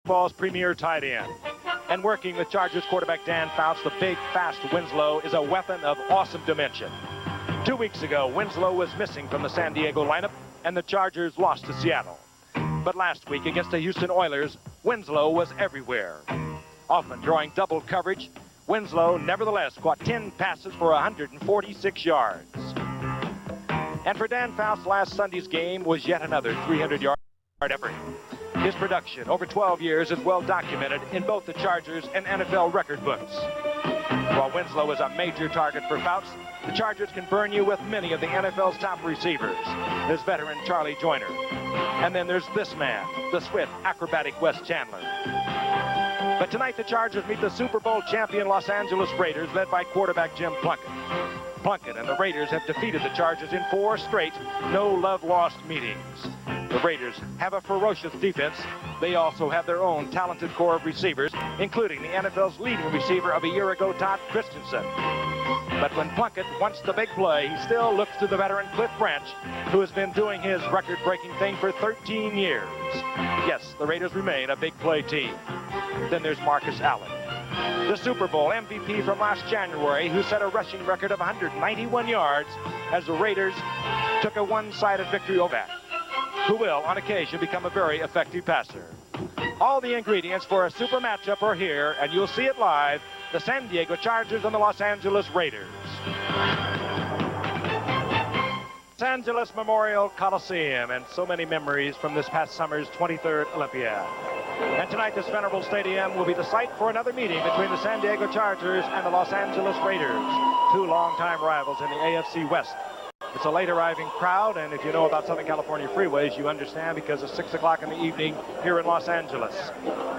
Ball's premier tight end. And working with Chargers quarterback Dan Fouts, the big, fast Winslow is a weapon of awesome dimension. 2 weeks ago, Winslow was missing from the San Diego lineup, and the Chargers lost to Seattle. But last week against the Houston Oilers, Winslow was everywhere. Often drawing double coverage, Winslow nevertheless caught 10 passes for 146 yards. And for Dan Fouts, last Sunday's game was yet another 300-yard effort. His production over 12 years is well documented in both the Chargers and NFL record books. While Winslow is a major target for Fouts, the Chargers can burn you with many of the NFL's top receivers. There's veteran Charlie Joyner. And then there's this man, the swift, acrobatic Wes Chandler. But tonight the Chargers meet the Super Bowl champion Los Angeles Raiders, led by quarterback Jim Plunkett. Plunkett and the Raiders have defeated the Chargers in 4 straight, no love-lost meetings. The Raiders have a ferocious defense. They also have their own talented core of receivers, including the NFL's leading receiver of a year ago, Todd Christensen. But when Plunkett wants the big play, he still looks to the veteran Cliff Branch, who has been doing his record-breaking thing for 13 years. Yes, the Raiders remain a big play team. Then there's Marcus Allen, the Super Bowl MVP from last January, who set a rushing record of 191 yards as the Raiders took a one-sided victory over that, who will, on occasion, become a very effective passer. All the ingredients for a super matchup are here, and you'll see it live, the San Diego Chargers and the Los Angeles Raiders. Los Angeles Memorial Coliseum, and so many memories from this past summer's 23rd Olympiad. And tonight, this venerable stadium will be the site for another meeting between the San Diego Chargers and the Los Angeles Raiders, 2 longtime rivals in the AFC West. It's a late arriving crowd, and if you know about Southern California freeways, you understand because it's 6 o'clock in the evening here in Los Angeles.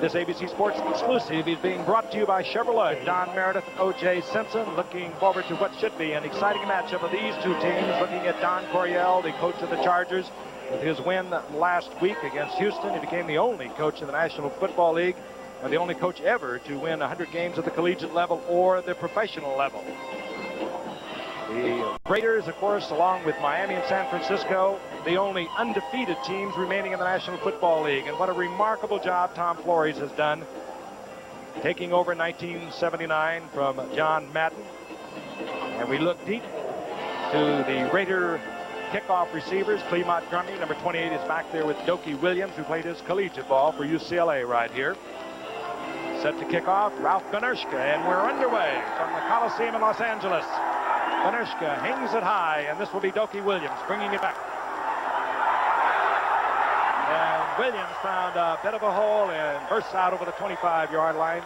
This ABC Sports exclusive is being brought to you by Chevrolet. Don Meredith and O.J. Simpson, looking forward to what should be an exciting matchup of these 2 teams, looking at Don Coryell, the coach of the Chargers. With his win last week against Houston, he became the only coach in the National Football League, and the only coach ever to win 100 games at the collegiate level or the professional level. The Raiders, of course, along with Miami and San Francisco, the only undefeated teams remaining in the National Football League. And what a remarkable job Tom Flores has done, taking over 1979 from John Madden. And we look deep to the Raider kickoff receivers. Cleve Montgomery, number 28, is back there with Dokie Williams, who played his collegiate ball for UCLA right here. Set to kick off, Ralph Benershka, and we're underway from the Coliseum in Los Angeles. Benershka hangs it high, and this will be Dokie Williams bringing it back. And Williams found a bit of a hole and bursts out over the 25-yard line,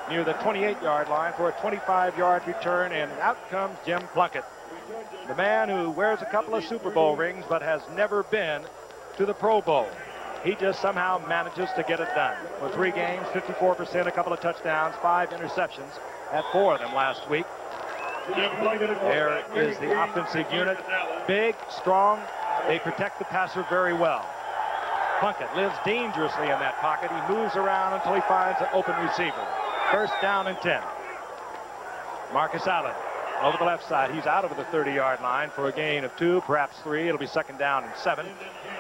near the 28-yard line for a 25-yard return, and out comes Jim Plunkett, the man who wears a couple of Super Bowl rings but has never been to the Pro Bowl. He just somehow manages to get it done. For 3 games, 54%, a couple of touchdowns, 5 interceptions, had 4 of them last week. There is the offensive unit. Big, strong. They protect the passer very well. Plunkett lives dangerously in that pocket. He moves around until he finds an open receiver. First down and 10. Marcus Allen over the left side. He's out over the 30-yard line for a gain of 2, perhaps 3. It'll be 2nd down and 7.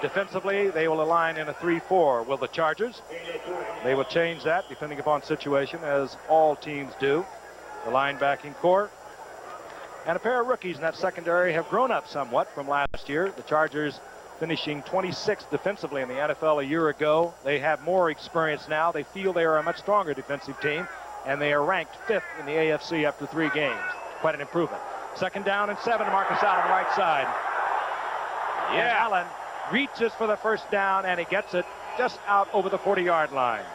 Defensively, they will align in a 3-4. Will the Chargers? They will change that depending upon situation, as all teams do. The linebacking core. And a pair of rookies in that secondary have grown up somewhat from last year. The Chargers finishing 26th defensively in the NFL a year ago. They have more experience now. They feel they are a much stronger defensive team, and they are ranked 5th in the AFC after 3 games. Quite an improvement. 2nd down and 7, Marcus Allen right side. Yeah, Allen reaches for the first down, and he gets it just out over the 40-yard line.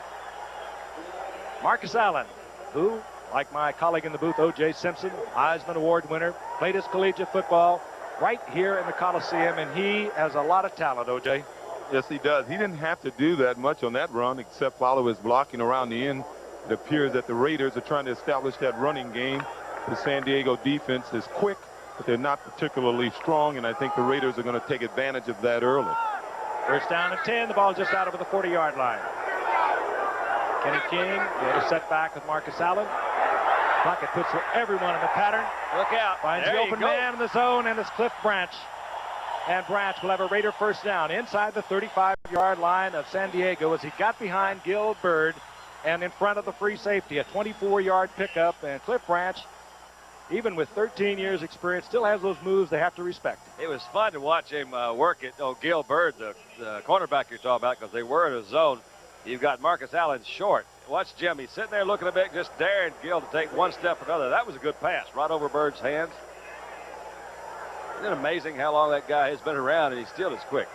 Marcus Allen, who, like my colleague in the booth, O.J. Simpson, Heisman Award winner, played his collegiate football right here in the Coliseum, and he has a lot of talent, O.J. Yes, he does. He didn't have to do that much on that run except follow his blocking around the end. It appears that the Raiders are trying to establish that running game. The San Diego defense is quick, but they're not particularly strong, and I think the Raiders are going to take advantage of that early. First down and 10. The ball just out over the 40-yard line. Kenny King is set back with Marcus Allen. Plunkett puts everyone in the pattern. Look out. Finds the open man in the zone, and it's Cliff Branch. And Branch will have a Raider first down inside the 35-yard 28-yard line of San Diego as he got behind Gil Byrd and in front of the free safety. A 24-yard pickup, and Cliff Branch, even with 13 years experience, still has those moves they have to respect. It was fun to watch him work it. Oh, Gil Byrd, the cornerback you're talking about, because they were in a zone. You've got Marcus Allen short. Watch Jim. He's sitting there looking a bit, just daring Gil to take one step or another. That was a good pass right over Bird's hands. Isn't it amazing how long that guy has been around and he still is quick?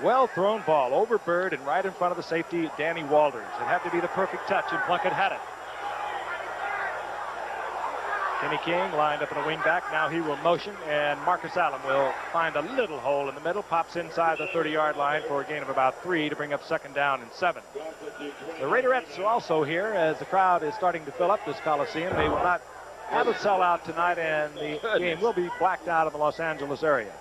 Well thrown ball over Byrd and right in front of the safety, Danny Walters. It had to be the perfect touch, and Plunkett had it. Kenny King lined up in a wing back. Now he will motion, and Marcus Allen will find a little hole in the middle, pops inside the 30-yard line for a gain of about 3 to bring up 2nd down and 7. The Raiderettes are also here as the crowd is starting to fill up this Coliseum. They will not have a sellout tonight, and the game will be blacked out of the Los Angeles area.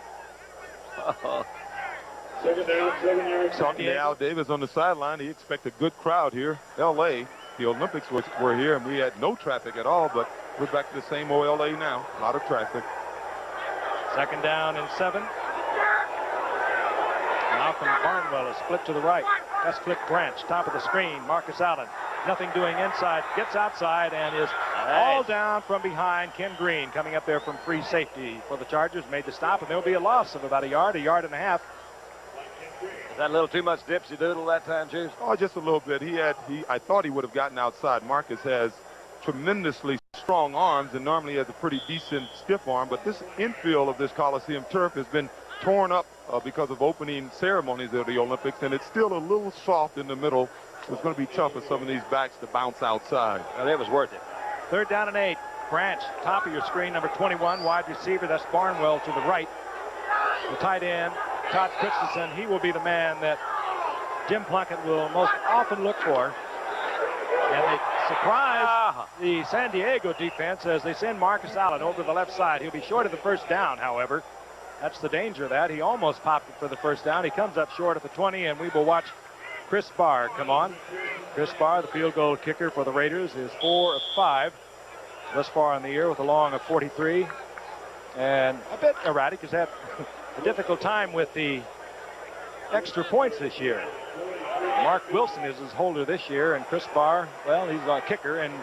Second down, 7 yards. Talking to Al Davis on the sideline, he expects a good crowd here. L.A., the Olympics were here, and we had no traffic at all, but we're back to the same old L.A. now. A lot of traffic. 2nd down and 7. Malcolm Barnwell is split to the right. That's Cliff Branch, top of the screen. Marcus Allen, nothing doing inside, gets outside and is all down from behind. Ken Green coming up there from free safety for the Chargers, made the stop, and there will be a loss of about a yard and a half. Is that a little too much dipsy doodle that time, Juice? Oh, just a little bit. I thought he would have gotten outside. Marcus has tremendously strong arms and normally has a pretty decent stiff arm, but this infield of this Coliseum turf has been torn up because of opening ceremonies of the Olympics, and it's still a little soft in the middle. It's going to be tough for some of these backs to bounce outside. Well, it was worth it. 3rd down and 8. Branch, top of your screen, number 21, wide receiver. That's Barnwell to the right. The tight end, Todd Christensen, he will be the man that Jim Plunkett will most often look for. And they surprise the San Diego defense as they send Marcus Allen over the left side. He'll be short of the 1st down, however. That's the danger of that. He almost popped it for the 1st down. He comes up short at the 20, and we will watch Chris Barr come on. Chris Barr, the field goal kicker for the Raiders, is 4 of 5 thus far in the year with a long of 43. And a bit erratic. Has had a difficult time with the extra points this year. Mark Wilson is his holder this year, and Chris Barr, well, he's a kicker, and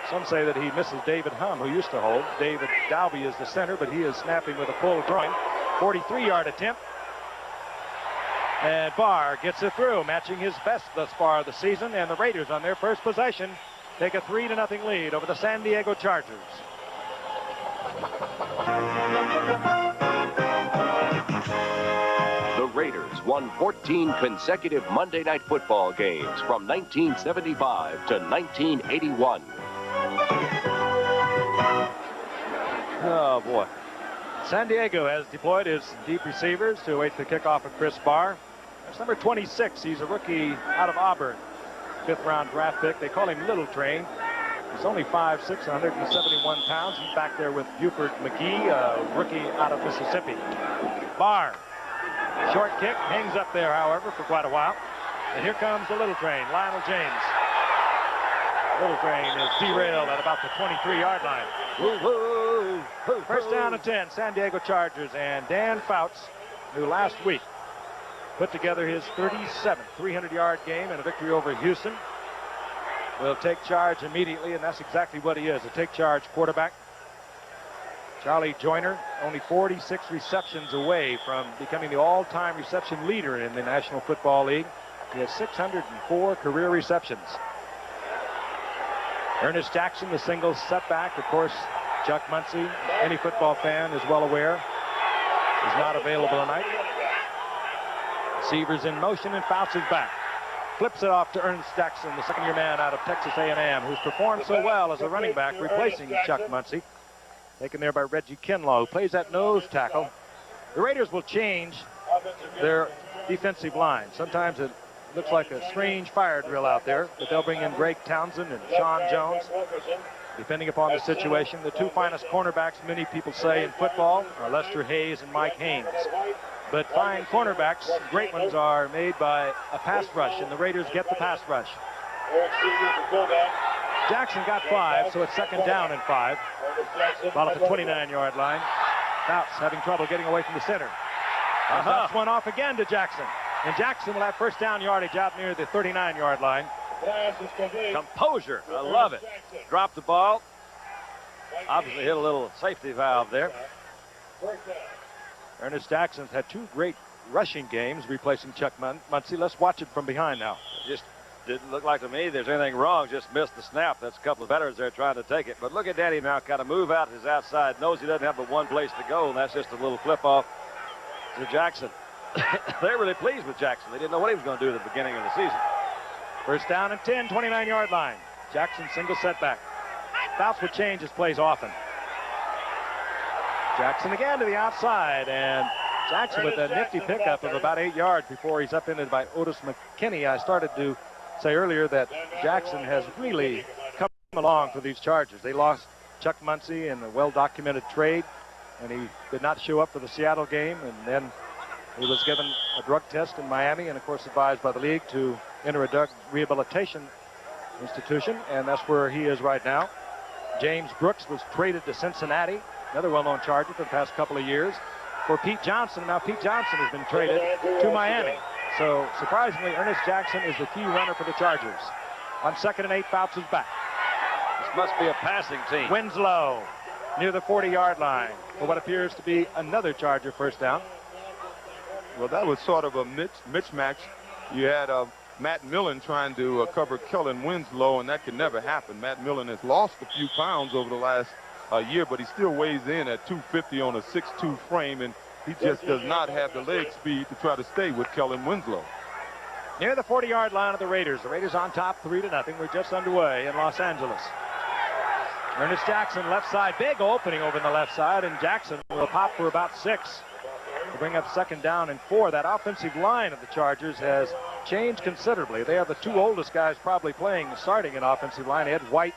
some say that he misses David Hum, who used to hold. David Dalby is the center, but he is snapping with a full groin. 43-yard attempt. And Barr gets it through, matching his best thus far of the season, and the Raiders on their first possession take a 3-0 lead over the San Diego Chargers. The Raiders won 14 consecutive Monday Night Football games from 1975 to 1981. Oh, boy. San Diego has deployed his deep receivers to await the kickoff of Chris Barr. That's number 26. He's a rookie out of Auburn. 5th-round draft pick. They call him Little Train. He's only 5'6", 171 pounds. He's back there with Buford McGee, a rookie out of Mississippi. Barr. Short kick. Hangs up there, however, for quite a while. And here comes the Little Train, Lionel James. Little Train is derailed at about the 23-yard line. First down and 10, San Diego Chargers, and Dan Fouts, who last week put together his 37th 300-yard game in a victory over Houston, will take charge immediately, and that's exactly what he is, a take-charge quarterback. Charlie Joyner, only 46 receptions away from becoming the all-time reception leader in the National Football League. He has 604 career receptions. Ernest Jackson, the single setback. Of course, Chuck Muncie, any football fan is well aware, is not available tonight. Receivers in motion, and Fouts is back. Flips it off to Ernest Jackson, the second-year man out of Texas A&M, who's performed so well as a running back, replacing Chuck Muncie. Taken there by Reggie Kinlaw, who plays at nose tackle. The Raiders will change their defensive line. Sometimes it looks like a strange fire drill out there, but they'll bring in Greg Townsend and Sean Jones, depending upon the situation. The two finest cornerbacks, many people say, in football are Lester Hayes and Mike Haynes. But fine cornerbacks, great ones, are made by a pass rush, and the Raiders get the pass rush. Jackson got 5, so it's 2nd down and 5. Ball at the 29-yard line. Fouts having trouble getting away from the center. Fouts went off again to Jackson. And Jackson will have first down yardage out near the 39-yard line. Composure. I love it. Dropped the ball. Obviously hit a little safety valve there. Ernest Jackson's had 2 great rushing games replacing Chuck Muncie. Let's watch it from behind now. Just didn't look like to me there's anything wrong. Just missed the snap. That's a couple of veterans there trying to take it. But look at Danny now kind of move out his outside. Knows he doesn't have but one place to go, and that's just a little flip off to Jackson. They're really pleased with Jackson. They didn't know what he was going to do at the beginning of the season. First down and 10, 29-yard line. Jackson single setback. Fouts would change his plays often. Jackson again to the outside, and Jackson with a nifty pickup of about 8 yards before he's upended by Otis McKinney. I started to say earlier that Jackson has really come along for these Chargers. They lost Chuck Muncie in a well-documented trade, and he did not show up for the Seattle game, and then he was given a drug test in Miami and, of course, advised by the league to enter a drug rehabilitation institution, and that's where he is right now. James Brooks was traded to Cincinnati, another well-known Charger for the past couple of years, for Pete Johnson. And now Pete Johnson has been traded to Miami. So, surprisingly, Ernest Jackson is the key runner for the Chargers. On 2nd and 8, Fouts is back. This must be a passing team. Winslow near the 40-yard line for what appears to be another Charger first down. Well, that was sort of a mismatch. You had Matt Millen trying to cover Kellen Winslow, and that could never happen. Matt Millen has lost a few pounds over the last year, but he still weighs in at 250 on a 6'2 frame, and he just does not have the leg speed to try to stay with Kellen Winslow. Near the 40-yard line of the Raiders. The Raiders on top 3-0. We're just underway in Los Angeles. Ernest Jackson left side, big opening over in the left side, and Jackson will pop for about 6 to bring up 2nd down and 4. That offensive line of the Chargers has changed considerably. They are the 2 oldest guys probably starting in offensive line. Ed White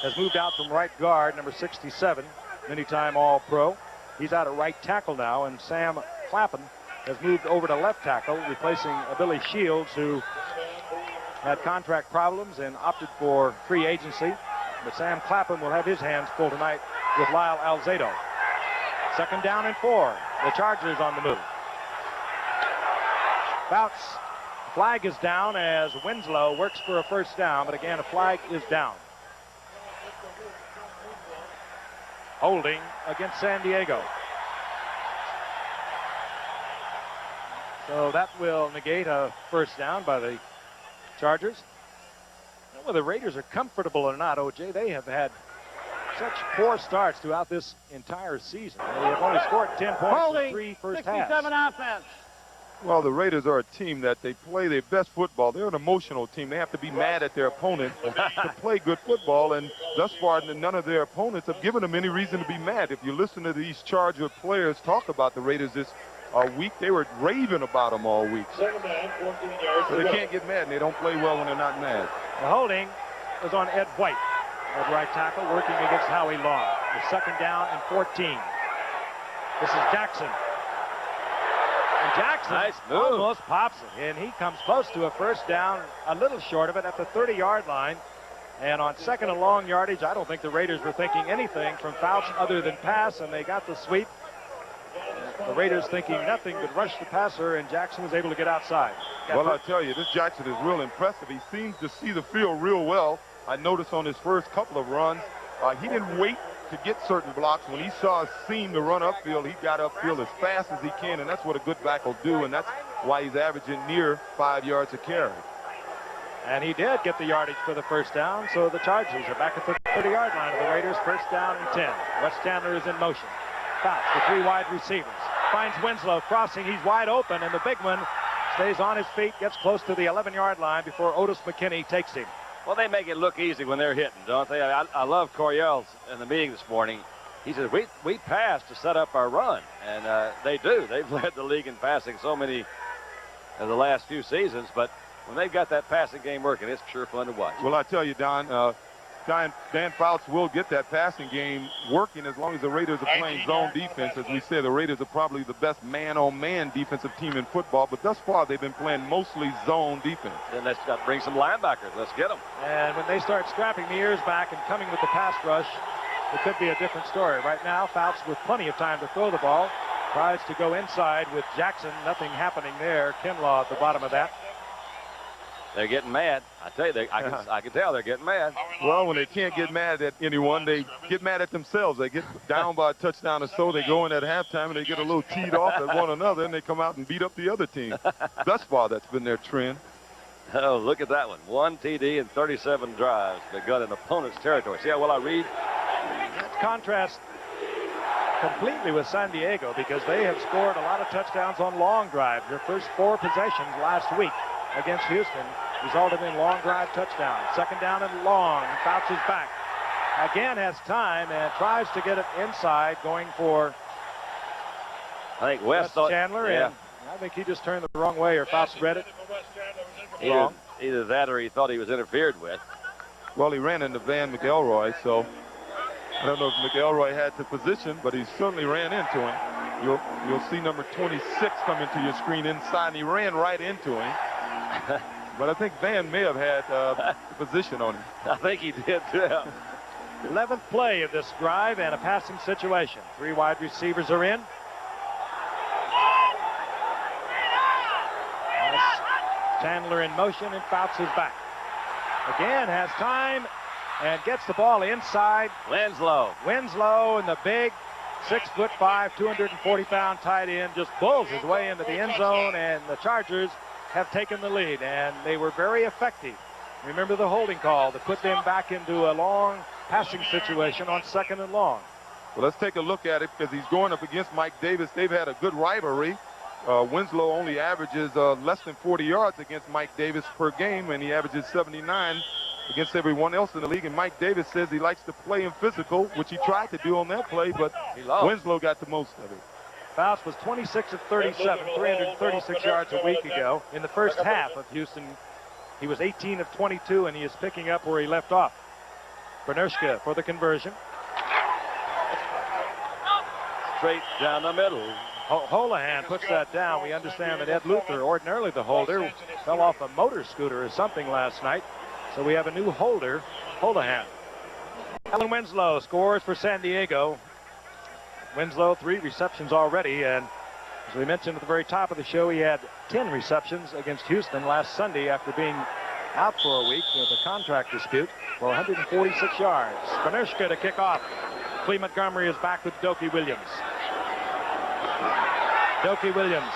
has moved out from right guard, number 67, many-time All-Pro. He's out at right tackle now, and Sam Clapham has moved over to left tackle, replacing Billy Shields, who had contract problems and opted for free agency. But Sam Clapham will have his hands full tonight with Lyle Alzado. 2nd down and 4. The Chargers on the move. Fouts. Flag is down as Winslow works for a first down, but again, a flag is down. Holding against San Diego. So that will negate a first down by the Chargers. Whether the Raiders are comfortable or not, OJ, they have had such poor starts throughout this entire season. They have only scored 10 points in 3 first halves. 67 offense. Well, the Raiders are a team that they play their best football. They're an emotional team. They have to be mad at their opponent to play good football, and thus far, none of their opponents have given them any reason to be mad. If you listen to these Charger players talk about the Raiders this week, they were raving about them all week. So they can't get mad, and they don't play well when they're not mad. The holding was on Ed White at right tackle, working against Howie Long. The 2nd down and 14. This is Jackson. And Jackson Nice move. almost pops it, and he comes close to a first down, a little short of it at the 30-yard line. And on 2nd and long yardage, I don't think the Raiders were thinking anything from Fouts other than pass, and they got the sweep. The Raiders thinking nothing but rush the passer, and Jackson was able to get outside. Well, I tell you, this Jackson is real impressive. He seems to see the field real well. I noticed on his first couple of runs, he didn't wait to get certain blocks. When he saw a seam to run upfield, he got upfield as fast as he can, and that's what a good back will do, and that's why he's averaging near 5 yards a carry. And he did get the yardage for the first down, so the Chargers are back at the 30-yard line of the Raiders. First down and 10. Wes Chandler is in motion. Fouts the 3 wide receivers. Finds Winslow crossing. He's wide open, and the big one stays on his feet, gets close to the 11-yard line before Otis McKinney takes him. Well, they make it look easy when they're hitting, don't they? I love Coryell in the meeting this morning. He says, we pass to set up our run, and they do. They've led the league in passing so many of the last few seasons, but when they've got that passing game working, it's sure fun to watch. Well, I tell you, Don, Dan Fouts will get that passing game working as long as the Raiders are playing zone defense. As we said, the Raiders are probably the best man-on-man defensive team in football, but thus far they've been playing mostly zone defense. Then let's bring some linebackers. Let's get them. And when they start strapping the ears back and coming with the pass rush, it could be a different story. Right now, Fouts with plenty of time to throw the ball Tries to go inside with Jackson. Nothing happening there. Kinlaw at the bottom of that. They're getting mad. I tell you, I can tell they're getting mad. Well, when they can't get mad at anyone, they get mad at themselves. They get down by a touchdown or so. They go in at halftime and they get a little teed off at one another, and they come out and beat up the other team. Thus far, that's been their trend. Oh, look at that one. 1 TD and 37 drives begun in opponent's territory. See how well I read? That contrasts completely with San Diego because they have scored a lot of touchdowns on long drives. Their first 4 possessions last week against Houston resulted in long drive touchdowns. Second down and long. Fouts is back. Again has time and tries to get it inside, going for I think West thought, Chandler. Yeah. And I think he just turned the wrong way, or Fouts read it wrong. Either that or he thought he was interfered with. Well, he ran into Van McElroy, so I don't know if McElroy had the position, but he certainly ran into him. You'll see number 26 come into your screen inside, and he ran right into him. But I think Van may have had the position on him. I think he did, too. 11th play of this drive and a passing situation. 3 wide receivers are in. Chandler in motion, and Fouts is back. Again has time and gets the ball inside. Winslow. Winslow, and the big 6'5", 240-pound tight end just bulls his way into the end zone, and the Chargers have taken the lead, and they were very effective. Remember the holding call to put them back into a long passing situation on 2nd and long. Well, let's take a look at it because he's going up against Mike Davis. They've had a good rivalry. Winslow only averages less than 40 yards against Mike Davis per game, and he averages 79 against everyone else in the league. And Mike Davis says he likes to play him physical, which he tried to do on that play, but Winslow got the most of it. Fouts was 26 of 37, 336 yards a week ago. In the first half of Houston, he was 18 of 22, and he is picking up where he left off. Bernershka for the conversion. Straight down the middle. Holohan puts that down. We understand that Ed Luther, ordinarily the holder, fell off a motor scooter or something last night. So we have a new holder, Holohan. Alan Winslow scores for San Diego. Winslow, 3 receptions already, and as we mentioned at the very top of the show, he had 10 receptions against Houston last Sunday after being out for a week with a contract dispute for 146 yards. Bernershka to kick off. Clee Montgomery is back with Dokie Williams. Dokie Williams.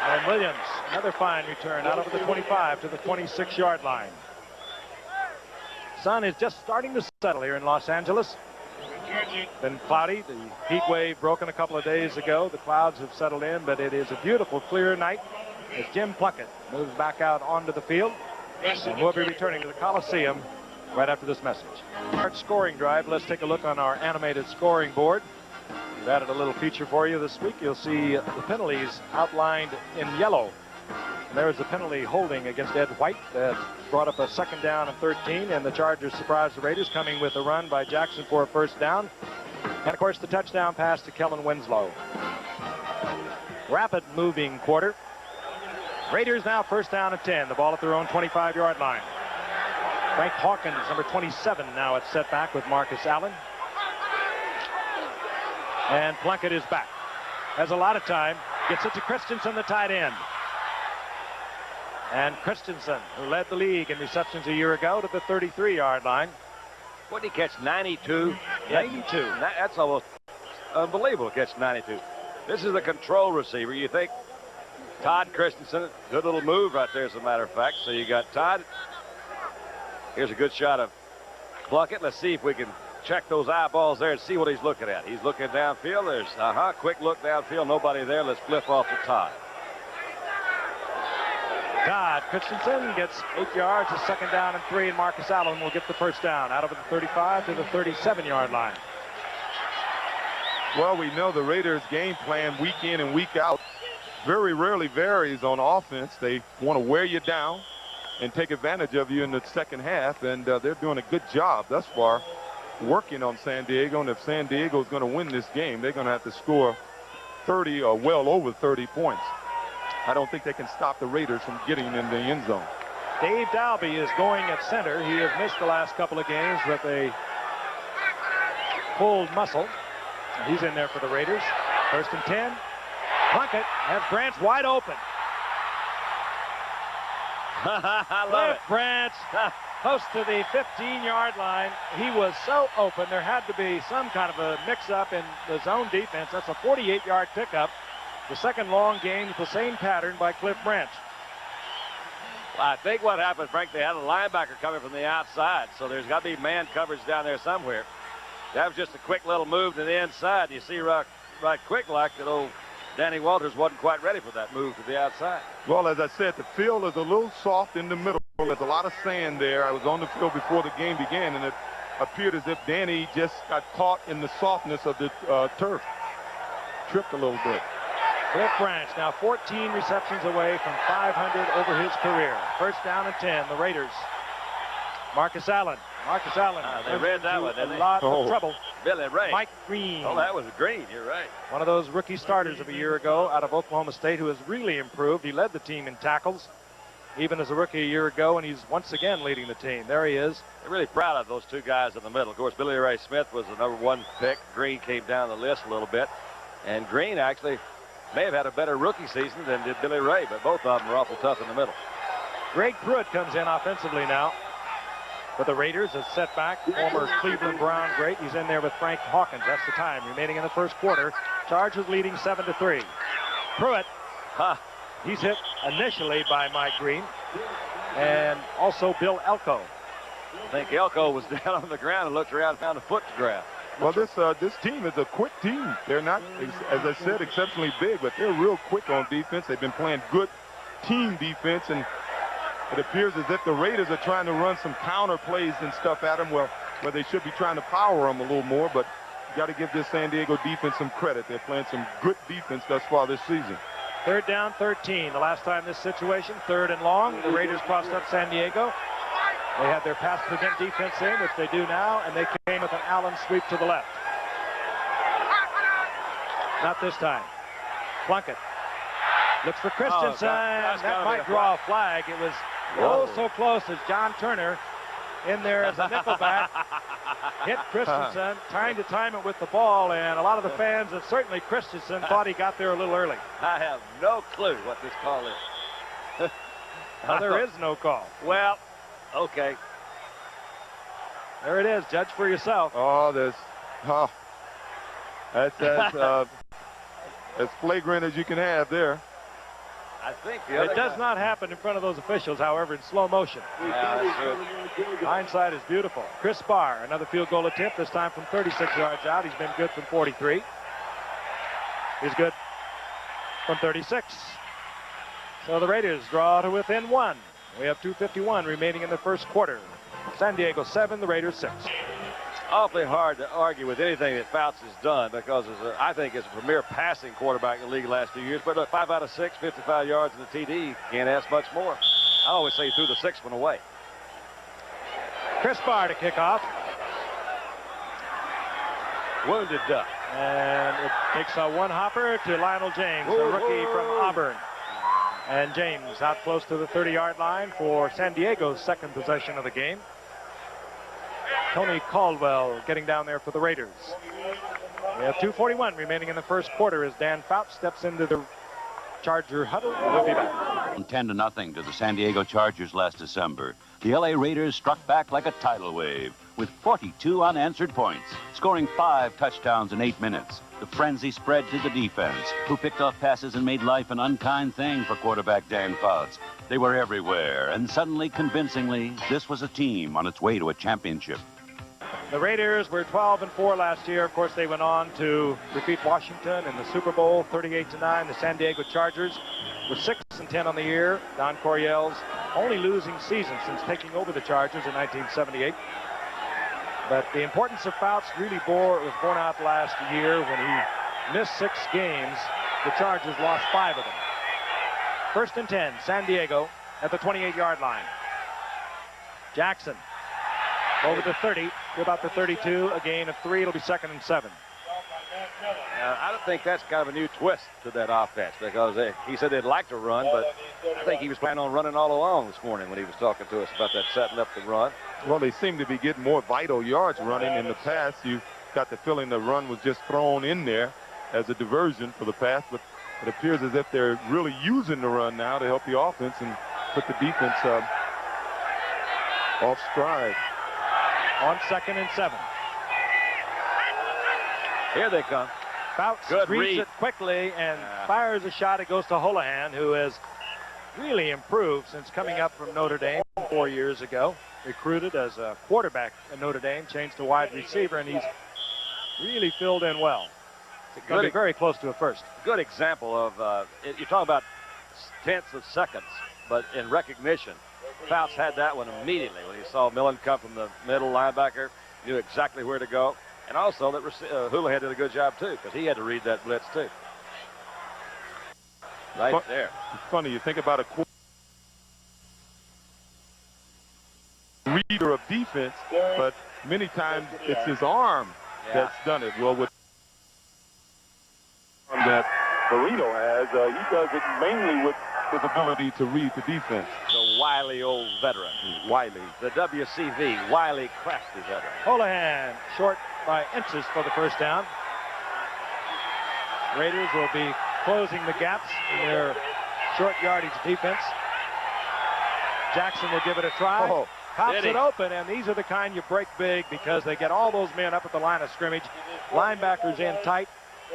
And Williams, another fine return out over the 25 to the 26-yard line. Sun is just starting to settle here in Los Angeles. Been cloudy. The heat wave broken a couple of days ago. The clouds have settled in, but it is a beautiful, clear night as Jim Plunkett moves back out onto the field. And we'll be returning to the Coliseum right after this message. Our scoring drive. Let's take a look on our animated scoring board. We've added a little feature for you this week. You'll see the penalties outlined in yellow. And there is a penalty holding against Ed White that brought up a 2nd down and 13, and the Chargers surprised the Raiders, coming with a run by Jackson for a 1st down. And, of course, the touchdown pass to Kellen Winslow. Rapid moving quarter. Raiders now 1st down and 10. The ball at their own 25-yard line. Frank Hawkins, number 27, now at setback with Marcus Allen. And Plunkett is back. Has a lot of time. Gets it to Christensen, the tight end. And Christensen, who led the league in receptions a year ago, to the 33-yard line. What did he catch, 92? 92. That's almost unbelievable, catch 92. This is the control receiver. You think Todd Christensen, good little move right there, as a matter of fact. So you got Todd. Here's a good shot of Plunkett. Let's see if we can check those eyeballs there and see what he's looking at. He's looking downfield. There's quick look downfield. Nobody there. Let's flip off to Todd. Todd Christensen gets 8 yards, a 2nd down and 3, and Marcus Allen will get the 1st down out of the 35 to the 37-yard line. Well, we know the Raiders' game plan week in and week out very rarely varies on offense. They want to wear you down and take advantage of you in the second half, and they're doing a good job thus far working on San Diego. And if San Diego is going to win this game, they're going to have to score 30 or well over 30 points. I don't think they can stop the Raiders from getting in the end zone. Dave Dalby is going at center. He has missed the last couple of games with a pulled muscle. He's in there for the Raiders. 1st and 10. Plunkett has Branch wide open. I love it. Branch close to the 15-yard line. He was so open. There had to be some kind of a mix-up in the zone defense. That's a 48-yard pickup. The second long gain with the same pattern by Cliff Branch. Well, I think what happened, Frank, they had a linebacker coming from the outside, so there's got to be man coverage down there somewhere. That was just a quick little move to the inside. You see right quick like that old Danny Walters wasn't quite ready for that move to the outside. Well, as I said, the field is a little soft in the middle. There's a lot of sand there. I was on the field before the game began, and it appeared as if Danny just got caught in the softness of the turf. Tripped a little bit. Cliff Branch now 14 receptions away from 500 over his career. 1st down and 10, the Raiders. Marcus Allen. They read that one, didn't a they? lot of trouble. Billy Ray. Mike Green. Oh, that was Green. You're right. One of those rookie starters of a year ago out of Oklahoma State who has really improved. He led the team in tackles even as a rookie a year ago, and he's once again leading the team. There he is. They're really proud of those two guys in the middle. Of course, Billy Ray Smith was the #1 pick. Green came down the list a little bit. And Green actually may have had a better rookie season than did Billy Ray, but both of them are awful tough in the middle. Greg Pruitt comes in offensively now for the Raiders. A setback, former Cleveland Brown great. He's in there with Frank Hawkins. That's the time remaining in the first quarter. Chargers leading 7-3. Pruitt, he's hit initially by Mike Green and also Bill Elko. I think Elko was down on the ground and looked around and found a foot to grab. Well, this team is a quick team. They're not, as I said, exceptionally big, but they're real quick on defense. They've been playing good team defense, and it appears as if the Raiders are trying to run some counter plays and stuff at them where they should be trying to power them a little more, but you got to give this San Diego defense some credit. They're playing some good defense thus far this season. 3rd down, 13. The last time this situation, 3rd and long. The Raiders crossed up San Diego. They had their pass prevent defense in, which they do now, and they came with an Allen sweep to the left. Not this time. Plunkett looks for Christensen. That might draw a flag. It was so close as John Turner in there as a nickelback hit Christensen, trying to time it with the ball, and a lot of the fans, and certainly Christensen, thought he got there a little early. I have no clue what this call is. Well, there is no call. Well, okay. There it is. Judge for yourself. That's as flagrant as you can have there. I think it does not happen in front of those officials, however, in slow motion. Yeah, that's true. Hindsight is beautiful. Chris Barr, another field goal attempt, this time from 36 yards out. He's been good from 43. He's good from 36. So the Raiders draw to within 1. We have 2:51 remaining in the first quarter. San Diego 7, the Raiders 6. Awfully hard to argue with anything that Fouts has done because I think it's a premier passing quarterback in the league the last few years. But look, 5 out of 6, 55 yards in the TD. Can't ask much more. I always say he threw the 6th one away. Chris Barr to kick off. Wounded duck. And it takes a one-hopper to Lionel James, the rookie from Auburn. And James out close to the 30-yard line for San Diego's second possession of the game. Tony Caldwell getting down there for the Raiders. We have 2:41 remaining in the first quarter as Dan Fouts steps into the Charger huddle. We'll be back. 10-0 to the San Diego Chargers last December. The LA Raiders struck back like a tidal wave with 42 unanswered points, scoring 5 touchdowns in 8 minutes. The frenzy spread to the defense, who picked off passes and made life an unkind thing for quarterback Dan Fouts. They were everywhere, and suddenly, convincingly, this was a team on its way to a championship. The Raiders were 12-4 last year. Of course, they went on to defeat Washington in the Super Bowl, 38-9. The San Diego Chargers were 6-10 on the year. Don Coryell's only losing season since taking over the Chargers in 1978. But the importance of Fouts really was borne out last year when he missed 6 games. The Chargers lost 5 of them. 1st and 10, San Diego at the 28-yard line. Jackson over the 30 to about the 32, a gain of 3. It'll be 2nd and 7. I don't think that's kind of a new twist to that offense because he said they'd like to run, but I think he was planning on running all along this morning when he was talking to us about that setting up the run. Well, they seem to be getting more vital yards running in the past. You got the feeling the run was just thrown in there as a diversion for the pass, but it appears as if they're really using the run now to help the offense and put the defense off stride. On 2nd and 7. Here they come. Fouts Good reads read. it quickly and fires a shot. It goes to Houlihan, who has really improved since coming up from Notre Dame 4 years ago. Recruited as a quarterback at Notre Dame, changed to wide receiver, and he's really filled in well. It's going to be very close to a first. Good example of, you talk about tenths of seconds, but in recognition, Fouts had that one immediately when he saw Millen come from the middle linebacker, knew exactly where to go. And also that Houlihan did a good job too, because he had to read that blitz too. Right there. It's funny, you think about a reader of defense, but many times it's his arm that's done it. Well, with that Burrito has, he does it mainly with his ability to read the defense. The wily old veteran. Wiley. The WCV, wily, crafty veteran. Houlihan short by inches for the first down. Raiders will be closing the gaps in their short yardage defense. Jackson will give it a try. Pops it open, and these are the kind you break big because they get all those men up at the line of scrimmage. Linebackers in tight,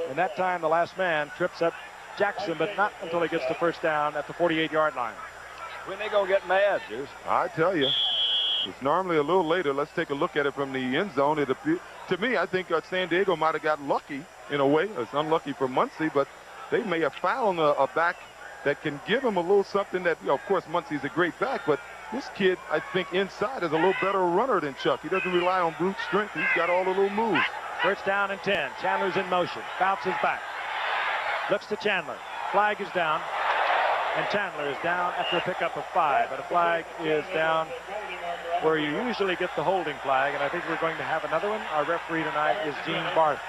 and that time the last man trips up Jackson, but not until he gets the first down at the 48-yard line. When they gonna get mad, Juice? I tell you, it's normally a little later. Let's take a look at it from the end zone. To me, I think San Diego might have got lucky in a way. It's unlucky for Muncie, but they may have found a back that can give him a little something that, of course, Muncie's a great back, but this kid, I think, inside is a little better runner than Chuck. He doesn't rely on brute strength. He's got all the little moves. First down and 10. Chandler's in motion. Bounces back. Looks to Chandler. Flag is down. And Chandler is down after a pickup of 5. But a flag is down where you usually get the holding flag. And I think we're going to have another one. Our referee tonight is Gene Barth.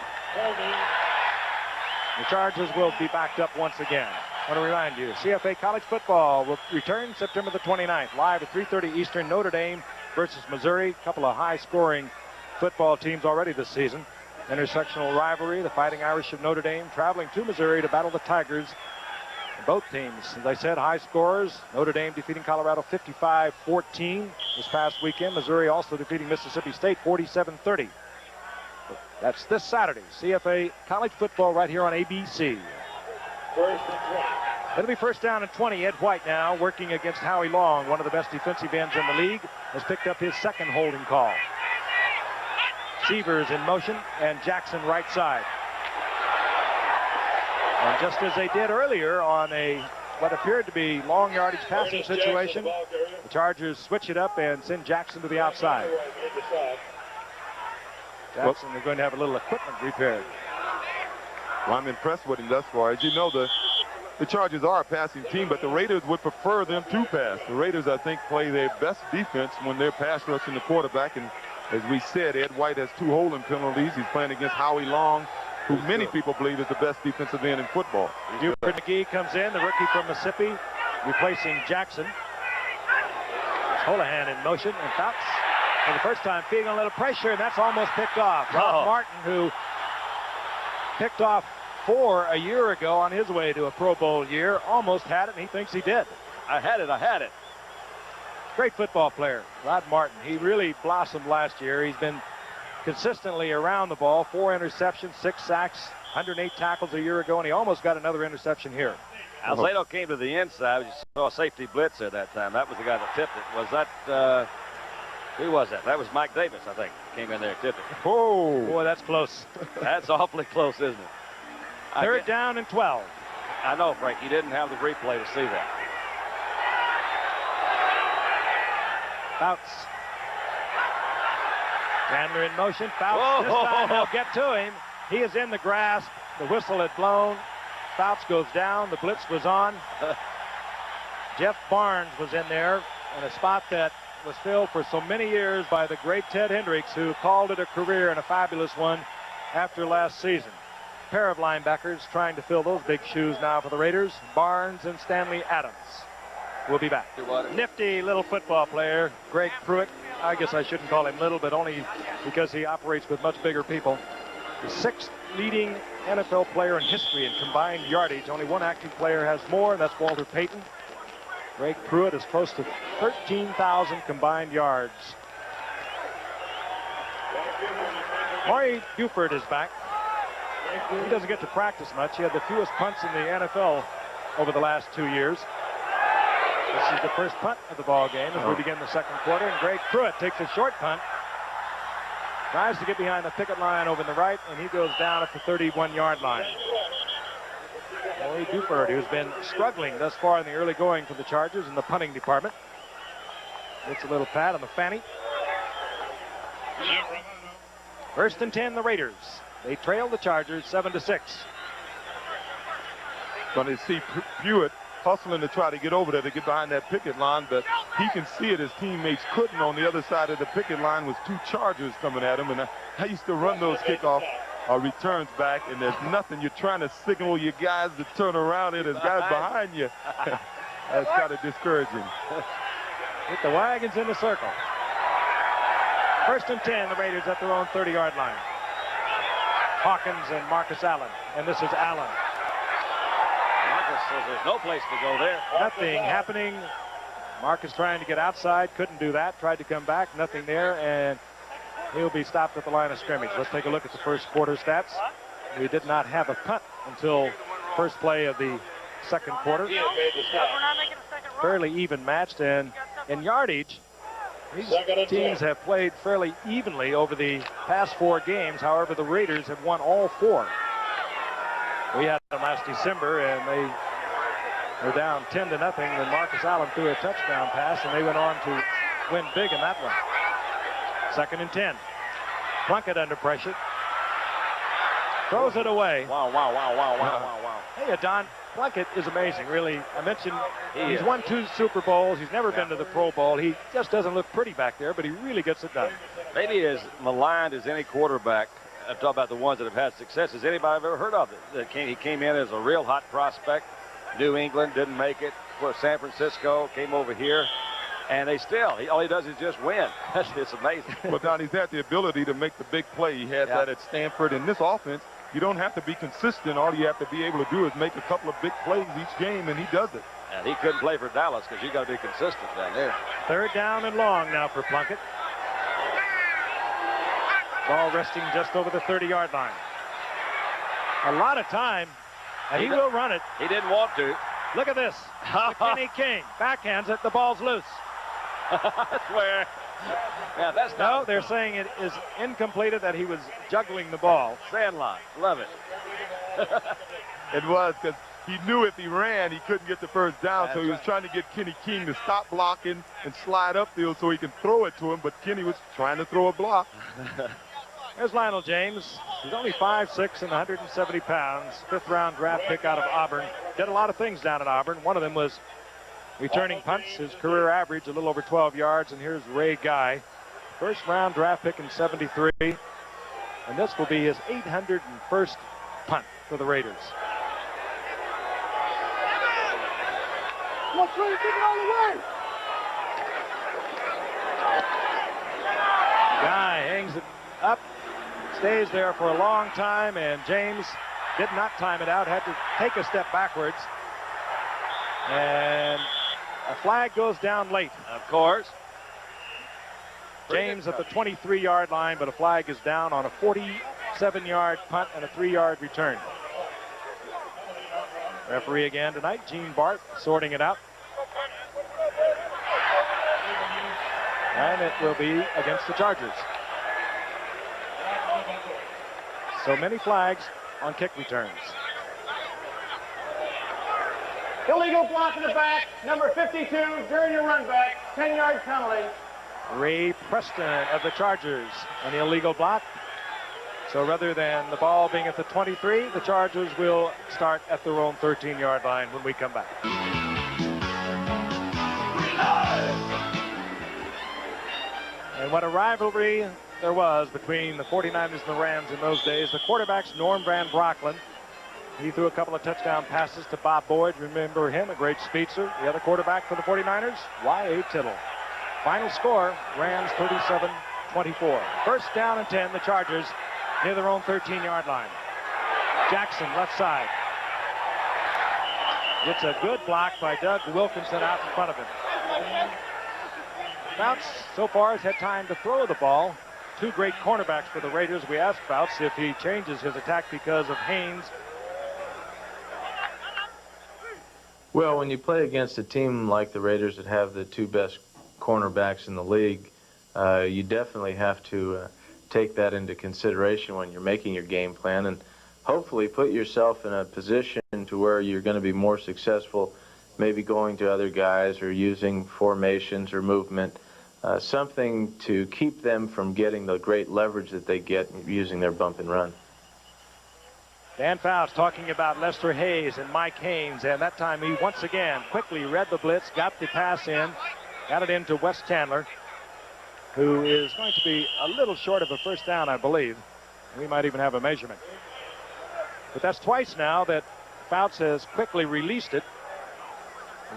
The Chargers will be backed up once again. I want to remind you, CFA College Football will return September the 29th, live at 3:30 Eastern, Notre Dame versus Missouri. A couple of high-scoring football teams already this season. Intersectional rivalry, the Fighting Irish of Notre Dame traveling to Missouri to battle the Tigers. Both teams, as I said, high scorers. Notre Dame defeating Colorado 55-14 this past weekend. Missouri also defeating Mississippi State 47-30. That's this Saturday. CFA College Football right here on ABC. It'll be first down and 20. Ed White now working against Howie Long, one of the best defensive ends in the league, has picked up his second holding call. Severs in motion, and Jackson right side. And just as they did earlier on what appeared to be long yardage passing situation, the Chargers switch it up and send Jackson to the outside. Jackson, they're going to have a little equipment repaired. Well, I'm impressed with him thus far. As you know, the Chargers are a passing team, but the Raiders would prefer them to pass. The Raiders, I think, play their best defense when they're pass rushing the quarterback. And as we said, Ed White has 2 holding penalties. He's playing against Howie Long, who many people believe is the best defensive end in football. Hubert McGee comes in, the rookie from Mississippi, replacing Jackson. Houlihan in motion, and Fouts for the first time feeling a little pressure, and that's almost picked off. Rob Martin, who picked off 4 a year ago on his way to a Pro Bowl year, almost had it, and he thinks he did. I had it. Great football player, Rod Martin. He really blossomed last year. He's been consistently around the ball, 4 interceptions, 6 sacks, 108 tackles a year ago, and he almost got another interception here. Alzado came to the inside. You saw a safety blitz there that time. That was the guy that tipped it. Was that, who was that? That was Mike Davis, I think, came in there and tipped it. Oh, boy, that's close. That's awfully close, isn't it? Third down and 12. I know, Frank. You didn't have the replay to see that. Fouts. Chandler in motion. Fouts. This time they'll get to him. He is in the grasp. The whistle had blown. Fouts goes down. The blitz was on. Jeff Barnes was in there in a spot that was filled for so many years by the great Ted Hendricks, who called it a career and a fabulous one after last season. A pair of linebackers trying to fill those big shoes now for the Raiders. Barnes and Stanley Adams. We'll be back. Nifty little football player, Greg Pruitt. I guess I shouldn't call him little, but only because he operates with much bigger people. the 6th leading NFL player in history in combined yardage. Only one active player has more, and that's Walter Payton. Greg Pruitt is close to 13,000 combined yards. Maury Buford is back. He doesn't get to practice much. He had the fewest punts in the NFL over the last 2 years. This is the first punt of the ball game as we begin the second quarter, and Greg Pruitt takes a short punt. Tries to get behind the picket line over in the right, and he goes down at the 31-yard line. Maury Buford, who's been struggling thus far in the early going for the Chargers in the punting department, gets a little pat on the fanny. 1st and 10, the Raiders. They trail the Chargers 7-6. Going to see Pruitt hustling to try to get over there to get behind that picket line, but he can see it. His teammates couldn't. On the other side of the picket line was 2 Chargers coming at him, and I used to run those kickoff returns back, and there's nothing. You're trying to signal your guys to turn around, and there's guys behind you. That's kind of discouraging. Get the wagons in the circle. 1st and 10, the Raiders at their own 30-yard line. Hawkins and Marcus Allen, and this is Allen. Marcus says there's no place to go there. Nothing happening. Marcus trying to get outside, couldn't do that. Tried to come back, nothing there, and he'll be stopped at the line of scrimmage. Let's take a look at the first quarter stats. We did not have a punt until first play of the second quarter. Fairly even matched, and in yardage, these teams have played fairly evenly over the past 4 games. However, the Raiders have won all 4. We had them last December, and they were down 10-0 when Marcus Allen threw a touchdown pass, and they went on to win big in that one. 2nd and 10. Plunkett under pressure. Throws it away. Wow. Hey, Don, Plunkett is amazing, really. I mentioned he's won 2 Super Bowls. He's never been to the Pro Bowl. He just doesn't look pretty back there, but he really gets it done. Maybe as maligned as any quarterback, I'm talking about the ones that have had success, as anybody I've ever heard of. He came in as a real hot prospect. New England, didn't make it. For San Francisco, came over here. And they still, all he does is just win. It's amazing. Well, Don, he's had the ability to make the big play. He had that at Stanford. In this offense, you don't have to be consistent. All you have to be able to do is make a couple of big plays each game, and he does it. And he couldn't play for Dallas because you got to be consistent down there. 3rd down and long now for Plunkett. Ball resting just over the 30-yard line. A lot of time, and he will run it. He didn't want to. Look at this. McKinney King backhands it. The ball's loose. That's where. Yeah, that's not. No, they're saying it is incompleted, that he was juggling the ball. Sandlot. Love it. It was, because he knew if he ran, he couldn't get the first down, so he was trying to get Kenny King to stop blocking and slide upfield so he can throw it to him, but Kenny was trying to throw a block. There's Lionel James. He's only 5'6" and 170 pounds. 5th-round draft pick out of Auburn. Did a lot of things down at Auburn. One of them was returning punts. His career average a little over 12 yards. And here's Ray Guy, 1st-round draft pick in '73. And this will be his 801st punt for the Raiders. Let's try to take it all the way. Guy hangs it up, stays there for a long time, and James did not time it out, had to take a step backwards. And a flag goes down late. Of course. James at the 23-yard line, but a flag is down on a 47-yard punt and a 3-yard return. Referee again tonight, Gene Bart, sorting it out. And it will be against the Chargers. So many flags on kick returns. Illegal block in the back, number 52, during your run back, 10-yard penalty. Ray Preston of the Chargers, an illegal block. So rather than the ball being at the 23, the Chargers will start at their own 13-yard line when we come back. And what a rivalry there was between the 49ers and the Rams in those days. The quarterback's Norm Van Brocklin. He threw a couple of touchdown passes to Bob Boyd. Remember him, a great speedster. The other quarterback for the 49ers, Y.A. Tittle. Final score, Rams 37-24. 1st down and 10, the Chargers near their own 13-yard line. Jackson, left side. Gets a good block by Doug Wilkinson out in front of him. Fouts, so far, has had time to throw the ball. Two great cornerbacks for the Raiders. We asked Fouts if he changes his attack because of Haynes. Well, when you play against a team like the Raiders that have the two best cornerbacks in the league, you definitely have to take that into consideration when you're making your game plan and hopefully put yourself in a position to where you're going to be more successful, maybe going to other guys or using formations or movement, something to keep them from getting the great leverage that they get using their bump and run. Dan Fouts talking about Lester Hayes and Mike Haynes, and that time he once again quickly read the blitz, got the pass in, got it into Wes Chandler, who is going to be a little short of a first down, I believe. We might even have a measurement. But that's twice now that Fouts has quickly released it.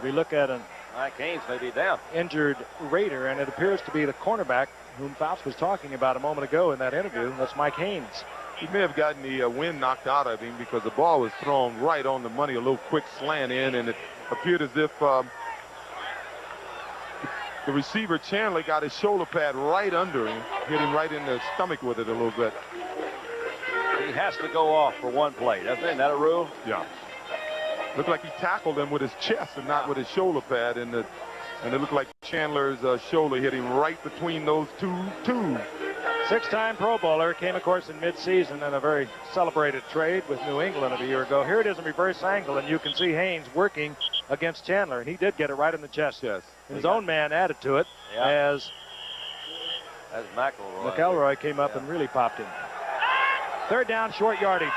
We look at an Mike Haynes may be down. Injured Raider, and it appears to be the cornerback whom Fouts was talking about a moment ago in that interview. That's Mike Haynes. He may have gotten the wind knocked out of him because the ball was thrown right on the money, a little quick slant in, and it appeared as if the receiver Chandler got his shoulder pad right under him, hit him right in the stomach with it a little bit. He has to go off for one play, doesn't he? Isn't that a rule? Yeah. Looked like he tackled him with his chest and not with his shoulder pad, and it looked like Chandler's shoulder hit him right between those two. Six-time Pro Bowler, came, of course, in mid-season in a very celebrated trade with New England a year ago. Here it is in reverse angle, and you can see Haynes working against Chandler, and he did get it right in the chest. Yes. His own man added to it as McElroy came up and really popped him. Third down, short yardage.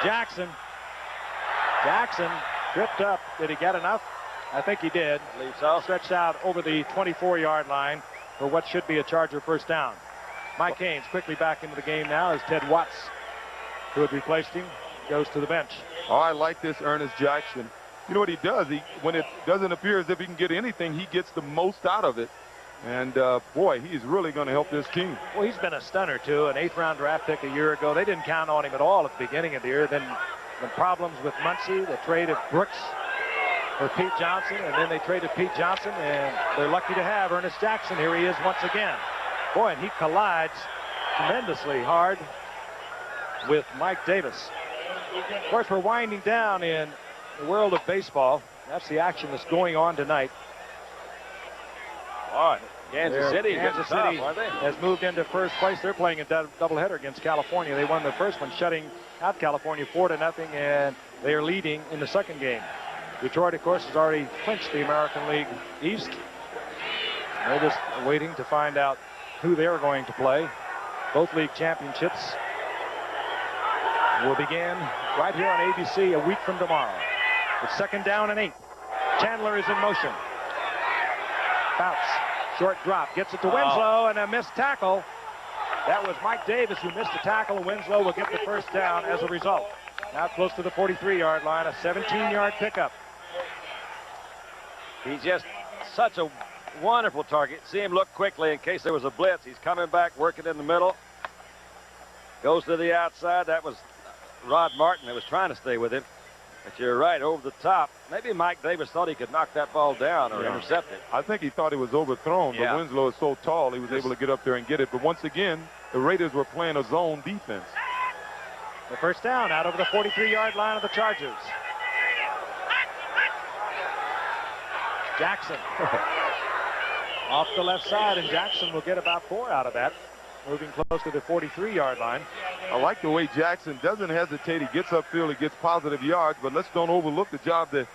Jackson tripped up. Did he get enough? I think he did. I believe so. Stretched out over the 24-yard line for what should be a Charger first down. Mike Haynes quickly back into the game now as Ted Watts, who had replaced him, goes to the bench. Oh, I like this Ernest Jackson. You know what he does? When it doesn't appear as if he can get anything, he gets the most out of it. And, boy, he's really going to help this team. Well, he's been a stunner, too. An 8th-round draft pick a year ago. They didn't count on him at all at the beginning of the year. Then the problems with Muncie, the trade of Brooks for Pete Johnson, and then they traded Pete Johnson, and they're lucky to have Ernest Jackson. Here he is once again. Boy, and he collides tremendously hard with Mike Davis. Of course, we're winding down in the world of baseball. That's the action that's going on tonight. All right. Kansas City has moved into first place. They're playing a doubleheader against California. They won their first one, shutting out California 4-0, and they are leading in the second game. Detroit, of course, has already clinched the American League East. They're just waiting to find out who they're going to play. Both league championships will begin right here on ABC a week from tomorrow. It's second down and 8. Chandler is in motion. Fouts, short drop, gets it to Winslow, and a missed tackle. That was Mike Davis who missed the tackle, and Winslow will get the first down as a result. Now close to the 43-yard line, a 17-yard pickup. He's just such a wonderful target. See him look quickly in case there was a blitz. He's coming back, working in the middle. Goes to the outside. That was Rod Martin that was trying to stay with him. But you're right, over the top. Maybe Mike Davis thought he could knock that ball down or intercept it. I think he thought it was overthrown, but Winslow is so tall, he was able to get up there and get it. But once again, the Raiders were playing a zone defense. The first down out over the 43-yard line of the Chargers. Jackson off the left side, and Jackson will get about 4 out of that, moving close to the 43-yard line. I like the way Jackson doesn't hesitate. He gets upfield, he gets positive yards, but let's don't overlook the job the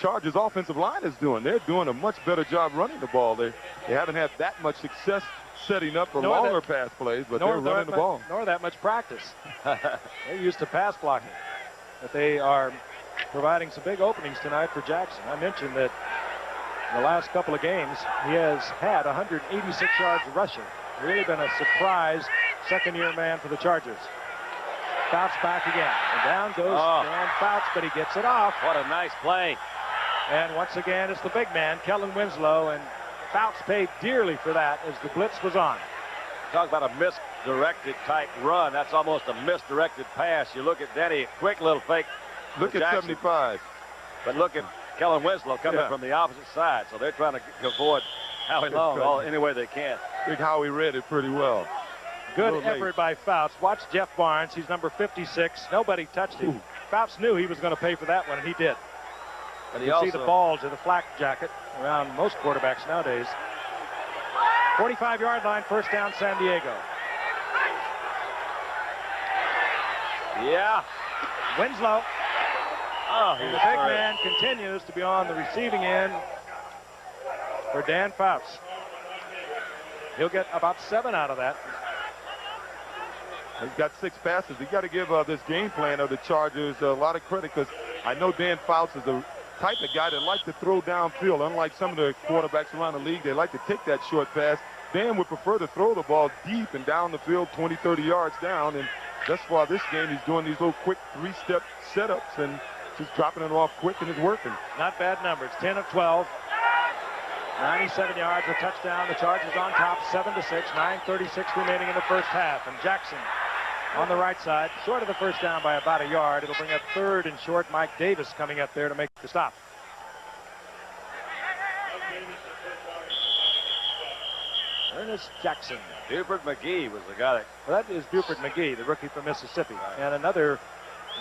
Chargers offensive line is doing. They're doing a much better job running the ball. They haven't had that much success setting up for longer pass plays, but they're running the ball. Nor that much practice. They're used to pass blocking. But they are providing some big openings tonight for Jackson. I mentioned that in the last couple of games, he has had 186 yards rushing. Really been a surprise second-year man for the Chargers. Fouts back again. And down goes Dan Fouts, but he gets it off. What a nice play. And once again, it's the big man, Kellen Winslow, and Fouts paid dearly for that as the blitz was on. Talk about a misdirected type run. That's almost a misdirected pass. You look at Denny, quick little fake. Look at Jackson. 75. But look at Kellen Winslow coming from the opposite side. So they're trying to avoid Howie Long any way they can. I think Howie read it pretty well. Good effort by Fouts. Watch Jeff Barnes. He's number 56. Nobody touched him. Fouts knew he was going to pay for that one, and he did. But you see the bulge of the flak jacket around most quarterbacks nowadays. 45-yard line, first down, San Diego. Yeah. Winslow. Oh, the big man continues to be on the receiving end for Dan Fouts. He'll get about 7 out of that. He's got 6 passes. You got to give this game plan of the Chargers a lot of credit, because I know Dan Fouts is the type of guy that likes to throw downfield. Unlike some of the quarterbacks around the league, they like to take that short pass. Dan would prefer to throw the ball deep and down the field 20, 30 yards down. And thus far this game, he's doing these little quick 3-step setups and just dropping it off quick, and it's working. Not bad numbers. 10 of 12. 97 yards, a touchdown. The Chargers on top, 7-6. 9:36 remaining in the first half. And Jackson on the right side, short of the first down by about a yard. It'll bring up 3rd and short. Mike Davis coming up there to make the stop. Ernest Jackson. Buford McGee was the guy that... Well, that is Buford McGee, the rookie from Mississippi. And another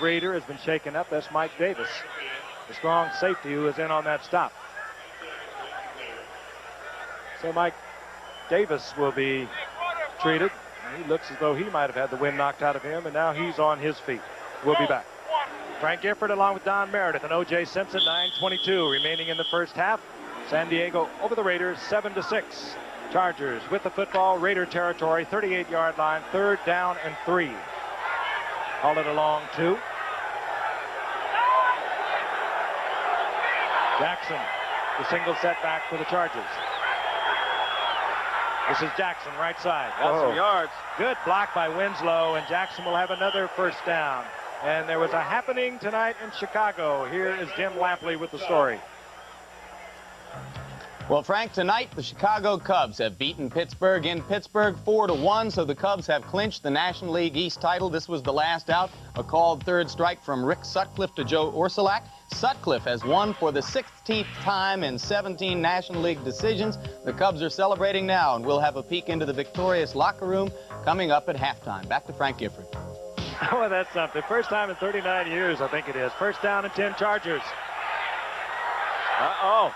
Raider has been shaken up. That's Mike Davis, the strong safety who is in on that stop. So Mike Davis will be treated. He looks as though he might have had the wind knocked out of him, and now he's on his feet. We'll be back. Frank Gifford along with Don Meredith and O.J. Simpson, 9:22 remaining in the first half. San Diego over the Raiders, 7-6. Chargers with the football, Raider territory, 38-yard line, 3rd down and 3. Call it a long 2. Jackson, the single setback for the Chargers. This is Jackson, right side. Got some yards. Good block by Winslow, and Jackson will have another first down. And there was a happening tonight in Chicago. Here is Jim Lampley with the story. Well, Frank, tonight the Chicago Cubs have beaten Pittsburgh in Pittsburgh 4-1, so the Cubs have clinched the National League East title. This was the last out. A called 3rd strike from Rick Sutcliffe to Joe Ursulak. Sutcliffe has won for the 16th time in 17 National League decisions. The Cubs are celebrating now, and we'll have a peek into the victorious locker room coming up at halftime. Back to Frank Gifford. Oh, that's something. First time in 39 years, I think it is. First down and 10 Chargers.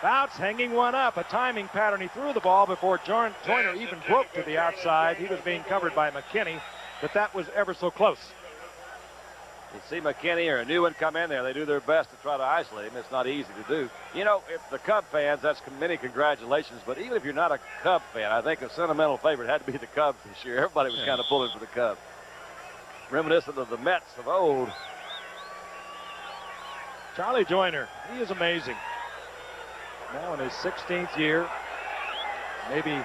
Fouts hanging one up. A timing pattern. He threw the ball before Joyner even broke to the outside. He was being covered by McKinney, but that was ever so close. You see McKinney or a new one come in there, they do their best to try to isolate him. It's not easy to do. You know, if the Cub fans, that's many congratulations, but even if you're not a Cub fan, I think a sentimental favorite had to be the Cubs this year. Everybody was kind of pulling for the Cubs. Reminiscent of the Mets of old. Charlie Joyner, he is amazing. Now in his 16th year, maybe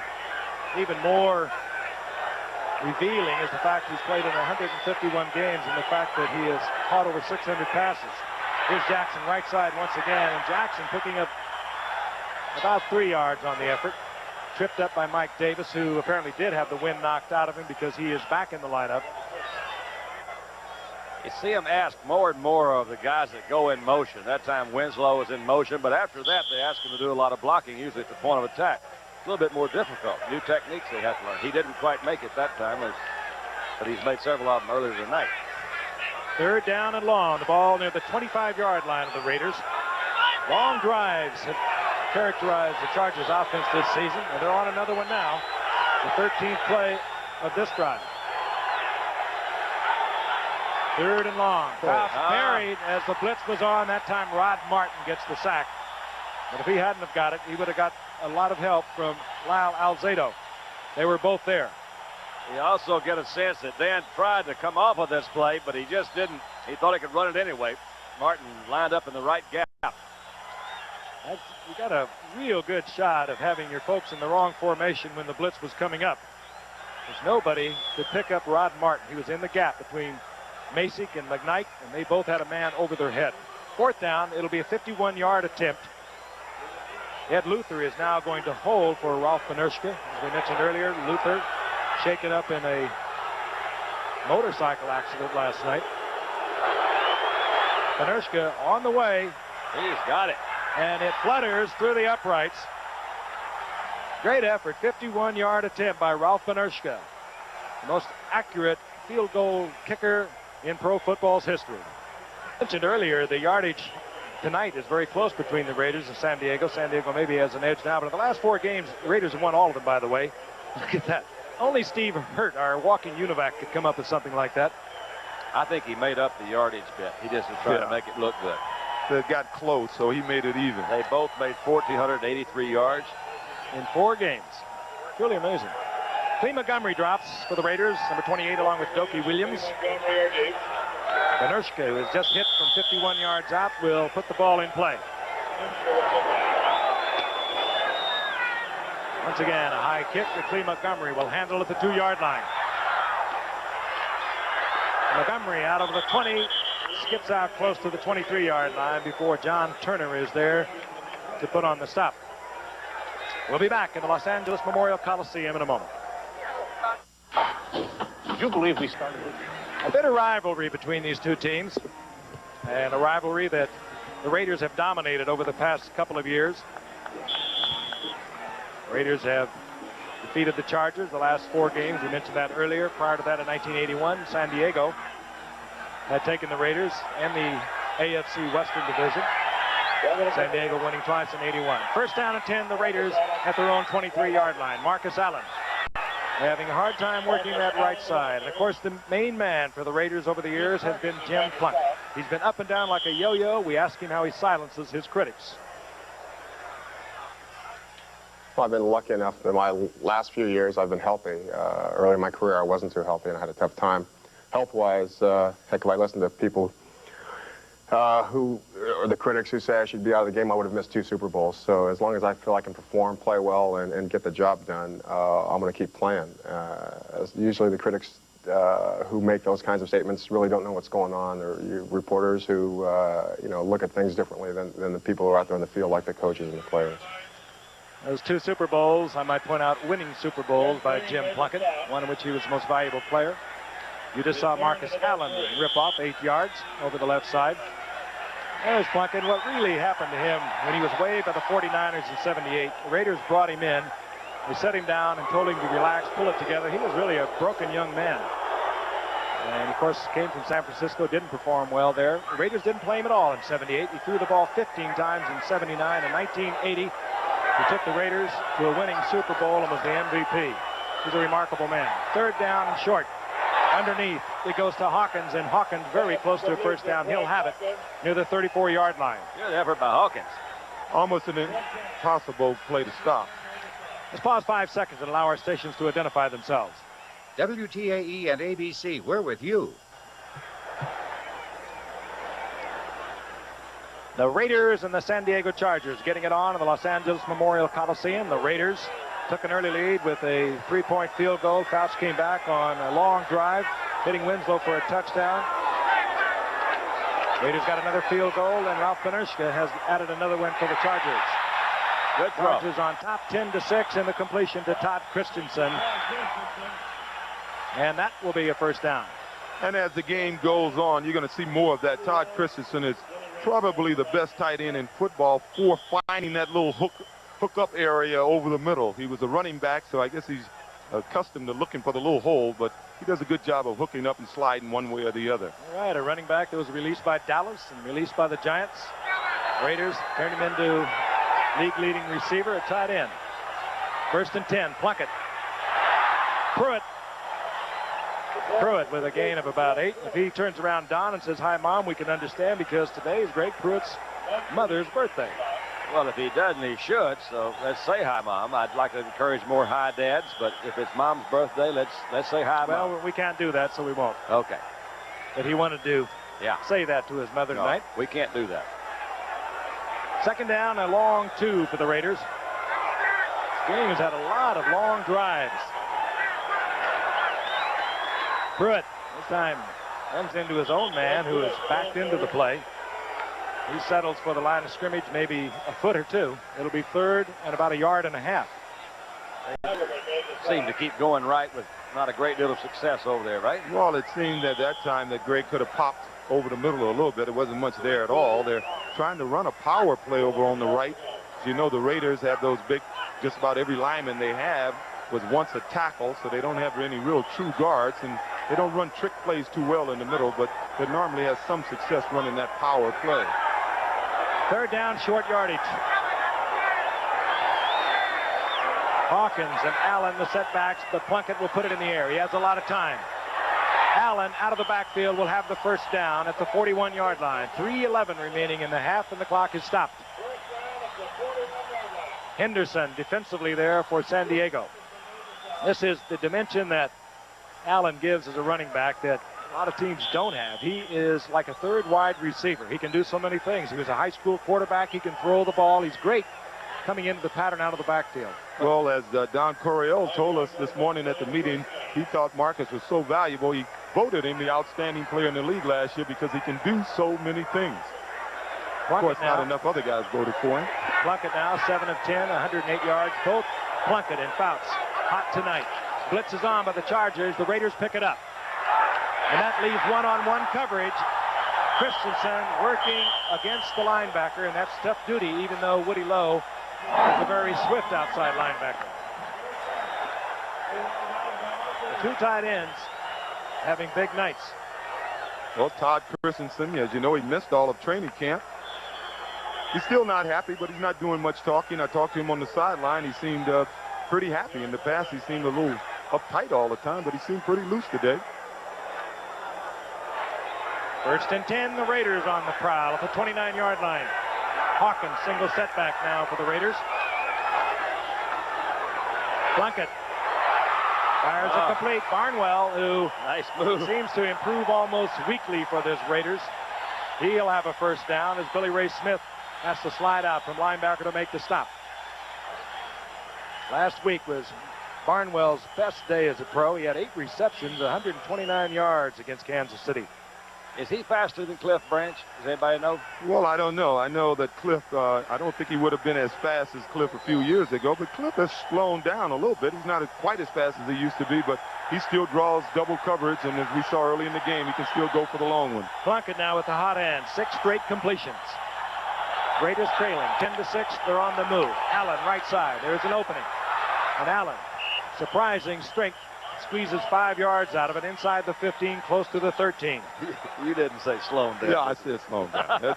even more revealing is the fact he's played in 151 games and the fact that he has caught over 600 passes. Here's Jackson right side once again, and Jackson picking up about 3 yards on the effort. Tripped up by Mike Davis, who apparently did have the wind knocked out of him because he is back in the lineup. You see him ask more and more of the guys that go in motion. That time Winslow was in motion, but after that they ask him to do a lot of blocking, usually at the point of attack. A little bit more difficult. New techniques they have to learn. He didn't quite make it that time, but he's made several of them earlier tonight. 3rd down and long. The ball near the 25-yard line of the Raiders. Long drives have characterized the Chargers offense this season, and they're on another one now. The 13th play of this drive. 3rd and long. Fouts buried as the blitz was on. That time Rod Martin gets the sack. But if he hadn't have got it, he would have got a lot of help from Lyle Alzado. They were both there. You also get a sense that Dan tried to come off of this play, but he just didn't. He thought he could run it anyway. Martin lined up in the right gap. You got a real good shot of having your folks in the wrong formation when the blitz was coming up. There's nobody to pick up Rod Martin. He was in the gap between Masick and McKnight, and they both had a man over their head. 4th down, it'll be a 51-yard attempt. Ed Luther is now going to hold for Ralph Panershka. As we mentioned earlier, Luther shaken up in a motorcycle accident last night. Panershka on the way. He's got it. And it flutters through the uprights. Great effort, 51-yard attempt by Ralph Panershka. The most accurate field goal kicker in pro football's history. Mentioned earlier, the yardage tonight is very close between the Raiders and San Diego. San Diego maybe has an edge now, but in the last 4 games, the Raiders have won all of them, by the way. Look at that. Only Steve Hurt, our walking UNIVAC, could come up with something like that. I think he made up the yardage bit. He just was trying to make it look good. They got close, so he made it even. They both made 1,483 yards in 4 games. Truly amazing. Clem Montgomery drops for the Raiders, number 28, along with Dokie Williams. Panershka, who has just hit from 51 yards out, will put the ball in play. Once again, a high kick that Clem Montgomery will handle at the 2-yard line. Montgomery out of the 20, skips out close to the 23-yard line before John Turner is there to put on the stop. We'll be back in the Los Angeles Memorial Coliseum in a moment. Did you believe we started with a bit of rivalry between these two teams, and a rivalry that the Raiders have dominated over the past couple of years. Raiders have defeated the Chargers the last 4 games. We mentioned that earlier. Prior to that, in 1981, San Diego had taken the Raiders and the AFC Western Division. San Diego winning twice in 81. First down and 10, the Raiders at their own 23-yard line. Marcus Allen having a hard time working that right side. And of course, the main man for the Raiders over the years has been Jim Plunkett. He's been up and down like a yo-yo. We ask him how he silences his critics. Well, I've been lucky enough that my last few years I've been healthy. Early in my career I wasn't too healthy and I had a tough time health-wise. Heck, if I listened to people who are the critics who say I should be out of the game, I would have missed 2 Super Bowls. So as long as I feel I can perform, play well, and get the job done, I'm going to keep playing. Usually the critics who make those kinds of statements really don't know what's going on, or reporters who look at things differently than the people who are out there in the field, like the coaches and the players. Those 2 Super Bowls, I might point out, winning Super Bowls by Jim Plunkett, one in which he was the most valuable player. You just saw Marcus Allen rip off 8 yards over the left side. There's Plunkett. What really happened to him when he was waived by the 49ers in 78, the Raiders brought him in. They set him down and told him to relax, pull it together. He was really a broken young man. And, of course, came from San Francisco, didn't perform well there. The Raiders didn't play him at all in 78. He threw the ball 15 times in 79. In 1980, he took the Raiders to a winning Super Bowl and was the MVP. He's a remarkable man. 3rd down and short. Underneath, it goes to Hawkins, and Hawkins very close to a first down. He'll have it near the 34-yard line. Good effort by Hawkins. Almost an impossible play to stop. Let's pause 5 seconds and allow our stations to identify themselves. WTAE and ABC, we're with you. The Raiders and the San Diego Chargers getting it on in the Los Angeles Memorial Coliseum. The Raiders took an early lead with a 3-point field goal. Fouts came back on a long drive, hitting Winslow for a touchdown. Raiders got another field goal, and Ralph Panershka has added another win for the Chargers. Good throw. Chargers on top 10-6, and the completion to Todd Christensen. And that will be a first down. And as the game goes on, you're going to see more of that. Todd Christensen is probably the best tight end in football for finding that little hook-up area over the middle. He was a running back, so I guess he's accustomed to looking for the little hole, but he does a good job of hooking up and sliding one way or the other. All right, a running back that was released by Dallas and released by the Giants. Raiders turned him into league-leading receiver, a tight end. 1st and 10, Plunkett. Pruitt with a gain of about 8. If he turns around Don and says, "Hi, Mom," we can understand, because today is Greg Pruitt's mother's birthday. Well, if he doesn't, he should. So let's say hi, Mom. I'd like to encourage more hi dads, but if it's Mom's birthday, let's say hi, Mom. Well, we can't do that, so we won't. Okay. But he wanted to say that to his mother tonight. We can't do that. 2nd down, a long 2 for the Raiders. This game has had a lot of long drives. Pruitt this time runs into his own man, who is backed into the play. He settles for the line of scrimmage, maybe a foot or two. It'll be 3rd and about 1.5 yards. Seemed to keep going right with not a great deal of success over there, right? Well, it seemed at that time that Greg could have popped over the middle a little bit. It wasn't much there at all. They're trying to run a power play over on the right. As you know, the Raiders have those big, just about every lineman they have was once a tackle, so they don't have any real true guards, and they don't run trick plays too well in the middle, but they normally have some success running that power play. 3rd down, short yardage. Hawkins and Allen the setbacks, but Plunkett will put it in the air. He has a lot of time. Allen out of the backfield will have the 1st down at the 41-yard line. 3:11 remaining in the half, and the clock is stopped. Henderson defensively there for San Diego. This is the dimension that Allen gives as a running back that a lot of teams don't have. He is like a 3rd wide receiver. He can do so many things. He was a high school quarterback. He can throw the ball. He's great coming into the pattern out of the backfield. Well, as Don Coryell told us this morning at the meeting, he thought Marcus was so valuable, he voted him the outstanding player in the league last year because he can do so many things. Of course, not enough other guys voted for him. Plunkett now 7 of 10, 108 yards. Both Plunkett and Fouts hot tonight. Blitz is on by the Chargers. The Raiders pick it up. And that leaves one-on-one coverage. Christensen working against the linebacker, and that's tough duty, even though Woody Lowe is a very swift outside linebacker. The 2 tight ends having big nights. Well, Todd Christensen, as you know, he missed all of training camp. He's still not happy, but he's not doing much talking. I talked to him on the sideline. He seemed pretty happy. In the past, he seemed a little uptight all the time, but he seemed pretty loose today. 1st and 10, the Raiders on the prowl at the 29-yard line. Hawkins, single setback now for the Raiders. Plunkett fires it complete. Barnwell, who nice move, seems to improve almost weekly for this Raiders. He'll have a 1st down as Billy Ray Smith has to slide out from linebacker to make the stop. Last week was Barnwell's best day as a pro. He had 8 receptions, 129 yards against Kansas City. Is he faster than Cliff Branch? Does anybody know? Well, I don't know. I know that Cliff, I don't think he would have been as fast as Cliff a few years ago, but Cliff has slowed down a little bit. He's not quite as fast as he used to be, but he still draws double coverage, and as we saw early in the game, he can still go for the long one. Plunkett now with the hot hand, 6 straight completions. Raiders trailing 10-6. They're on the move. Allen right side. There's an opening. And Allen, surprising strength, squeezes 5 yards out of it inside the 15, close to the 13. You didn't say slow him down. Yeah, I said slow him down.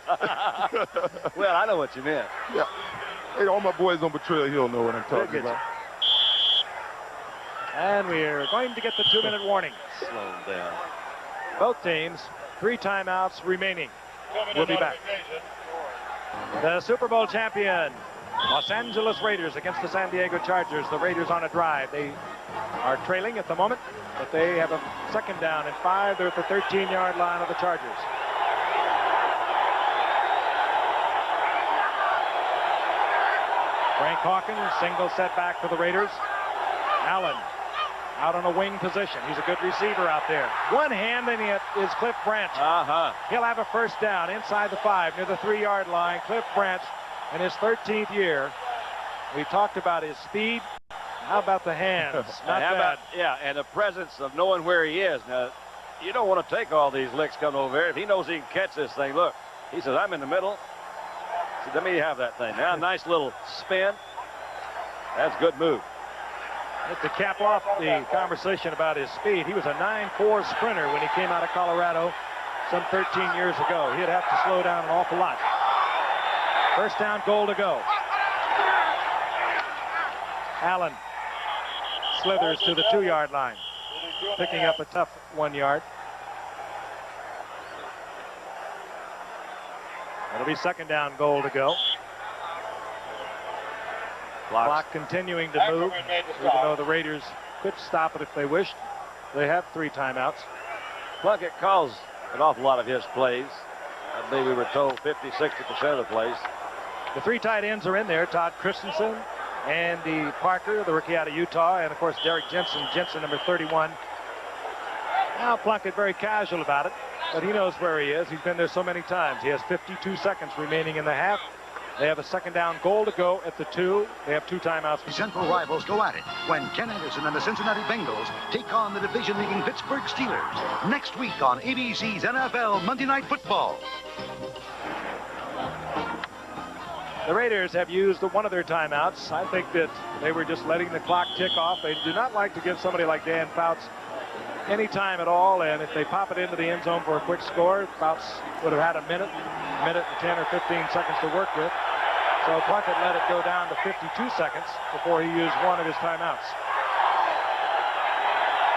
Well, I know what you meant. Yeah. Hey, all my boys on Betrayal Hill know what I'm talking about. And we're going to get the 2-minute warning. Slow him down. Both teams, 3 timeouts remaining. We'll be back. The Super Bowl champion, Los Angeles Raiders against the San Diego Chargers. The Raiders on a drive. They are trailing at the moment, but they have a 2nd down and 5. They're at the 13-yard line of the Chargers. Frank Hawkins, single setback for the Raiders. Allen out on a wing position. He's a good receiver out there. One hand, and it is Cliff Branch. He'll have a 1st down inside the 5 near the 3-yard line. Cliff Branch in his 13th year. We talked about his speed. How about the hands? Not bad. Yeah, and the presence of knowing where he is. Now, you don't want to take all these licks coming over there. If he knows he can catch this thing, look, he says, I'm in the middle. So let me have that thing. Now, nice little spin. That's a good move. To cap off the conversation about his speed, he was a 9.4 sprinter when he came out of Colorado some 13 years ago. He'd have to slow down an awful lot. 1st down, goal to go. Allen slithers to the 2-yard line, picking up a tough 1 yard. It'll be 2nd down, goal to go. Clock continuing to move, even though the Raiders could stop it if they wished. They have 3 timeouts. Plunkett calls an awful lot of his plays. I believe we were told 50-60% of the plays. The 3 tight ends are in there. Todd Christensen, Andy Parker, the rookie out of Utah, and of course Derek Jensen, number 31. Now Plunkett very casual about it. but he knows where he is. He's been there so many times. He has 52 seconds remaining in the half. They have a second down goal to go at the 2. They have 2 timeouts. Central rivals go at it when Ken Anderson and the Cincinnati Bengals take on the division-leading Pittsburgh Steelers next week on ABC's NFL Monday Night Football. The Raiders have used one of their timeouts. I think that they were just letting the clock tick off. They do not like to give somebody like Dan Fouts any time at all, and if they pop it into the end zone for a quick score, Fouts would have had a minute and 10 or 15 seconds to work with. So Plunkett let it go down to 52 seconds before he used one of his timeouts.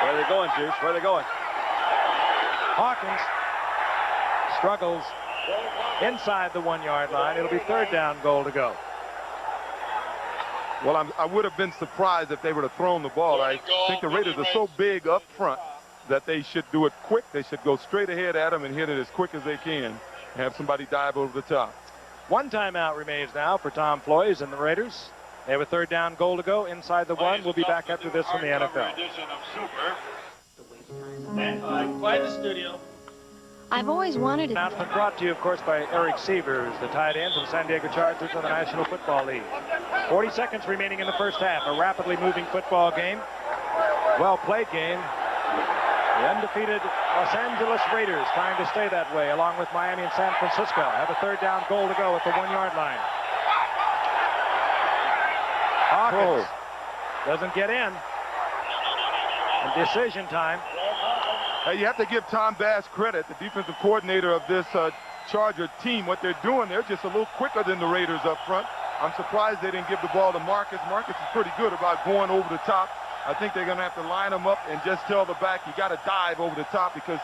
Where are they going, Juice? Where are they going? Hawkins struggles inside the 1-yard line. It'll be third down goal to go. Well, I would have been surprised if they would have thrown the ball. I think the Raiders are so big up front that they should do it quick. They should go straight ahead at them and hit it as quick as they can and have somebody dive over the top. 1 timeout remains now for Tom Floyd and the Raiders. They have a third down goal to go inside the 1. We'll be back after this from the NFL. Quiet the studio. I've always wanted it. Announcement brought to you, of course, by Eric Sievers, the tight end from San Diego Chargers of the National Football League. 40 seconds remaining in the first half. A rapidly moving football game. Well-played game. The undefeated Los Angeles Raiders trying to stay that way, along with Miami and San Francisco. Have a third down goal to go at the 1-yard line. Hawkins doesn't get in. And decision time. You have to give Tom Bass credit, the defensive coordinator of this Charger team. What they're doing, they're just a little quicker than the Raiders up front. I'm surprised they didn't give the ball to Marcus. Marcus is pretty good about going over the top. I think they're going to have to line them up and just tell the back, you got to dive over the top, because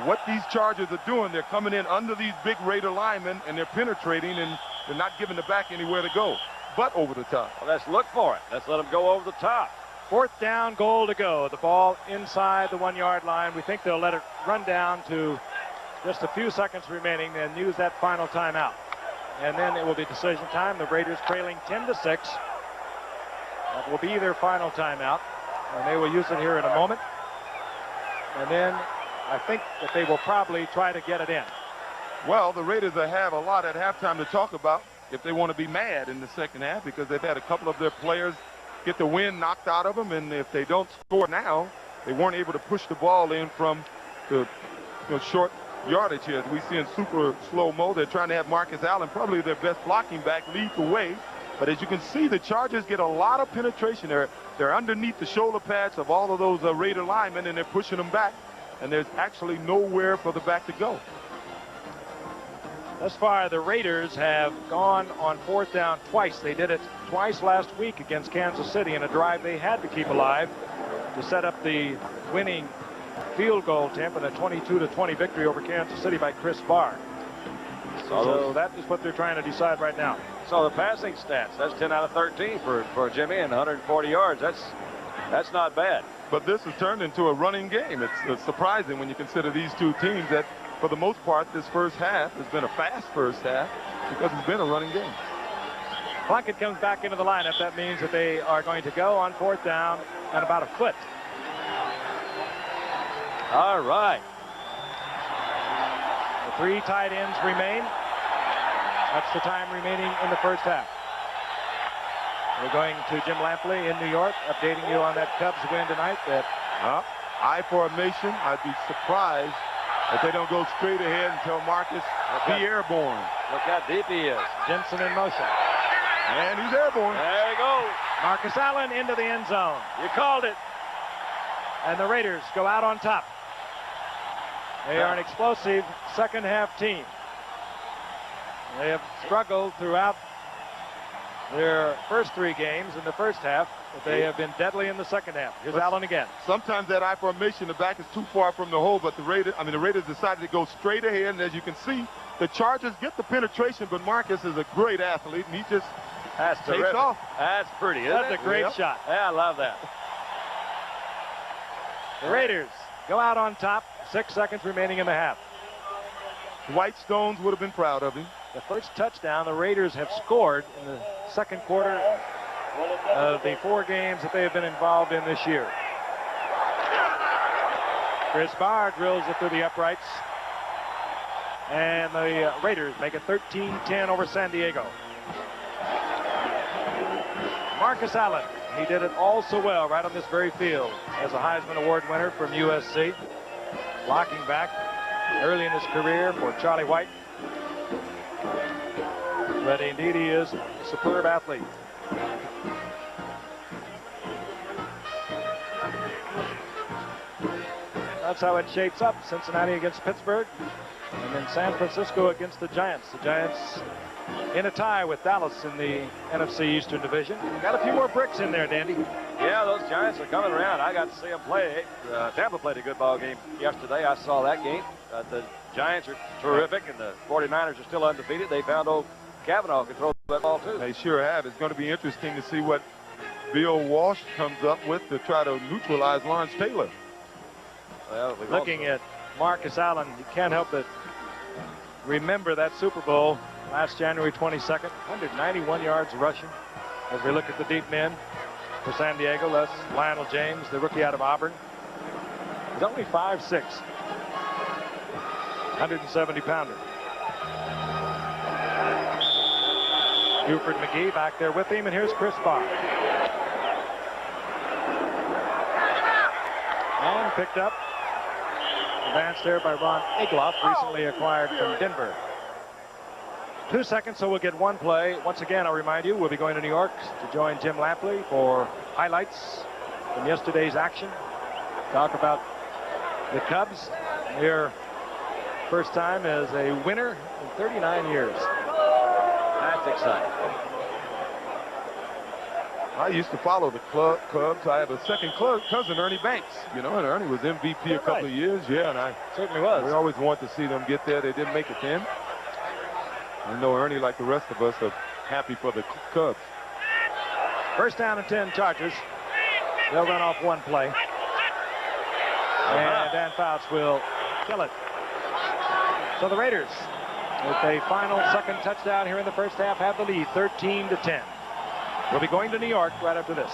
what these Chargers are doing, they're coming in under these big Raider linemen and they're penetrating, and they're not giving the back anywhere to go but over the top. Well, let's look for it. Let's let them go over the top. Fourth down goal to go. The ball inside the 1-yard line. We think they'll let it run down to just a few seconds remaining and use that final timeout. And then it will be decision time. The Raiders trailing 10-6. That will be their final timeout. And they will use it here in a moment. And then I think that they will probably try to get it in. Well, the Raiders have a lot at halftime to talk about if they want to be mad in the second half, because they've had a couple of their players get the wind knocked out of them, and if they don't score now, they weren't able to push the ball in from the short yardage here. As we see in super slow-mo, they're trying to have Marcus Allen, probably their best blocking back, lead the way. But as you can see, the Chargers get a lot of penetration. They're underneath the shoulder pads of all of those Raider linemen, and they're pushing them back, and there's actually nowhere for the back to go. Thus far, the Raiders have gone on fourth down twice. They did it twice last week against Kansas City in a drive they had to keep alive to set up the winning field goal attempt in a 22-20 victory over Kansas City by Chris Barr. So that is what they're trying to decide right now. So the passing stats, that's 10 out of 13 for Jimmy, and 140 yards. That's not bad. But this has turned into a running game. It's surprising when you consider these two teams that, for the most part, this first half has been a fast first half because it's been a running game. Plunkett comes back into the lineup. That means that they are going to go on fourth down and about a foot. All right. The 3 tight ends remain. That's the time remaining in the first half. We're going to Jim Lampley in New York, updating you on that Cubs win tonight. That I formation. I'd be surprised if they don't go straight ahead and tell Marcus be airborne. Look how deep he is. Jensen in motion. And he's airborne. There you go. Marcus Allen into the end zone. You called it. And the Raiders go out on top. They are an explosive second half team. They have struggled throughout their first 3 games in the first half, but they have been deadly in the second half. Here's Allen again. Sometimes that I formation, the back is too far from the hole, but the Raiders decided to go straight ahead, and as you can see, the Chargers get the penetration, but Marcus is a great athlete, and he just takes off. That's pretty, isn't That's it? a great shot. Yeah, I love that. The Raiders go out on top, 6 seconds remaining in the half. Dwight Stones would have been proud of him. The first touchdown the Raiders have scored in the second quarter of the 4 games that they have been involved in this year. Chris Barr drills it through the uprights. And the Raiders make it 13-10 over San Diego. Marcus Allen, he did it all so well right on this very field as a Heisman Award winner from USC. Blocking back early in his career for Charlie White. But indeed he is a superb athlete. That's how it shapes up. Cincinnati against Pittsburgh. And then San Francisco against the Giants. The Giants in a tie with Dallas in the NFC Eastern Division. Got a few more bricks in there, Dandy. Yeah, those Giants are coming around. I got to see them play. Tampa played a good ball game yesterday. I saw that game. The Giants are terrific, and the 49ers are still undefeated. They found old Kavanaugh controls that ball, too. They sure have. It's going to be interesting to see what Bill Walsh comes up with to try to neutralize Lawrence Taylor. Well, looking at Marcus Allen, you can't help but remember that Super Bowl last January 22nd, 191 yards rushing. As we look at the deep men for San Diego, that's Lionel James, the rookie out of Auburn. He's only 5'6", 170-pounder. Buford McGee back there with him, and here's Chris Bach. And picked up. Advanced there by Ron Egloff, recently acquired from Denver. 2 seconds, so we'll get one play. Once again, I'll remind you, we'll be going to New York to join Jim Lampley for highlights from yesterday's action. Talk about the Cubs. Their first time as a winner in 39 years. That's exciting. I used to follow the Cubs. I have a second cousin, Ernie Banks, and Ernie was MVP a couple of years. Yeah, and I certainly was. We always want to see them get there. They didn't make it then. I know Ernie, like the rest of us, are happy for the Cubs. First down and 10 Chargers. They'll run off one play. And Dan Fouts will kill it. So the Raiders, with a final second touchdown here in the first half, have the lead 13-10. We'll be going to New York right after this.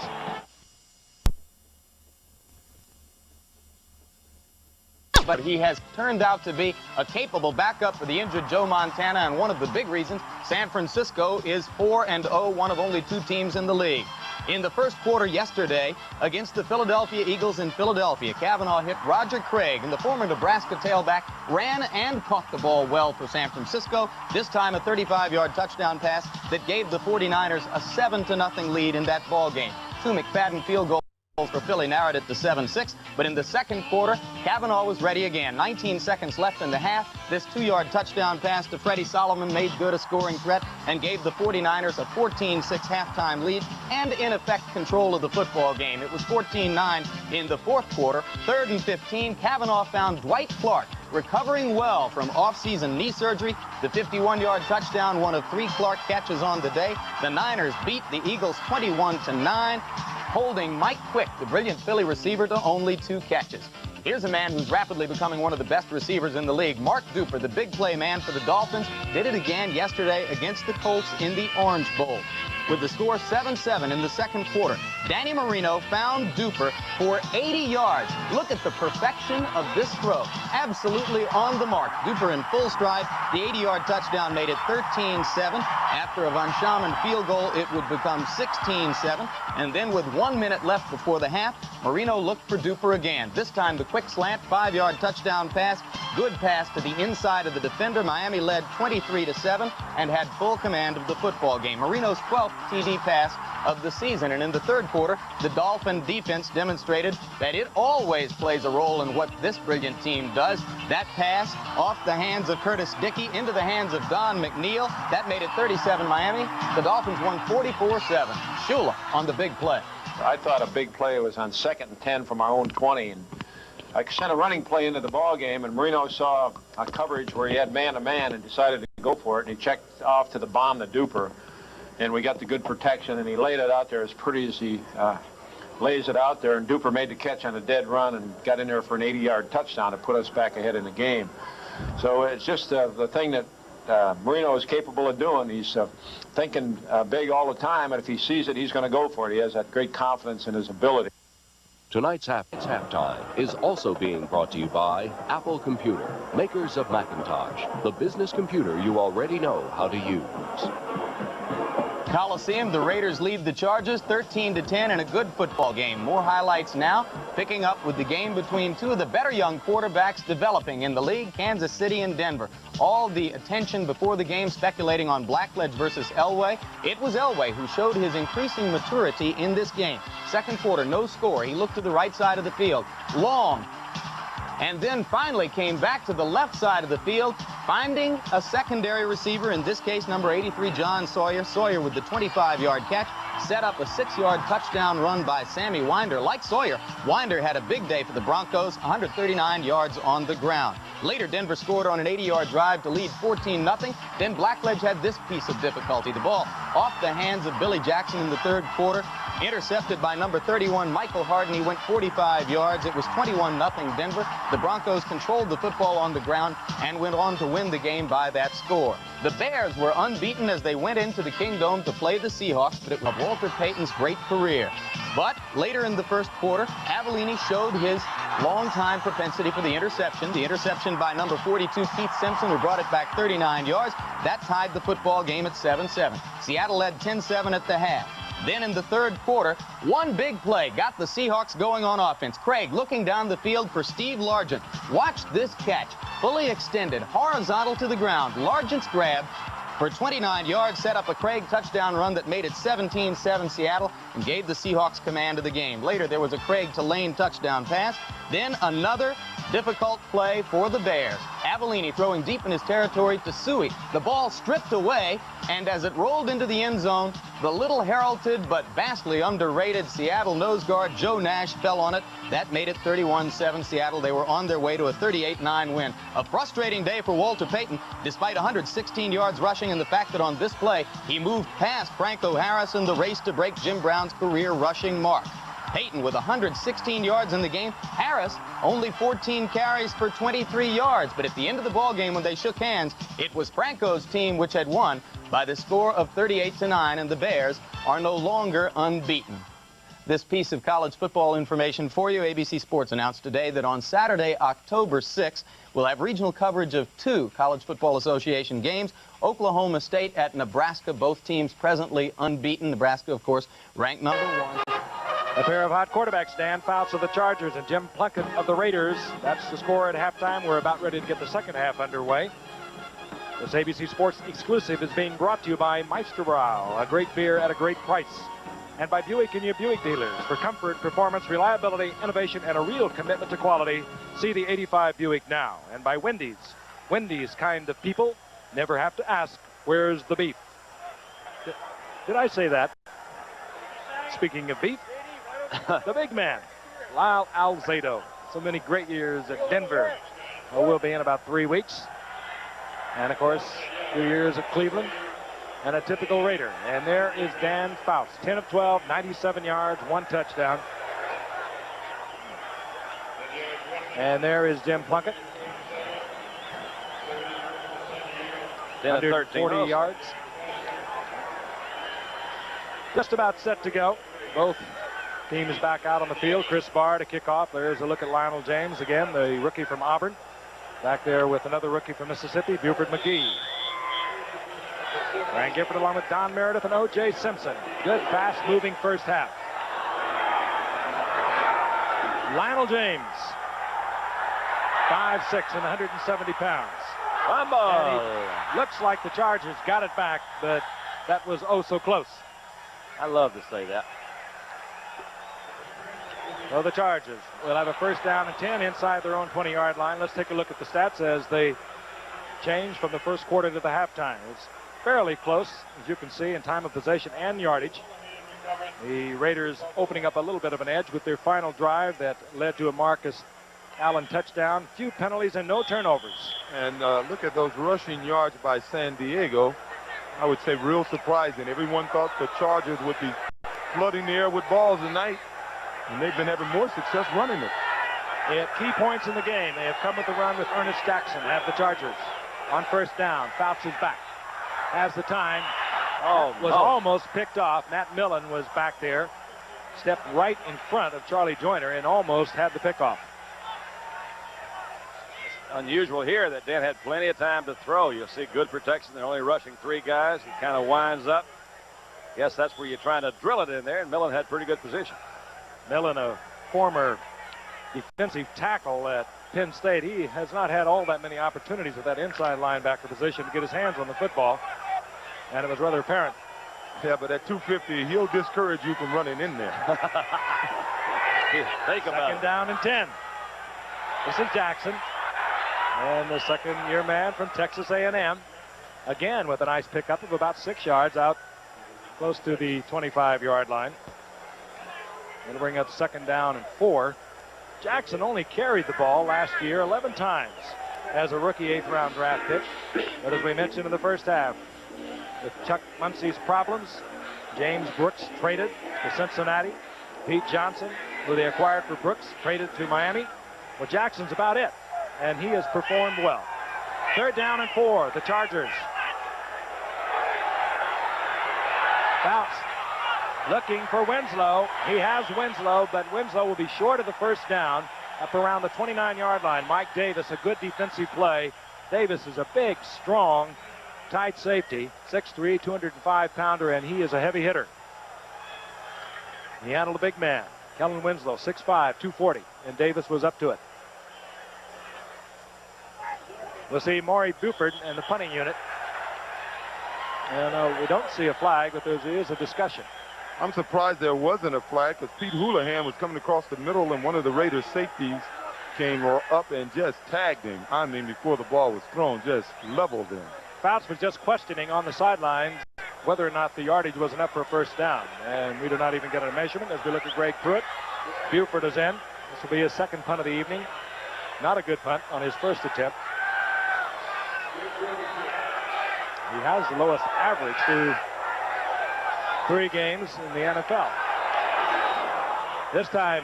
But he has turned out to be a capable backup for the injured Joe Montana, and one of the big reasons San Francisco is 4-0, one of only 2 teams in the league. In the first quarter yesterday against the Philadelphia Eagles in Philadelphia, Kavanaugh hit Roger Craig, and the former Nebraska tailback ran and caught the ball well for San Francisco. This time a 35-yard touchdown pass that gave the 49ers a 7-0 lead in that ball game. 2 McFadden field goals for Philly narrowed it to 7-6, but in the second quarter, Kavanaugh was ready again. 19 seconds left in the half. This 2-yard touchdown pass to Freddie Solomon made good a scoring threat and gave the 49ers a 14-6 halftime lead and, in effect, control of the football game. It was 14-9 in the fourth quarter. 3rd and 15, Kavanaugh found Dwight Clark recovering well from off-season knee surgery. The 51-yard touchdown, one of 3 Clark catches on the day. The Niners beat the Eagles 21-9. Holding Mike Quick, the brilliant Philly receiver, to only 2 catches. Here's a man who's rapidly becoming one of the best receivers in the league. Mark Duper, the big play man for the Dolphins, did it again yesterday against the Colts in the Orange Bowl. With the score 7-7 in the second quarter, Danny Marino found Duper for 80 yards. Look at the perfection of this throw. Absolutely on the mark. Duper in full stride. The 80-yard touchdown made it 13-7. After a Von Schamann field goal, it would become 16-7. And then with 1 minute left before the half, Marino looked for Duper again. This time the quick slant, 5-yard touchdown pass. Good pass to the inside of the defender. Miami led 23-7 and had full command of the football game. Marino's 12th TD pass of the season. And in the third quarter, the Dolphin defense demonstrated that it always plays a role in what this brilliant team does. That pass off the hands of Curtis Dickey into the hands of Don McNeil. That made it 37 Miami. The Dolphins won 44-7. Shula on the big play. I thought a big play was on 2nd and 10 from our own 20. And I sent a running play into the ball game, and Marino saw a coverage where he had man-to-man and decided to go for it. And he checked off to the bomb, the Duper. And we got the good protection, and he laid it out there as pretty as he lays it out there. And Duper made the catch on a dead run and got in there for an 80-yard touchdown to put us back ahead in the game. So it's just the thing that Marino is capable of doing. He's thinking big all the time, and if he sees it, he's going to go for it. He has that great confidence in his ability. Tonight's halftime is also being brought to you by Apple Computer, makers of Macintosh, the business computer you already know how to use. Coliseum, the Raiders lead the Chargers 13-10 in a good football game. More highlights now, picking up with the game between two of the better young quarterbacks developing in the league, Kansas City and Denver. All the attention before the game speculating on Blackledge versus Elway. It was Elway who showed his increasing maturity in this game. Second quarter, no score. He looked to the right side of the field. Long. And then finally came back to the left side of the field, finding a secondary receiver, in this case, number 83, John Sawyer. Sawyer with the 25-yard catch, set up a 6-yard touchdown run by Sammy Winder. Like Sawyer, Winder had a big day for the Broncos, 139 yards on the ground. Later, Denver scored on an 80-yard drive to lead 14-0. Then Blackledge had this piece of difficulty. The ball off the hands of Billy Jackson in the third quarter, intercepted by number 31, Michael Harden. He went 45 yards. It was 21-0 Denver. The Broncos controlled the football on the ground and went on to win the game by that score. The Bears were unbeaten as they went into the Kingdome to play the Seahawks, but it was Walter Payton's great career. But later in the first quarter, Avellini showed his long-time propensity for the interception by number 42, Keith Simpson, who brought it back 39 yards. That tied the football game at 7-7. Seattle led 10-7 at the half. Then in the third quarter, one big play got the Seahawks going on offense. Craig looking down the field for Steve Largent. Watch this catch. Fully extended, horizontal to the ground. Largent's grab for 29 yards set up a Craig touchdown run that made it 17-7 Seattle and gave the Seahawks command of the game. Later, there was a Craig to Lane touchdown pass. Then another difficult play for the Bears. Avellini throwing deep in his territory to Suey. The ball stripped away, and as it rolled into the end zone, the little heralded but vastly underrated Seattle nose guard Joe Nash fell on it. That made it 31-7 Seattle. They were on their way to a 38-9 win. A frustrating day for Walter Payton, despite 116 yards rushing and the fact that on this play, he moved past Franco Harris in the race to break Jim Brown's career rushing mark. Payton with 116 yards in the game. Harris only 14 carries for 23 yards. But at the end of the ball game, when they shook hands, it was Franco's team which had won by the score of 38-9, and the Bears are no longer unbeaten. This piece of college football information for you. ABC Sports announced today that on Saturday, October 6th, we'll have regional coverage of 2 College Football Association games. Oklahoma State at Nebraska, both teams presently unbeaten. Nebraska, of course, ranked number 1. A pair of hot quarterbacks, Dan Fouts of the Chargers and Jim Plunkett of the Raiders. That's the score at halftime. We're about ready to get the second half underway. This ABC Sports exclusive is being brought to you by Meisterbrau, a great beer at a great price. And by Buick and your Buick dealers. For comfort, performance, reliability, innovation, and a real commitment to quality, see the 85 Buick now. And by Wendy's. Wendy's kind of people never have to ask, where's the beef? Did I say that? Speaking of beef, the big man, Lyle Alzado. So many great years at Denver. We'll be in about 3 weeks. And, of course, 2 years at Cleveland and a typical Raider. And there is Dan Fouts, 10 of 12, 97 yards, 1 touchdown. And there is Jim Plunkett. 10 of 13. 140 yards. Just about set to go. Both teams back out on the field. Chris Barr to kick off. There's a look at Lionel James again, the rookie from Auburn. Back there with another rookie from Mississippi, Buford McGee. Ryan Gifford along with Don Meredith and O.J. Simpson. Good, fast-moving first half. Lionel James, 5'6" and 170 pounds. Looks like the Chargers got it back, but that was oh so close. I love to say that. So the Chargers will have a first down and 10 inside their own 20-yard line. Let's take a look at the stats as they change from the first quarter to the halftime. It's fairly close, as you can see, in time of possession and yardage. The Raiders opening up a little bit of an edge with their final drive that led to a Marcus Allen touchdown, few penalties and no turnovers. And look at those rushing yards by San Diego. I would say real surprising. Everyone thought the Chargers would be flooding the air with balls tonight, and they've been having more success running it. At key points in the game, they have come with the run with Ernest Jackson, have the Chargers. On first down, Fouts is back. Has the time. Was almost picked off. Matt Millen was back there. stepped right in front of Charlie Joyner and almost had the pickoff. Unusual here that Dan had plenty of time to throw. You'll see good protection. They're only rushing 3 guys. He kind of winds up. Guess that's where you're trying to drill it in there, and Millen had pretty good position. Millen, a former defensive tackle at Penn State, he has not had all that many opportunities at that inside linebacker position to get his hands on the football, and it was rather apparent. Yeah, but at 250, he'll discourage you from running in there. Think about it. Second down and 10. This is Jackson. And the second-year man from Texas A&M, again with a nice pickup of about 6 yards out close to the 25-yard line. It'll bring up second down and 4. Jackson only carried the ball last year 11 times as a rookie 8th-round draft pick. But as we mentioned in the first half, with Chuck Muncie's problems, James Brooks traded to Cincinnati. Pete Johnson, who they acquired for Brooks, traded to Miami. Well, Jackson's about it, and he has performed well. Third down and 4, the Chargers. Bounce. Looking for Winslow. He has Winslow, but Winslow will be short of the first down up around the 29-yard line. Mike Davis, a good defensive play. Davis is a big, strong, tight safety, 6'3", 205-pounder, and he is a heavy hitter. He handled a big man. Kellen Winslow, 6'5", 240, and Davis was up to it. We'll see Maury Buford and the punting unit. And we don't see a flag, but there is a discussion. I'm surprised there wasn't a flag because Pete Houlihan was coming across the middle and one of the Raiders safeties came up and just tagged him. I mean, before the ball was thrown, just leveled him. Fouts was just questioning on the sidelines whether or not the yardage was enough for a first down. And we do not even get a measurement as we look at Greg Pruitt. Buford is in. This will be his second punt of the evening. Not a good punt on his first attempt. He has the lowest average through 3 games in the NFL. This time,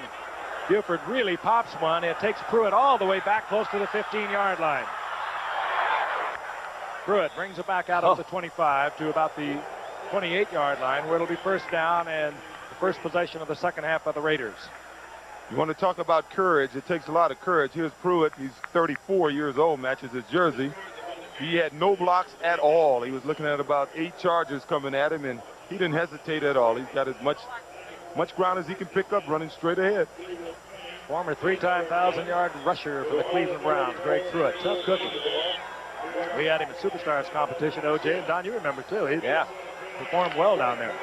Buford really pops one. It takes Pruitt all the way back close to the 15-yard line. Pruitt brings it back out of the 25 to about the 28-yard line, where it'll be first down and the first possession of the second half by the Raiders. You want to talk about courage. It takes a lot of courage. Here's Pruitt. He's 34 years old, matches his jersey. He had no blocks at all. He was looking at about 8 Chargers coming at him, and he didn't hesitate at all. He's got as much ground as he can pick up running straight ahead. Former 3-time 1,000-yard rusher for the Cleveland Browns, Greg Pruitt. Tough cookie. We had him in Superstars competition, OJ, and Don, you remember too. He performed well down there.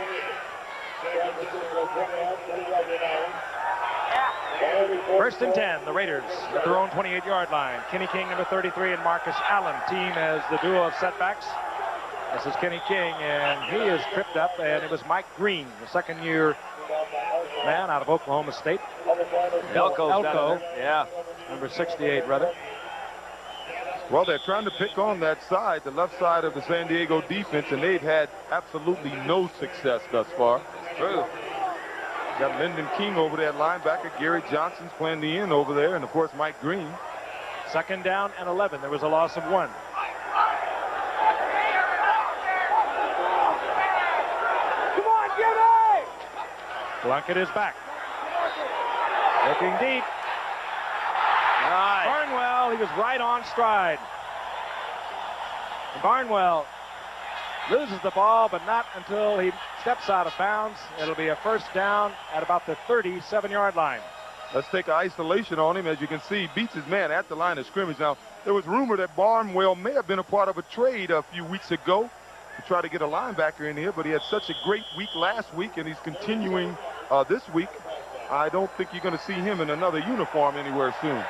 First and 10, the Raiders at their own 28-yard line. Kenny King, number 33, and Marcus Allen team as the duo of setbacks. This is Kenny King, and he is tripped up, and it was Mike Green, the second-year man out of Oklahoma State. Elko. Yeah. Number 68, rather. Well, they're trying to pick on that side, the left side of the San Diego defense, and they've had absolutely no success thus far. It's true. Got Lyndon King over there, linebacker. Gary Johnson's playing the end over there, and of course Mike Green. Second down and 11. There was a loss of 1. Come on, Jimmy! Plunkett is back. Looking deep. Barnwell, he was right on stride. And Barnwell loses the ball, but not until he steps out of bounds. It'll be a first down at about the 37-yard line. Let's take an isolation on him. As you can see, beats his man at the line of scrimmage. Now, there was rumor that Barnwell may have been a part of a trade a few weeks ago to try to get a linebacker in here, but he had such a great week last week, and he's continuing this week. I don't think you're going to see him in another uniform anywhere soon.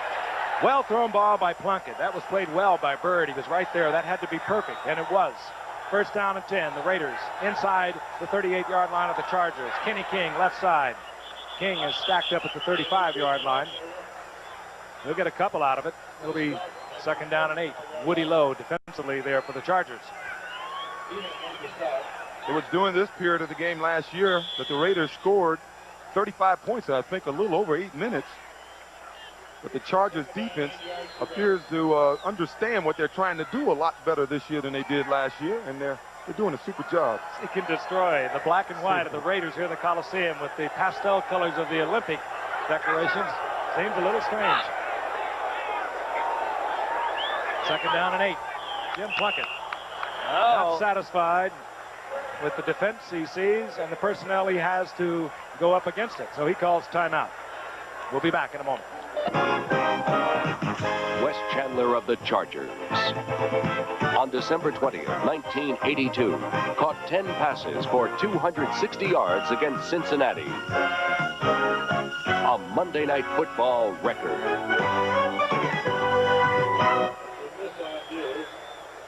Well thrown ball by Plunkett. That was played well by Bird. He was right there. That had to be perfect, and it was. First down and 10. The Raiders inside the 38-yard line of the Chargers. Kenny King, left side. King is stacked up at the 35-yard line. He'll get a couple out of it. It'll be second down and 8. Woody Lowe defensively there for the Chargers. It was during this period of the game last year that the Raiders scored 35 points, I think a little over 8 minutes. But the Chargers defense appears to understand what they're trying to do a lot better this year than they did last year, and they're They're doing a super job. He can destroy the black and white of the Raiders here in the Coliseum with the pastel colors of the Olympic decorations. Seems a little strange. 2nd down and 8. Jim Plunkett not satisfied with the defense he sees and the personnel he has to go up against it. So he calls timeout. We'll be back in a moment. Wes Chandler of the Chargers. On December 20th, 1982, caught 10 passes for 260 yards against Cincinnati. A Monday Night Football record.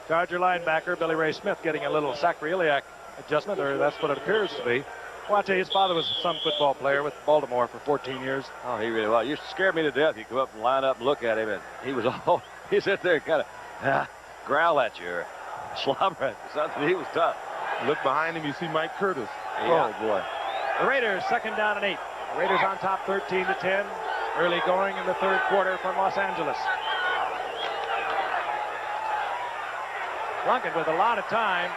Charger linebacker Billy Ray Smith getting a little sacroiliac adjustment, or that's what it appears to be. Well, I tell you, his father was some football player with Baltimore for 14 years. Oh, he really was. You scared me to death. You come up and line up and look at him, and he was all, he sat there and kind of growl at you or slobber at you. Something. He was tough. Look behind him, you see Mike Curtis. Yeah. Oh, boy. The Raiders, 2nd down and 8. The Raiders on top 13-10. Early going in the 3rd quarter from Los Angeles. Plunkett with a lot of time.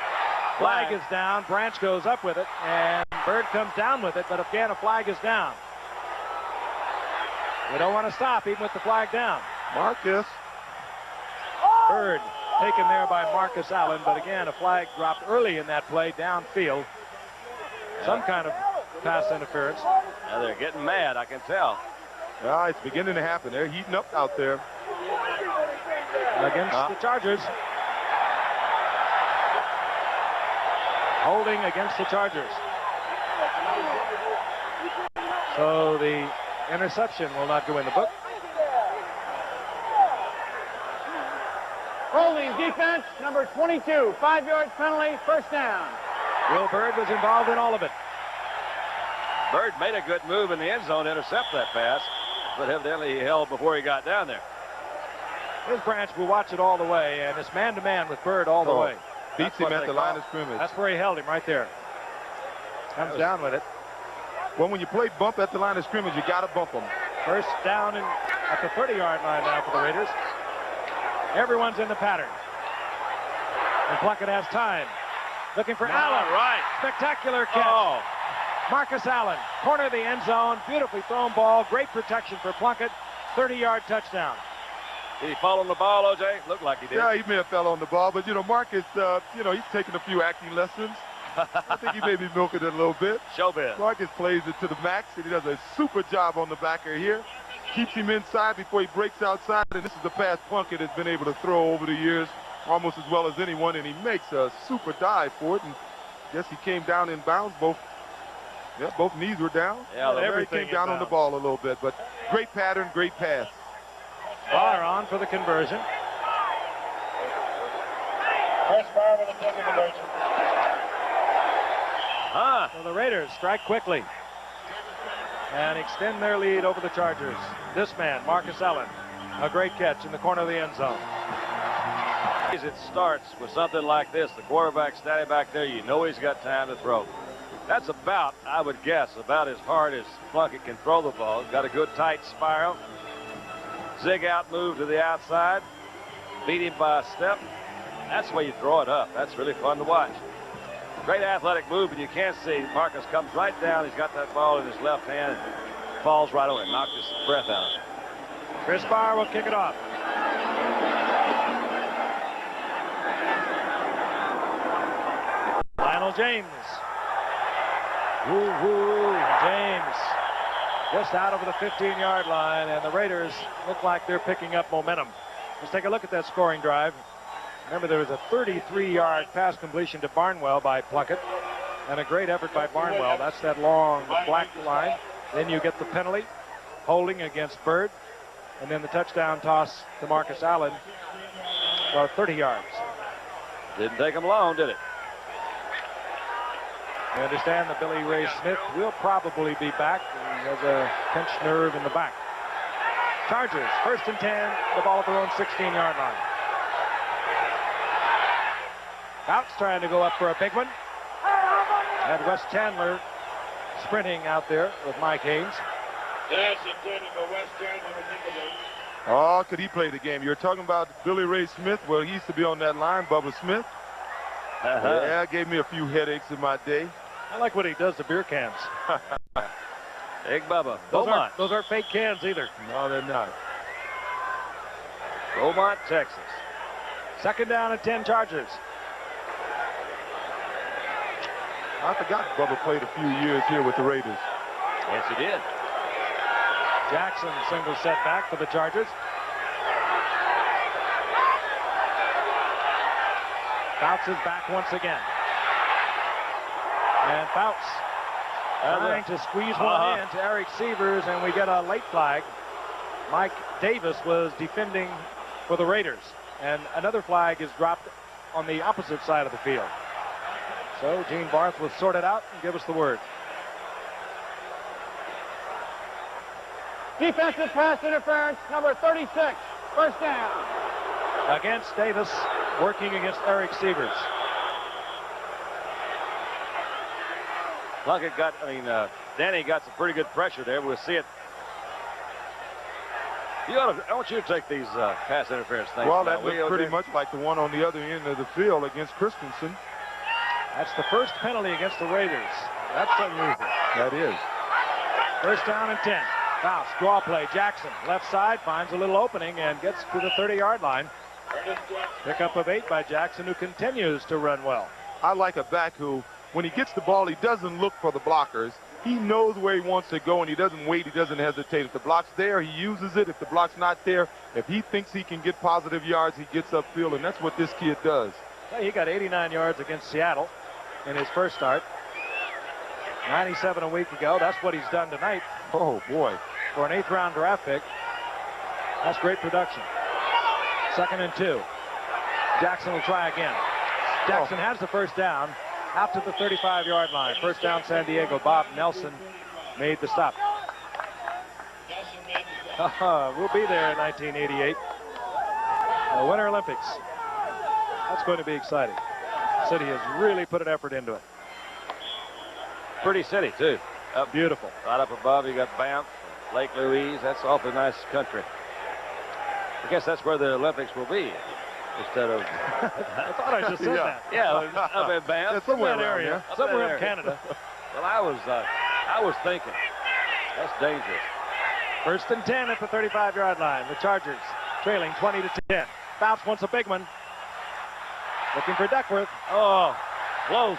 Flag is down. Branch goes up with it, and Bird comes down with it, but again, a flag is down. We don't want to stop even with the flag down. Marcus. Bird taken there by Marcus Allen, but again, a flag dropped early in that play downfield. Some kind of pass interference. Now they're getting mad, I can tell. Yeah, it's beginning to happen. They're heating up out there. Against the Chargers. Holding against the Chargers. So the interception will not go in the book. Holding defense, number 22, 5-yard penalty, 1st down. Will Bird was involved in all of it. Bird made a good move in the end zone to intercept that pass, but evidently he held before he got down there. His Branch will watch it all the way, and it's man-to-man with Bird all the way. Beats him at the line of scrimmage. That's where he held him, right there. Comes down with it. Well, when you play bump at the line of scrimmage, you got to bump them. 1st down at the 30-yard line now for the Raiders. Everyone's in the pattern. And Plunkett has time. Looking for Allen. Right. Spectacular catch. Marcus Allen, corner of the end zone. Beautifully thrown ball. Great protection for Plunkett. 30-yard touchdown. Did he fall on the ball, O.J.? Looked like he did. Yeah, he may have fell on the ball, but, Marcus, he's taking a few acting lessons. I think he may be milking it a little bit. Showbiz. Marcus plays it to the max, and he does a super job on the backer here. Keeps him inside before he breaks outside, and this is the pass Plunkett has been able to throw over the years almost as well as anyone, and he makes a super dive for it, and I guess he came down in bounds. Both knees were down. Yeah, everything came down on the ball a little bit, but great pattern, great pass. Barr on for the conversion. Chris Barr with the conversion. So the Raiders strike quickly and extend their lead over the Chargers. This man, Marcus Allen, a great catch in the corner of the end zone. It starts with something like this. The quarterback standing back there, you know he's got time to throw. That's about, I would guess, about as hard as Plunkett can throw the ball. He's got a good tight spiral. Zig out move to the outside. Beat him by a step. That's the way you throw it up. That's really fun to watch. Great athletic move, and you can't see. Marcus comes right down. He's got that ball in his left hand and falls right over it. Knocked his breath out of it. Chris Barr will kick it off. Lionel James. James just out over the 15-yard line, and the Raiders look like they're picking up momentum. Let's take a look at that scoring drive. Remember, there was a 33-yard pass completion to Barnwell by Plunkett, and a great effort by Barnwell. That's that long black line. Then you get the penalty, holding against Bird, and then the touchdown toss to Marcus Allen for 30 yards. Didn't take him long, did it? I understand that Billy Ray Smith will probably be back. He has a pinched nerve in the back. Chargers, 1st and 10, the ball at their own 16-yard line. Bouts trying to go up for a big one. And Wes Chandler sprinting out there with Mike Haynes. That's intended for Wes Chandler. Oh, could he play the game? You're talking about Billy Ray Smith. Well, he used to be on that line, Bubba Smith. Yeah, gave me a few headaches in my day. I like what he does to beer cans. Big Bubba. Those aren't fake cans either. No, they're not. Beaumont, Texas. Second down and 10 Chargers. I forgot Bubba played a few years here with the Raiders. Yes, he did. Jackson single setback for the Chargers. Fouts is back once again. And Fouts trying to squeeze one in to Eric Sievers, and we get a late flag. Mike Davis was defending for the Raiders, and another flag is dropped on the opposite side of the field. So Gene Barth will sort it out and give us the word. Defensive pass interference, number 36, first down. Against Davis, working against Eric Sievers. Plunkett got, Danny got some pretty good pressure there. We'll see it. I want you to take these pass interference things. Well, that looked pretty much like the one on the other end of the field against Christensen. That's the first penalty against the Raiders. That's unusual. That is. First down and 10. Fouts, draw play. Jackson, left side, finds a little opening and gets to the 30-yard line. Pickup of 8 by Jackson, who continues to run well. I like a back who, when he gets the ball, he doesn't look for the blockers. He knows where he wants to go, and he doesn't wait. He doesn't hesitate. If the block's there, he uses it. If the block's not there, if he thinks he can get positive yards, he gets upfield, and that's what this kid does. Well, he got 89 yards against Seattle in his first start. 97 a week ago. That's what he's done tonight. Oh, boy. For an 8th-round draft pick, that's great production. Second and 2. Jackson will try again. Jackson has the first down out to the 35-yard line. First down, San Diego. Bob Nelson made the stop. We'll be there in 1988. The Winter Olympics. That's going to be exciting. The city has really put an effort into it. Pretty city, too. Beautiful. Right up above, you got Banff, Lake Louise. That's awfully nice country. I guess that's where the Olympics will be instead of... I thought I just said that. Yeah, up in Banff. Yeah, somewhere that around area. there. Somewhere in Canada. Well, I was thinking. That's dangerous. First and 10 at the 35-yard line. The Chargers trailing 20-10. Fouts wants a big one. Looking for Duckworth. Oh, close.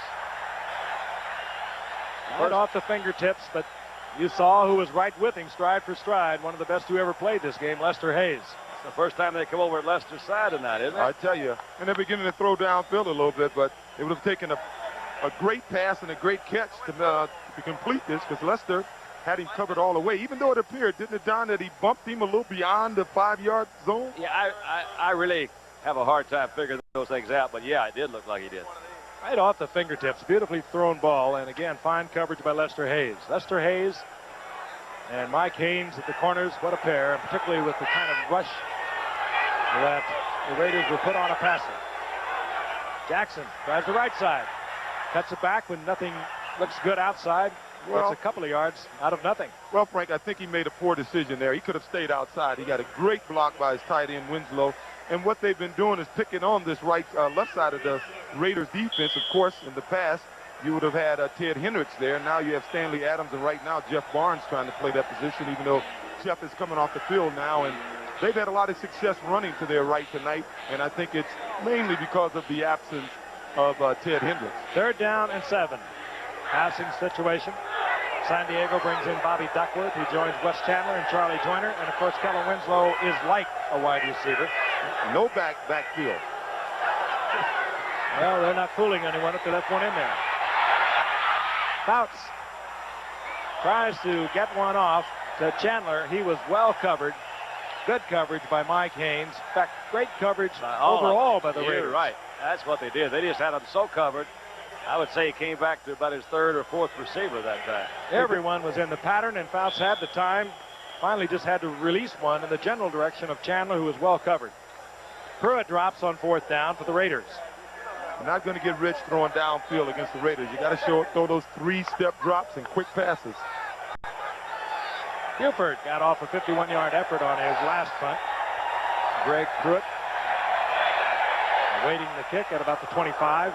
Right off the fingertips, but you saw who was right with him, stride for stride. One of the best who ever played this game, Lester Hayes. It's the first time they come over at Lester's side tonight, isn't it? I tell you, and they're beginning to throw downfield a little bit, but it would have taken a great pass and a great catch to complete this, because Lester had him covered all the way, even though it appeared, didn't it, Don, that he bumped him a little beyond the 5-yard zone? Yeah, I really have a hard time figuring those things out, but yeah, it did look like he did. Right off the fingertips, beautifully thrown ball, and again, fine coverage by Lester Hayes. Lester Hayes and Mike Haynes at the corners, what a pair, and particularly with the kind of rush that the Raiders will put on a passer. Jackson tries the right side, cuts it back when nothing looks good outside. Well, it's a couple of yards out of nothing. Well, Frank, I think he made a poor decision there. He could have stayed outside. He got a great block by his tight end, Winslow. And what they've been doing is picking on this left side of the Raiders defense. Of course, in the past, you would have had Ted Hendricks there. Now you have Stanley Adams, and right now Jeff Barnes trying to play that position, even though Jeff is coming off the field now. And they've had a lot of success running to their right tonight, and I think it's mainly because of the absence of Ted Hendricks. Third down and 7. Passing situation. San Diego brings in Bobby Duckworth, who joins Wes Chandler and Charlie Joyner. And, of course, Kellen Winslow is like a wide receiver. No backfield. Well, they're not fooling anyone if they left one in there. Fouts tries to get one off to Chandler. He was well covered. Good coverage by Mike Haynes. In fact, great coverage overall by the Raiders. You're right. That's what they did. They just had him so covered. I would say he came back to about his 3rd or 4th receiver that time. Everyone was in the pattern, and Fouts had the time. Finally just had to release one in the general direction of Chandler, who was well covered. Pruitt drops on 4th down for the Raiders. You're not going to get rich throwing downfield against the Raiders. You got to throw those 3-step drops and quick passes. Buford got off a 51-yard effort on his last punt. Greg Pruitt awaiting the kick at about the 25.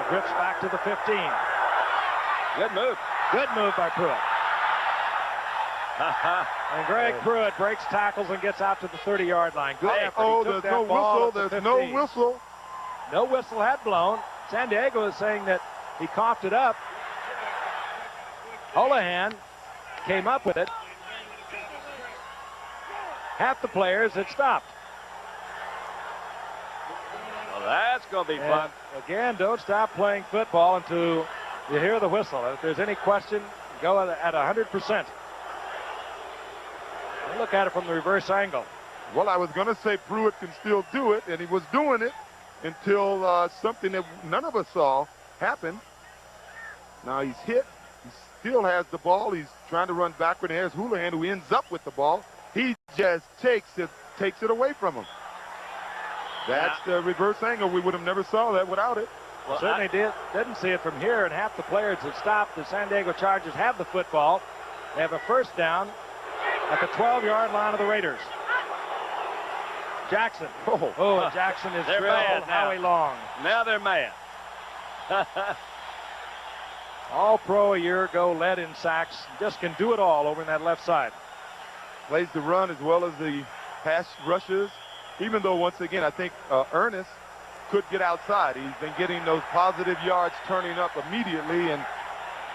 Drifts back to the 15. Good move. Good move by Pruitt. And Greg Pruitt breaks tackles and gets out to the 30-yard line. Good effort. Oh, there's no whistle. There's no whistle. No whistle had blown. San Diego is saying that he coughed it up. Holohan came up with it. Half the players had stopped. Well, that's going to be fun. Again, don't stop playing football until you hear the whistle. If there's any question, go at 100%. Look at it from the reverse angle. Well, I was going to say Pruitt can still do it, and he was doing it until something that none of us saw happened. Now he's hit. He still has the ball. He's trying to run backward, and there's Houlihan, who ends up with the ball. He just takes it away from him. That's the reverse angle. We would have never saw that without it. Well, certainly didn't see it from here, and half the players had stopped. The San Diego Chargers have the football. They have a first down at the 12-yard line of the Raiders. Jackson. Oh, Jackson is drilled Howie Long. Now they're mad. All-Pro a year ago, led in sacks. Just can do it all over in that left side. Plays the run as well as the pass rushes. Even though, once again, I think Ernest could get outside. He's been getting those positive yards turning up immediately, and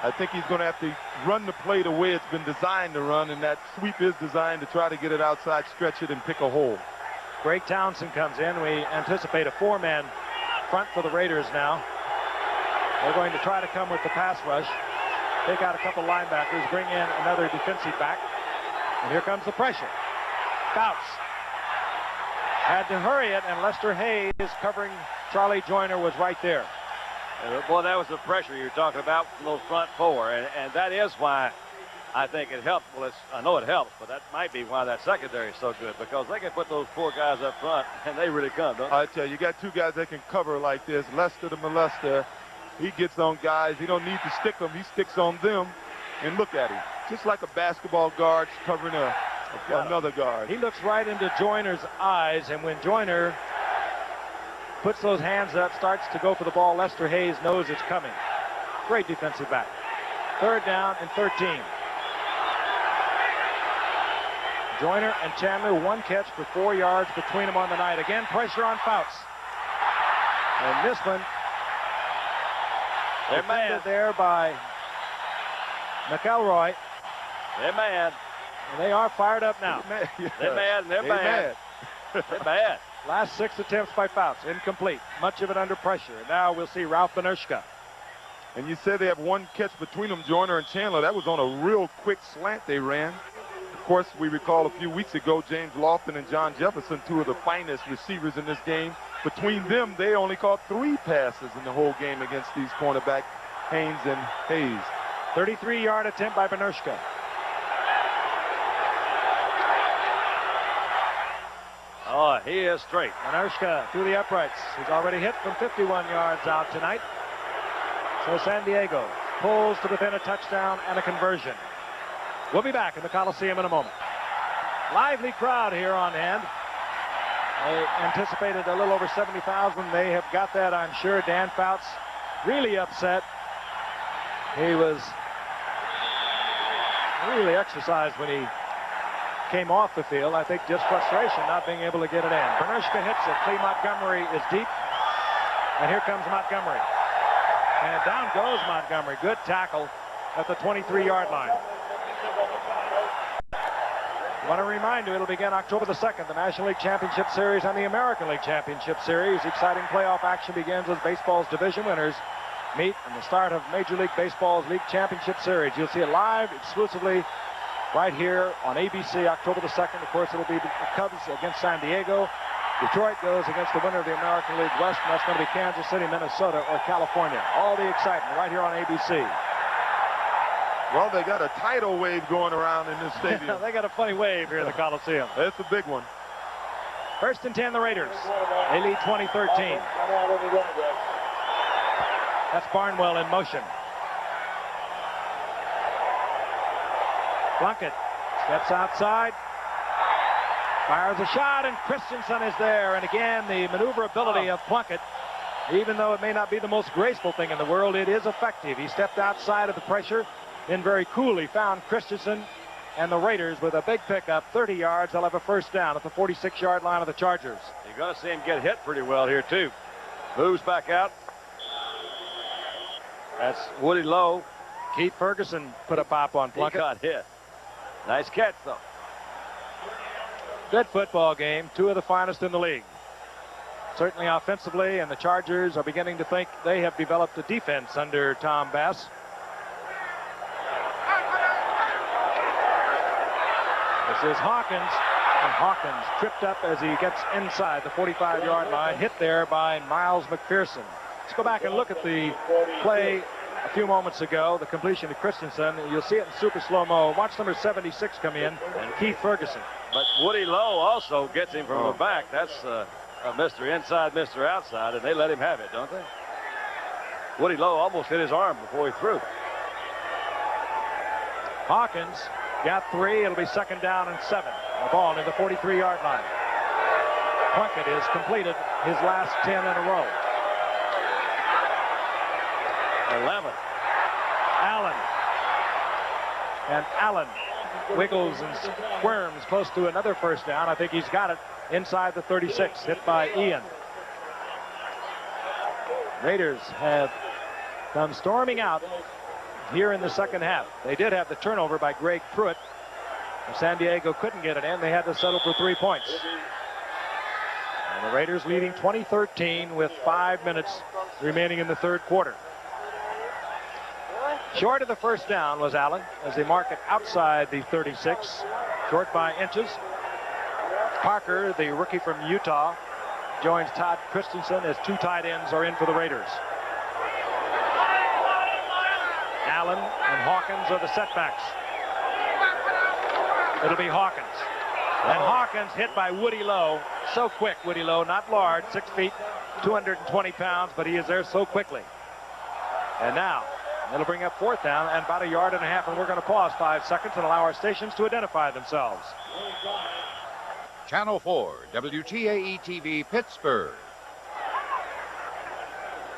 I think he's going to have to run the play the way it's been designed to run, and that sweep is designed to try to get it outside, stretch it, and pick a hole. Greg Townsend comes in. We anticipate a 4-man front for the Raiders now. They're going to try to come with the pass rush, take out a couple linebackers, bring in another defensive back, and here comes the pressure. Fouts had to hurry it, and Lester Hayes covering Charlie Joyner was right there. Boy, that was the pressure you're talking about from those front four, and that is why I think it helped. Well, I know it helps, but that might be why that secondary is so good, because they can put those 4 guys up front, and they really come, don't they? I tell you, you got 2 guys that can cover like this. Lester the molester, he gets on guys. He don't need to stick them. He sticks on them, and look at him. Just like a basketball guard covering another guard. He looks right into Joyner's eyes, and when Joyner puts those hands up, starts to go for the ball, Lester Hayes knows it's coming. Great defensive back. 3rd down and 13. Joyner and Chandler, 1 catch for 4 yards between them on the night. Again, pressure on Fouts. And this one, they're mad there by McElroy. They're mad. And they are fired up now. They're mad, and they're bad. They're bad. Last 6 attempts by Fouts, incomplete. Much of it under pressure. And now we'll see Ralph Benershka. And you said they have 1 catch between them, Joyner and Chandler. That was on a real quick slant they ran. Of course, we recall a few weeks ago, James Lofton and John Jefferson, 2 of the finest receivers in this game. Between them, they only caught 3 passes in the whole game against these cornerbacks, Haynes and Hayes. 33-yard attempt by Benershka. Oh, he is straight. Benershka through the uprights. He's already hit from 51 yards out tonight. So San Diego pulls to within a touchdown and a conversion. We'll be back in the Coliseum in a moment. Lively crowd here on hand. They anticipated a little over 70,000. They have got that, I'm sure. Dan Fouts really upset. He was really exercised when he came off the field. I think just frustration not being able to get it in. Benershka hits it. Clee Montgomery is deep. And here comes Montgomery. And down goes Montgomery. Good tackle at the 23-yard line. I want to remind you, it'll begin October the 2nd, the National League Championship Series and the American League Championship Series. Exciting playoff action begins as baseball's division winners meet in the start of Major League Baseball's League Championship Series. You'll see it live exclusively right here on ABC October the 2nd. Of course, it'll be the Cubs against San Diego. Detroit goes against the winner of the American League West, and that's going to be Kansas City, Minnesota, or California. All the excitement right here on ABC. Well, they got a tidal wave going around in this stadium. They got a funny wave here in the Coliseum. It's a big one. 1st and 10, the Raiders. They lead 20-13. That's Barnwell in motion. Plunkett steps outside, fires a shot, and Christensen is there. And again, the maneuverability of Plunkett Even though it may not be the most graceful thing in the world, it is effective. He stepped outside of the pressure, then very coolly found Christensen and the Raiders with a big pickup, 30 yards. They'll have a first down at the 46-yard line of the Chargers. You're going to see him get hit pretty well here, too. Moves back out. That's Woody Lowe. Keith Ferguson put a pop on Plunkett. He got hit. Nice catch, though. Good football game. Two of the finest in the league. Certainly offensively, and the Chargers are beginning to think they have developed a defense under Tom Bass. This is Hawkins, and Hawkins tripped up as he gets inside the 45-yard line, hit there by Miles McPherson. Let's go back and look at the play a few moments ago, the completion to Christensen. You'll see it in super slow-mo. Watch number 76 come in, and Keith Ferguson. But Woody Lowe also gets him from the back. That's Mr. Inside, Mr. Outside, and they let him have it, don't they? Woody Lowe almost hit his arm before he threw. Hawkins got 3. It'll be second down and 7. The ball near the 43-yard line. Plunkett has completed his last 10 in a row. 11. Allen. And Allen wiggles and squirms close to another first down. I think he's got it inside the 36, hit by Ian. Raiders have come storming out here in the second half. They did have the turnover by Greg Pruitt. San Diego couldn't get it in. They had to settle for 3 points. And the Raiders leading 20-13 with 5 minutes remaining in the third quarter. Short of the first down was Allen as they mark it outside the 36, short by inches. Parker, the rookie from Utah, joins Todd Christensen as 2 tight ends are in for the Raiders. Allen and Hawkins are the setbacks. It'll be Hawkins. And Hawkins hit by Woody Lowe. So quick, Woody Lowe, not large, 6 feet, 220 pounds, but he is there so quickly. And now, it'll bring up fourth down and about 1.5 yards, and we're going to pause 5 seconds and allow our stations to identify themselves. Channel 4, WTAE-TV, Pittsburgh.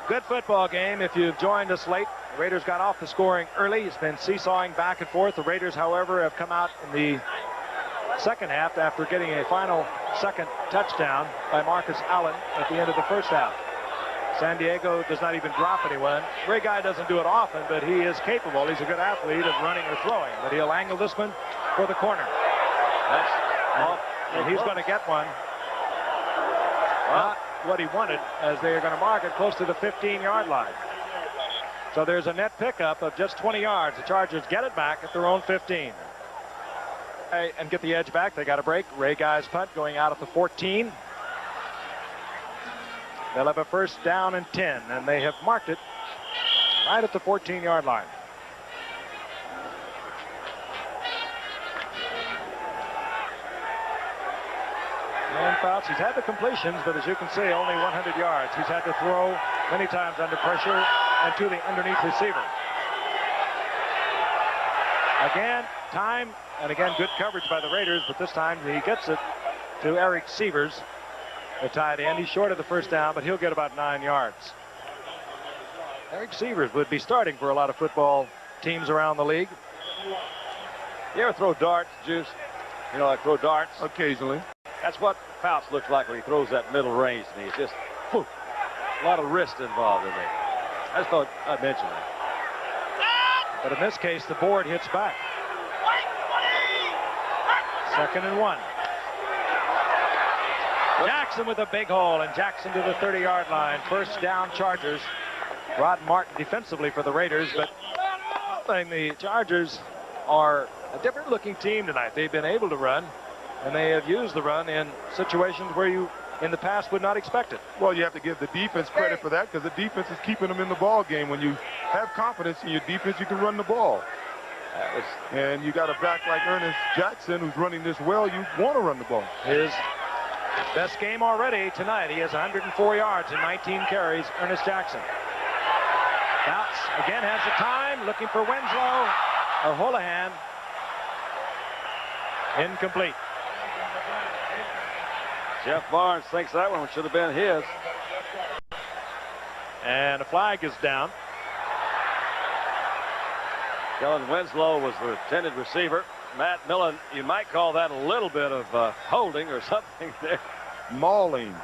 Good football game. If you've joined us late, the Raiders got off the scoring early. It's been seesawing back and forth. The Raiders, however, have come out in the second half after getting a final second touchdown by Marcus Allen at the end of the first half. San Diego does not even drop anyone. Ray Guy doesn't do it often, but he is capable. He's a good athlete of running or throwing, but he'll angle this one for the corner. And he's going to get one. Not what he wanted, as they are going to mark it close to the 15-yard line. So there's a net pickup of just 20 yards. The Chargers get it back at their own 15. And get the edge back. They got a break. Ray Guy's punt going out at the 14. They'll have a first down and 10, and they have marked it right at the 14-yard line. And Fouts, he's had the completions, but as you can see, only 100 yards. He's had to throw many times under pressure and to the underneath receiver. Again, time, and again, good coverage by the Raiders, but this time he gets it to Eric Sievers, the tight end. He's short of the first down, but he'll get about 9 yards. Eric Sievers would be starting for a lot of football teams around the league. You ever throw darts, Juice? You know, like throw darts? Occasionally. That's what Fouts looks like when he throws that middle range, and he's just whew, a lot of wrist involved in it. I just thought I'd mention that. But in this case, the board hits back. 2nd and 1. Jackson with a big hole, and Jackson to the 30-yard line. First down, Chargers. Rod Martin defensively for the Raiders, but the Chargers are a different-looking team tonight. They've been able to run, and they have used the run in situations where you, in the past, would not expect it. Well, you have to give the defense credit for that, because the defense is keeping them in the ball game. When you have confidence in your defense, you can run the ball. And you got a back like Ernest Jackson who's running this well. You want to run the ball. His best game already tonight. He has 104 yards and 19 carries. Ernest Jackson. Fouts again has the time, looking for Winslow or Holohan. Incomplete. Jeff Barnes thinks that one should have been his. And a flag is down. Kellen Winslow was the intended receiver. Matt Millen, you might call that a little bit of holding or something there. Mauling.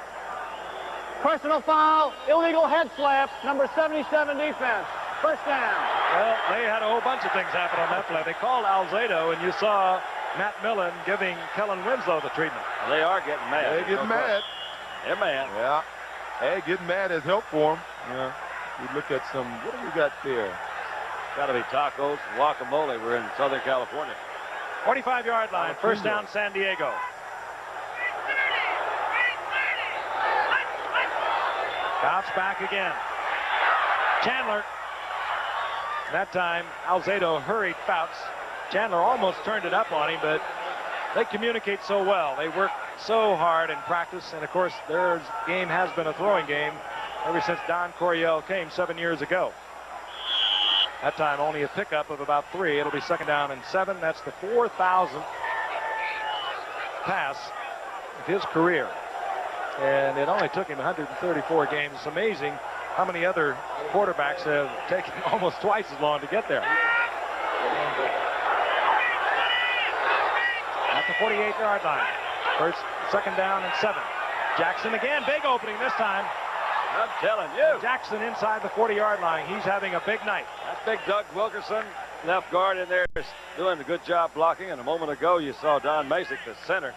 Personal foul, illegal head slap, number 77 defense. First down. Well, they had a whole bunch of things happen on that play. They called Alzado, and you saw Matt Millen giving Kellen Winslow the treatment. They are getting mad. They get mad. They're mad. Yeah. Hey, getting mad has helped for them. Yeah. We look at some, what do we got there? Got to be tacos, guacamole. We're in Southern California. 45-yard line, first down, San Diego. Bounce back again. Chandler. That time, Alzado hurried Fouts. Chandler almost turned it up on him, but they communicate so well. They work so hard in practice, and of course, their game has been a throwing game ever since Don Coryell came 7 years ago. That time, only a pickup of about 3. It'll be second down and 7. That's the 4,000th pass of his career. And it only took him 134 games. It's amazing how many other quarterbacks have taken almost twice as long to get there. At the 48-yard line. Second down and 7. Jackson again, big opening this time. I'm telling you. Jackson inside the 40-yard line. He's having a big night. That's big Doug Wilkerson, left guard in there, is doing a good job blocking. And a moment ago, you saw Don Masick, the center.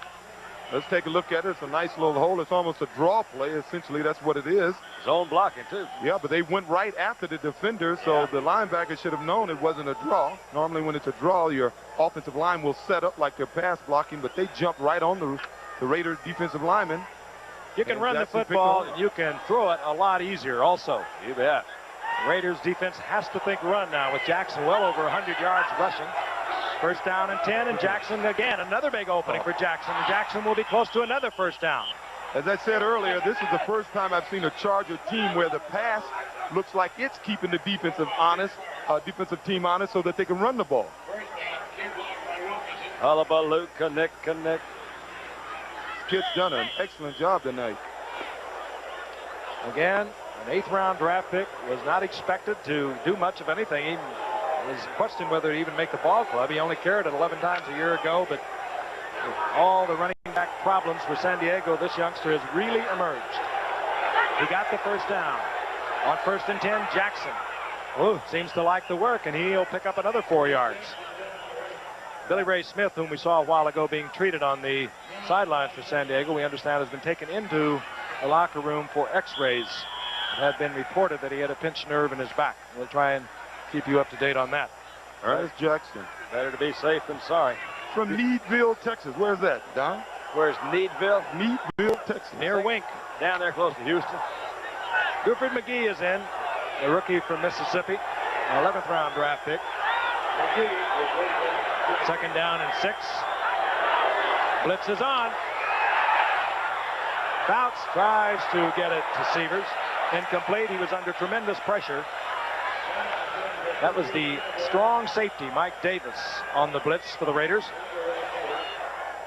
Let's take a look at it. It's a nice little hole. It's almost a draw play. Essentially, that's what it is. Zone blocking, too. Yeah, but they went right after the defender, so the linebacker should have known it wasn't a draw. Normally, when it's a draw, your offensive line will set up like they're pass blocking, but they jumped right on the Raiders defensive lineman. You can run the football, and you can throw it a lot easier also. You bet. The Raiders defense has to think run now with Jackson well over 100 yards rushing. First down and 10, and Jackson again, another big opening for Jackson, and Jackson will be close to another first down. As I said earlier, this is the first time I've seen a Charger team where the pass looks like it's keeping the defensive team honest so that they can run the ball. Hullabaloo, connect. Kid's done an excellent job tonight. Again, an 8th-round draft pick was not expected to do much of anything. He was questioned whether to even make the ball club. He only carried it 11 times a year ago, but with all the running back problems for San Diego, this youngster has really emerged. He got the first down. On first and 10, Jackson. Seems to like the work, and he'll pick up another 4 yards. Billy Ray Smith, whom we saw a while ago being treated on the sidelines for San Diego, we understand has been taken into the locker room for x-rays. It had been reported that he had a pinched nerve in his back. We'll try and keep you up to date on that. Ernest Jackson. Better to be safe than sorry. From Needville, Texas. Where's that, Don? Where's Needville? Needville, Texas. Near Wink. Down there close to Houston. Buford McGee is in, a rookie from Mississippi, an 11th-round draft pick. Second down and 6. Blitz is on. Fouts tries to get it to Severs. Incomplete. He was under tremendous pressure. That was the strong safety, Mike Davis, on the blitz for the Raiders.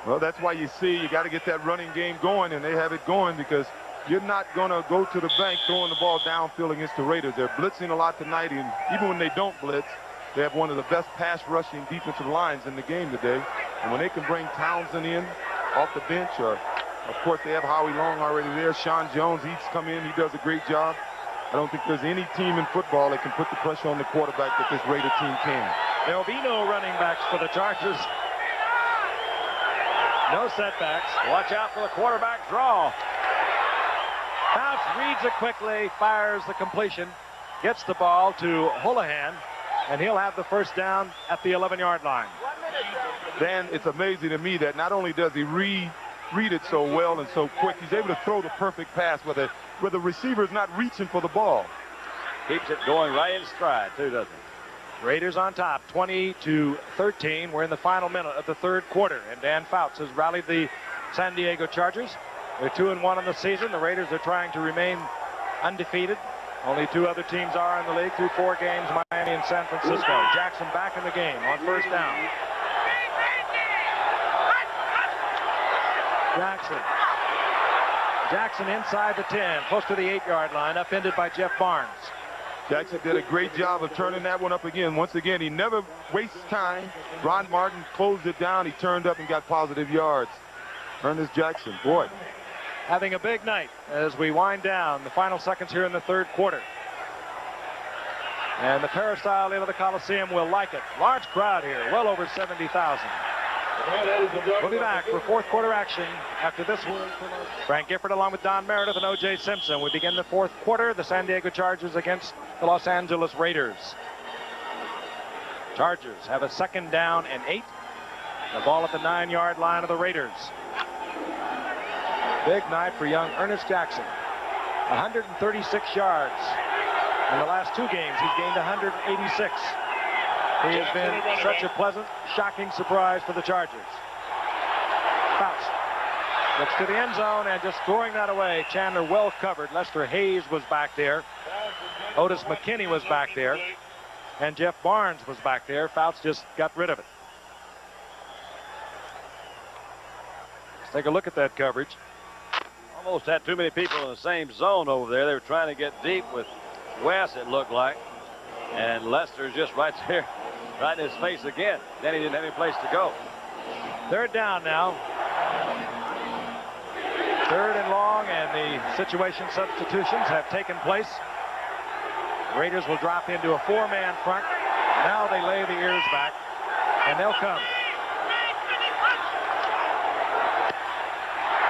Well, that's why you see you got to get that running game going, and they have it going because you're not going to go to the bank throwing the ball downfield against the Raiders. They're blitzing a lot tonight, and even when they don't blitz, they have one of the best pass rushing defensive lines in the game today. And when they can bring Townsend in off the bench, or of course they have Howie Long already there. Sean Jones, he's come in, he does a great job. I don't think there's any team in football that can put the pressure on the quarterback that this Raider team can. There'll be no running backs for the Chargers. No setbacks. Watch out for the quarterback draw. Fouts reads it quickly, fires the completion, gets the ball to Houlihan, and he'll have the first down at the 11-yard line. Dan, it's amazing to me that not only does he read it so well and so quick, he's able to throw the perfect pass where the receiver's not reaching for the ball. Keeps it going right in stride, too, doesn't he? Raiders on top, 20-13. We're in the final minute of the third quarter, and Dan Fouts has rallied the San Diego Chargers. They're 2-1 on the season. The Raiders are trying to remain undefeated. Only 2 other teams are in the league through 4 games, Miami and San Francisco. Jackson back in the game on first down. Jackson Jackson inside the 10, close to the 8-yard line, upended by Jeff Barnes. Jackson did a great job of turning that one up again. Once again, he never wastes time. Ron Martin closed it down. He turned up and got positive yards. Ernest Jackson, boy. Having a big night as we wind down the final seconds here in the third quarter. And the peristyle into the Coliseum will like it. Large crowd here, well over 70,000. We'll be back for fourth quarter action after this one. Frank Gifford along with Don Meredith and O.J. Simpson. We begin the fourth quarter. The San Diego Chargers against the Los Angeles Raiders. Chargers have a 2nd down and 8. The ball at the 9-yard line of the Raiders. Big night for young Ernest Jackson. 136 yards. In the last 2 games, he's gained 186. He has been such a pleasant, shocking surprise for the Chargers. Faust looks to the end zone and just throwing that away. Chandler well covered. Lester Hayes was back there. Otis McKinney was back there. And Jeff Barnes was back there. Faust just got rid of it. Let's take a look at that coverage. Almost had too many people in the same zone over there. They were trying to get deep with Wes, it looked like. And Lester's just right there, right in his face again. Then he didn't have any place to go. 3rd down now. 3rd and long, and the situation substitutions have taken place. Raiders will drop into a 4-man front. Now they lay the ears back, and they'll come.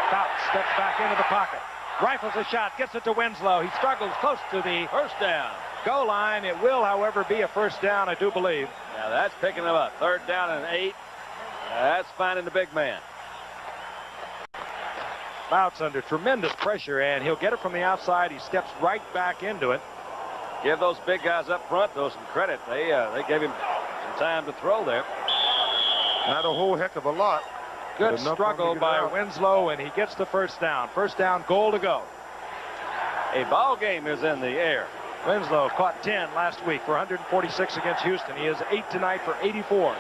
Faust steps back into the pocket. Rifles a shot, gets it to Winslow. He struggles close to the first down goal line. It will, however, be a first down, I do believe. Now that's picking him up. 3rd down and 8. That's finding the big man. Faust under tremendous pressure, and he'll get it from the outside. He steps right back into it. Give those big guys up front, though, some credit. They gave him some time to throw there. Not a whole heck of a lot. Good struggle by Winslow, and he gets the first down. First down, goal to go. A ball game is in the air. Winslow caught 10 last week for 146 against Houston. He has 8 tonight for 84.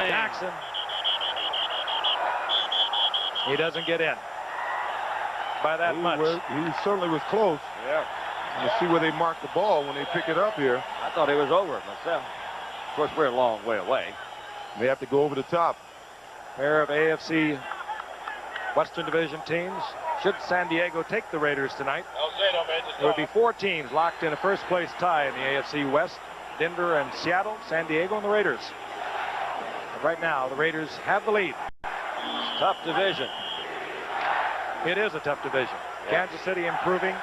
Jackson. He doesn't get in by that much. He certainly was close. Yeah. You see where they mark the ball when they pick it up here. I thought it was over myself. Of course, we're a long way away. They have to go over the top. Pair of AFC Western Division teams. Should San Diego take the Raiders tonight, there would be 4 teams locked in a first-place tie in the AFC West. Denver and Seattle, San Diego, and the Raiders. But right now, the Raiders have the lead. Tough division. It is a tough division. Yeah. Kansas City improving.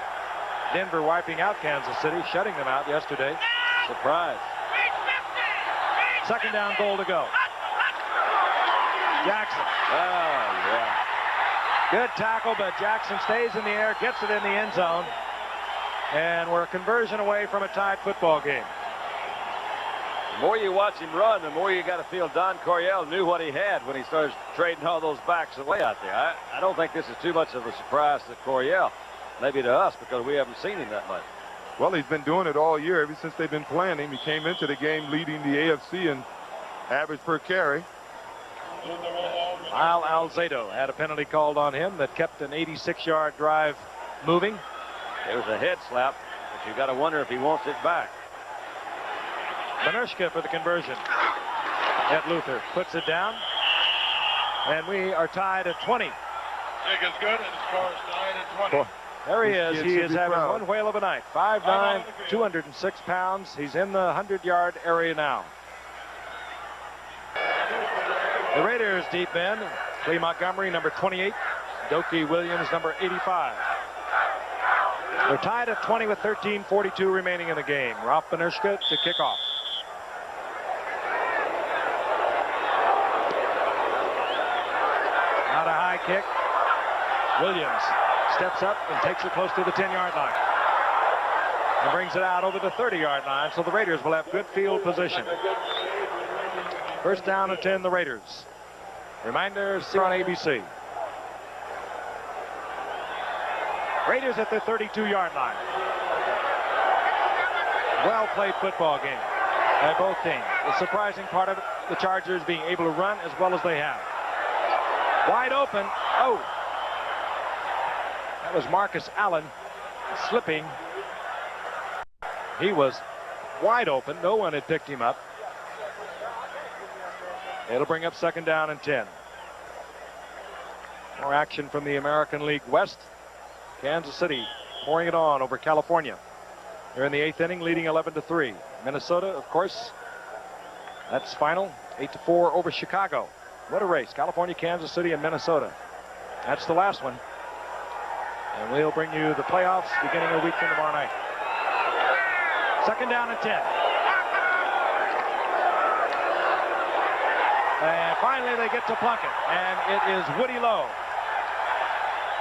Denver wiping out Kansas City, shutting them out yesterday. Surprise. 2nd down, goal to go. Jackson. Oh, yeah. Good tackle, but Jackson stays in the air, gets it in the end zone. And we're a conversion away from a tied football game. The more you watch him run, the more you got to feel Don Coryell knew what he had when he started trading all those backs away out there. I don't think this is too much of a surprise to Coryell. Maybe to us, because we haven't seen him that much. Well, he's been doing it all year, ever since they've been playing him. He came into the game leading the AFC in average per carry. Lyle Alzado had a penalty called on him that kept an 86-yard drive moving. It was a head slap, but you got to wonder if he wants it back. Benershka for the conversion. Ed Luther puts it down, and we are tied at 20. Is good, and the score is 9-20. There he is. He is having one whale of a night. 5'9", 206 pounds. He's in the 100-yard area now. The Raiders deep end. Clee Montgomery, number 28. Doki Williams, number 85. They're tied at 20 with 13:42 remaining in the game. Ralph Benershka to kick off. Not a high kick. Williams steps up and takes it close to the 10-yard line. And brings it out over the 30-yard line, so the Raiders will have good field position. First down and 10, the Raiders. Reminder, see on ABC. Raiders at the 32-yard line. Well-played football game by both teams. the surprising part of it, the Chargers being able to run as well as they have. Wide open. Oh. That was Marcus Allen slipping. He was wide open. No one had picked him up. It'll bring up 2nd down and 10. More action from the American League West. Kansas City pouring it on over California. They're in the 8th inning, leading 11-3. Minnesota, of course, that's final, 8-4 over Chicago. What a race. California, Kansas City, and Minnesota. That's the last one. And we'll bring you the playoffs beginning a week from tomorrow night. 2nd down and 10. And finally they get to Plunkett, and it is Woody Lowe.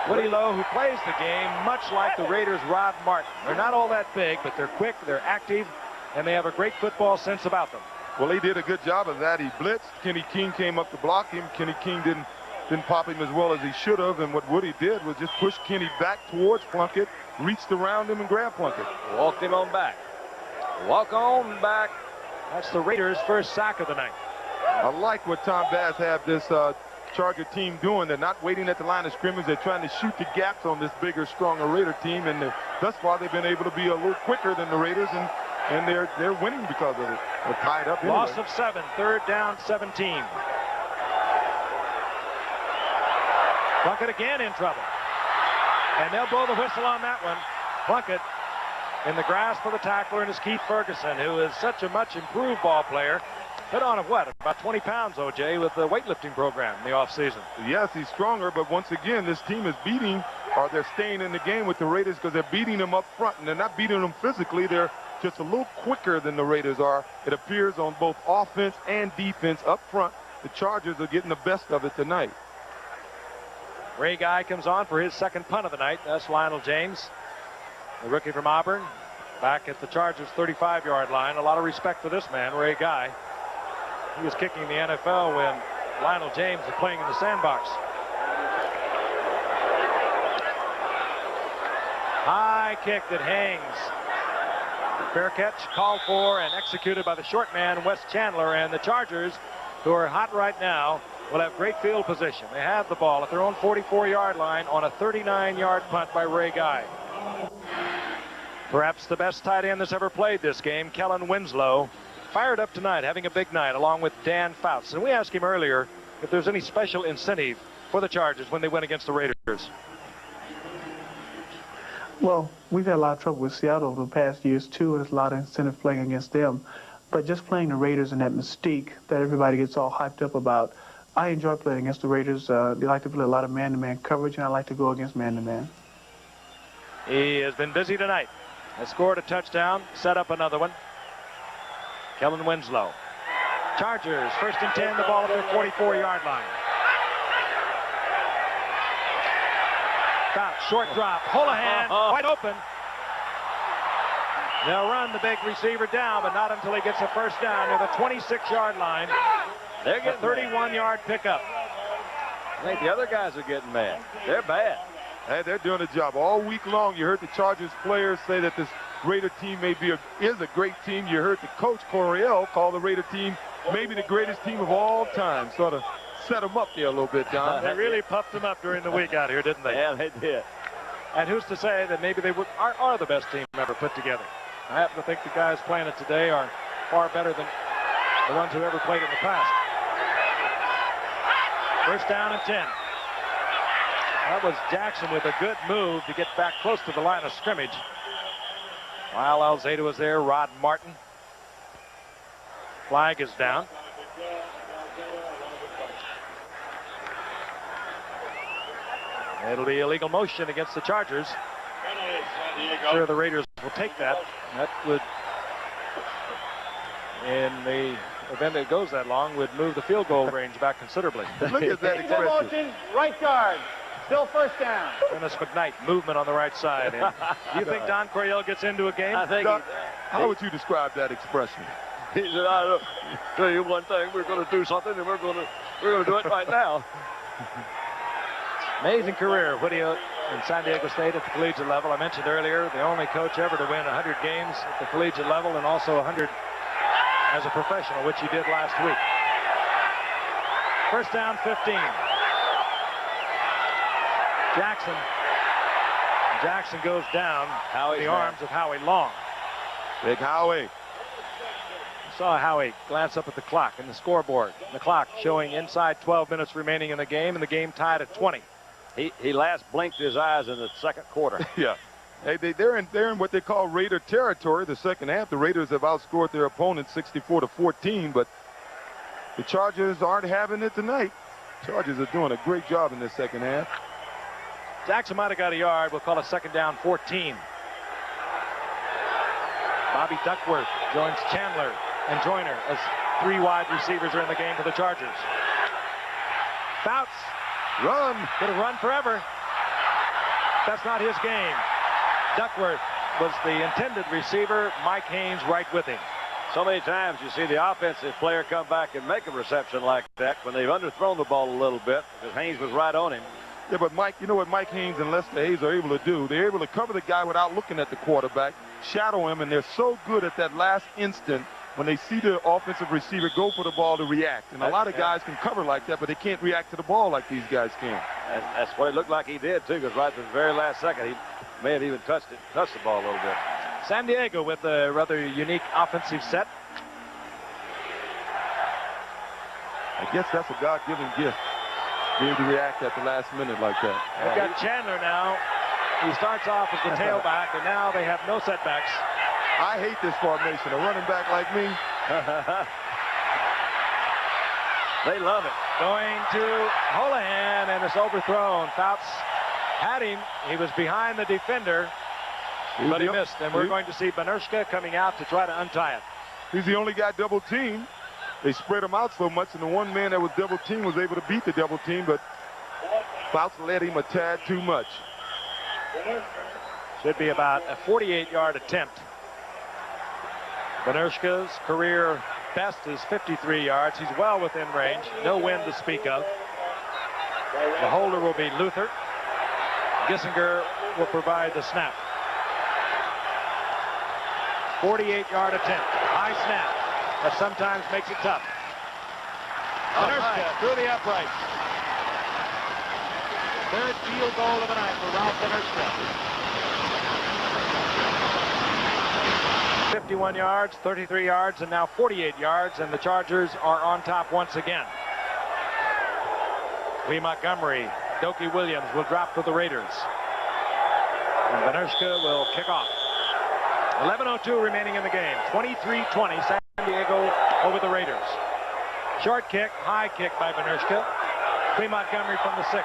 Woody Lowe, who plays the game much like the Raiders' Rod Martin. They're not all that big, but they're quick, they're active, and they have a great football sense about them. Well, he did a good job of that. He blitzed. Kenny King came up to block him. Kenny King didn't pop him as well as he should have, and what Woody did was just push Kenny back towards Plunkett, reached around him and grabbed Plunkett. Walked him on back. Walk on back. That's the Raiders' first sack of the night. I like what Tom Bass have this Charger team doing. They're not waiting at the line of scrimmage. They're trying to shoot the gaps on this bigger, stronger Raider team, and thus far they've been able to be a little quicker than the Raiders, and they're winning because of it. They're tied up anyway. Loss of 7, 3rd down, 17. Plunkett again in trouble. And they'll blow the whistle on that one. Plunkett in the grasp of the tackler, and is Keith Ferguson, who is such a much improved ball player. Put on of what? About 20 pounds, O.J., with the weightlifting program in the offseason. Yes, he's stronger, but once again, this team is beating, or they're staying in the game with the Raiders because they're beating them up front, and they're not beating them physically. They're just a little quicker than the Raiders are. It appears on both offense and defense up front. The Chargers are getting the best of it tonight. Ray Guy comes on for his 2nd punt of the night. That's Lionel James, the rookie from Auburn, back at the Chargers' 35-yard line. A lot of respect for this man, Ray Guy. He was kicking in the NFL when Lionel James was playing in the sandbox. High kick that hangs. Fair catch called for and executed by the short man, Wes Chandler, and the Chargers, who are hot right now, will have great field position. They have the ball at their own 44-yard line on a 39-yard punt by Ray Guy. Perhaps the best tight end that's ever played this game, Kellen Winslow, fired up tonight, having a big night, along with Dan Fouts. And we asked him earlier if there's any special incentive for the Chargers when they win against the Raiders. Well, we've had a lot of trouble with Seattle over the past years, too, and there's a lot of incentive playing against them. But just playing the Raiders and that mystique that everybody gets all hyped up about, I enjoy playing against the Raiders. They like to play a lot of man-to-man coverage, and I like to go against man-to-man. He has been busy tonight. Has scored a touchdown, set up another one. Kellen Winslow. Chargers, 1st and 10, the ball at their 44-yard line. Fouts, short drop, Holohan, wide open. They'll run the big receiver down, but not until he gets a 1st down near the 26-yard line. They're getting a 31-yard pickup. I think the other guys are getting mad. They're bad. Hey, they're doing a job all week long. You heard the Chargers players say that this Raider team is a great team. You heard the coach Coryell call the Raider team maybe the greatest team of all time. Sort of set them up there a little bit, Don. They really puffed them up during the week out here, didn't they? Yeah, they did. And who's to say that maybe they are the best team ever put together? I happen to think the guys playing it today are far better than the ones who ever played in the past. 1st down and 10. That was Jackson with a good move to get back close to the line of scrimmage. While Alzada was there, Rod Martin. Flag is down. It'll be illegal motion against the Chargers. I'm sure the Raiders will take that. That would, in the event it goes that long, would move the field goal range back considerably. Look at that Illegal expression. motion, right guard. Still 1st down. Dennis McKnight, movement on the right side. And do you think Don Coryell gets into a game? I think. How would you describe that expression? He said, "I'll tell you one thing. We're going to do something, and we're going to do it right now." Amazing career, Woody in San Diego State at the collegiate level. I mentioned earlier, the only coach ever to win 100 games at the collegiate level and also 100 as a professional, which he did last week. First down, 15. Jackson goes down in the arms of Howie Long. Big Howie. Saw Howie glance up at the clock and the scoreboard. The clock showing inside 12 minutes remaining in the game, and the game tied at 20. He last blinked his eyes in the second quarter. Yeah. Hey, they're in what they call Raider territory. The second half, the Raiders have outscored their opponents 64-14, but the Chargers aren't having it tonight. Chargers are doing a great job in this second half. Jackson might have got a yard. We'll call it second down, 14. Bobby Duckworth joins Chandler and Joyner as 3 wide receivers are in the game for the Chargers. Fouts. Run. Could have run forever. That's not his game. Duckworth was the intended receiver. Mike Haynes right with him. So many times you see the offensive player come back and make a reception like that when they've underthrown the ball a little bit because Haynes was right on him. Yeah, but Mike, you know what Mike Haynes and Lester Hayes are able to do? They're able to cover the guy without looking at the quarterback, shadow him, and they're so good at that last instant when they see the offensive receiver go for the ball to react. And a lot of guys can cover like that, but they can't react to the ball like these guys can. That's what it looked like he did, too, because right at the very last second, he may have even touched the ball a little bit. San Diego with a rather unique offensive set. I guess that's a God-given gift, being able to react at the last minute like that. They've got Chandler now. He starts off as the tailback, and now they have no setbacks. I hate this formation. A running back like me. They love it. Going to Holohan, and it's overthrown. Fouts had him. He was behind the defender, but he missed. And we're going to see Benershka coming out to try to untie it. He's the only guy double teamed. They spread him out so much, and the one man that was double teamed was able to beat the double team, but Fouts led him a tad too much. Should be about a 48-yard attempt. Benershka's career best is 53 yards. He's well within range. No wind to speak of. The holder will be Luther. Gissinger will provide the snap. 48-yard attempt. High snap. That sometimes makes it tough. Benershka through the upright. Third field goal of the night for Ralph Benershka. 51 yards, 33 yards, and now 48 yards, and the Chargers are on top once again. Lee Montgomery, Dokie Williams will drop for the Raiders. And Benershka will kick off. 11:02 remaining in the game. 23-20, San Diego over the Raiders. Short kick, high kick by Benershka. Lee Montgomery from the 6.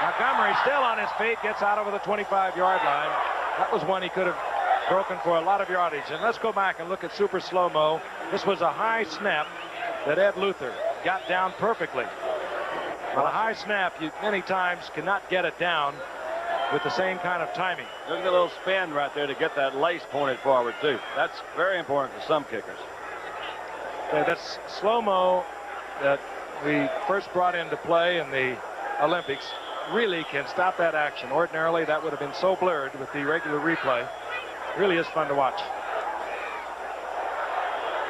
Montgomery still on his feet, gets out over the 25-yard line. That was one he could have broken for a lot of yardage. And let's go back and look at super slow-mo. This was a high snap that Ed Luther got down perfectly. On a high snap, you many times cannot get it down with the same kind of timing. Look at the little spin right there to get that lace pointed forward, too. That's very important for some kickers. Yeah, that's slow-mo that we first brought into play in the Olympics. Really can stop that action. Ordinarily, that would have been so blurred with the regular replay. Really is fun to watch.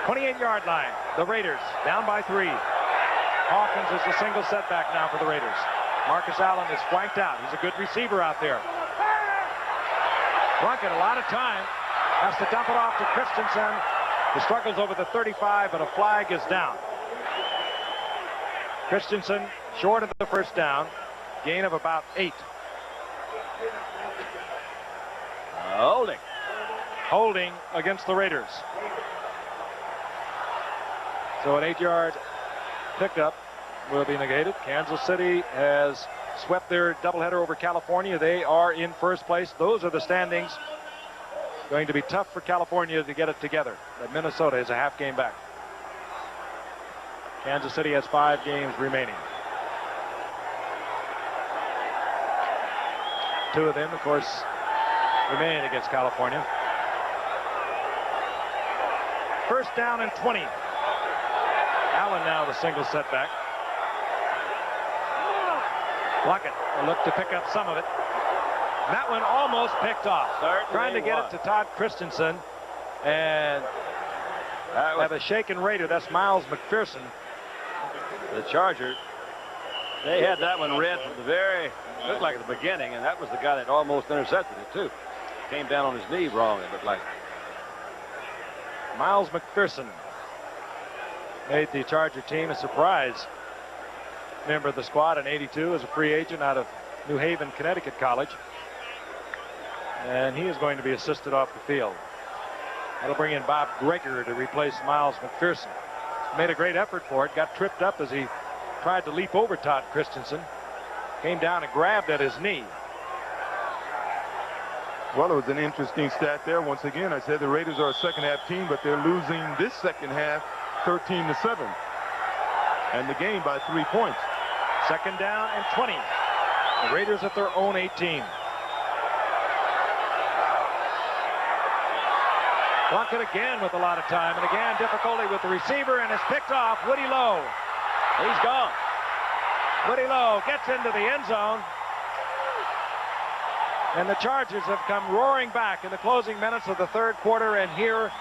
28-yard line. The Raiders down by 3. Hawkins is the single setback now for the Raiders. Marcus Allen is flanked out. He's a good receiver out there. Plunkett, a lot of time. Has to dump it off to Christensen. He struggles over the 35, but a flag is down. Christensen short of the first down. Gain of about 8. Holding against the Raiders. So an 8-yard pickup will be negated. Kansas City has swept their doubleheader over California. They are in first place. Those are the standings. Going to be tough for California to get it together. But Minnesota is a half game back. Kansas City has 5 games remaining. 2 of them, of course, remain against California. First down and 20. Allen now the single setback. Plunkett will look to pick up some of it. That one almost picked off. Trying to get it to Todd Christensen and have a shaken Raider. That's Miles McPherson. The Charger, they had that one read from the looked like the beginning, and that was the guy that almost intercepted it, too. Came down on his knee wrong, it looked like. Miles McPherson made the Charger team a surprise member of the squad in '82 as a free agent out of New Haven, Connecticut College. And he is going to be assisted off the field. That'll bring in Bob Greger to replace Miles McPherson. Made a great effort for it. Got tripped up as he tried to leap over Todd Christensen. Came down and grabbed at his knee. Well, it was an interesting stat there. Once again, I said the Raiders are a second-half team, but they're losing this second half 13-7. And the game by 3 points. Second down and 20. The Raiders at their own 18. Block it again with a lot of time, and again difficulty with the receiver, and it's picked off. Woody Lowe. He's gone. Woody Lowe gets into the end zone. And the Chargers have come roaring back in the closing minutes of the third quarter and here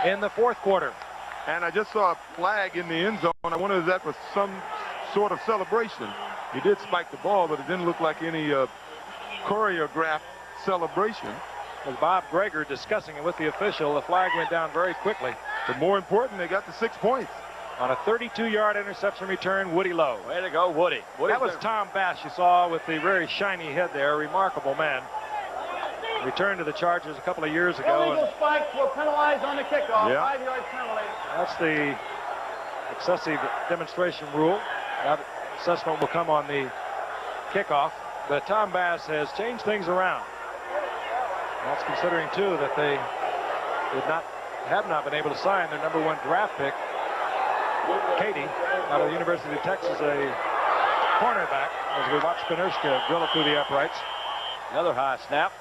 in the fourth quarter. And I just saw a flag in the end zone. I wonder if that was some sort of celebration. He did spike the ball, but it didn't look like any choreographed celebration. With Bob Greger discussing it with the official, the flag went down very quickly. But more important, they got the 6 points. On a 32-yard interception return, Woody Lowe. Way to go, Woody. That was Tom Bass you saw with the very shiny head there. Remarkable man. Returned to the Chargers a couple of years ago. Illegal spikes were penalized on the kickoff. Yeah. 5-yard penalty. That's the excessive demonstration rule. That assessment will come on the kickoff. But Tom Bass has changed things around. That's considering, too, that they have not been able to sign their #1 draft pick, Katie, out of the University of Texas, a cornerback, as we watch Benershka drill it through the uprights. Another high snap.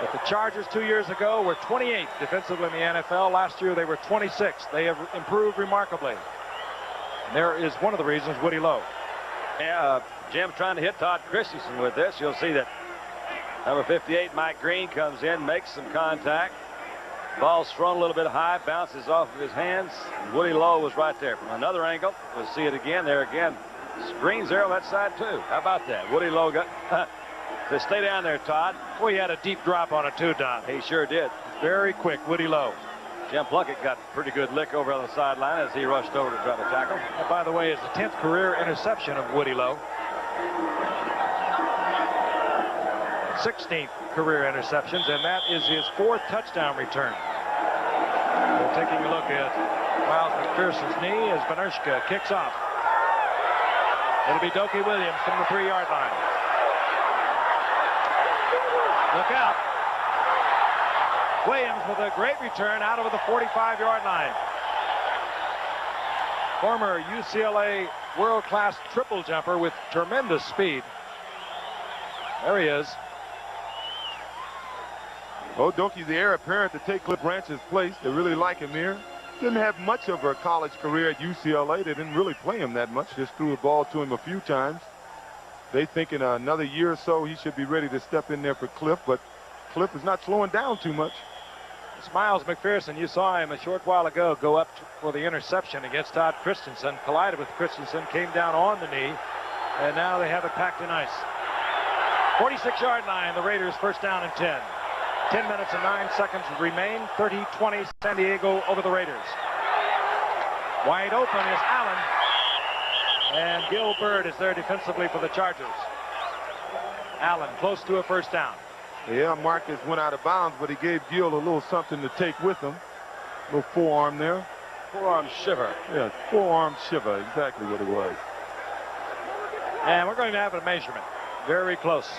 But the Chargers 2 years ago were 28th defensively in the NFL. Last year they were 26th. They have improved remarkably. And there is one of the reasons, Woody Lowe. Yeah, Jim trying to hit Todd Christensen with this. You'll see that number 58, Mike Green, comes in, makes some contact. Ball's thrown a little bit high, bounces off of his hands. Woody Lowe was right there from another angle. We'll see it again there again. Green's there on that side, too. How about that? Woody Lowe got... So stay down there, Todd. Boy, he had a deep drop on it, too, Don. He sure did. Very quick, Woody Lowe. Jim Plunkett got a pretty good lick over on the sideline as he rushed over to try to tackle. And by the way, it's the 10th career interception of Woody Lowe. 16th career interceptions, and that is his 4th touchdown return. We're taking a look at Miles McPherson's knee as Benershka kicks off. It'll be Dokie Williams from the 3-yard line. Look out. Williams with a great return out over the 45-yard line. Former UCLA world-class triple jumper with tremendous speed. There he is. Oh, Dokie's the heir apparent to take Cliff Branch's place. They really like him here. Didn't have much of a college career at UCLA. They didn't really play him that much. Just threw a ball to him a few times. They think in another year or so he should be ready to step in there for Cliff, but Cliff is not slowing down too much. It's Miles McPherson. You saw him a short while ago go up for the interception against Todd Christensen. Collided with Christensen, came down on the knee, and now they have it packed in ice. 46-yard line, the Raiders first down and 10. 10 minutes and 9 seconds remain. 30-20 San Diego over the Raiders. Wide open is Allen. And Gil Byrd is there defensively for the Chargers. Allen close to a first down. Yeah, Marcus went out of bounds, but he gave Gil a little something to take with him. A little forearm there. Forearm shiver. Yeah, forearm shiver, exactly what it was. And we're going to have a measurement. Very close.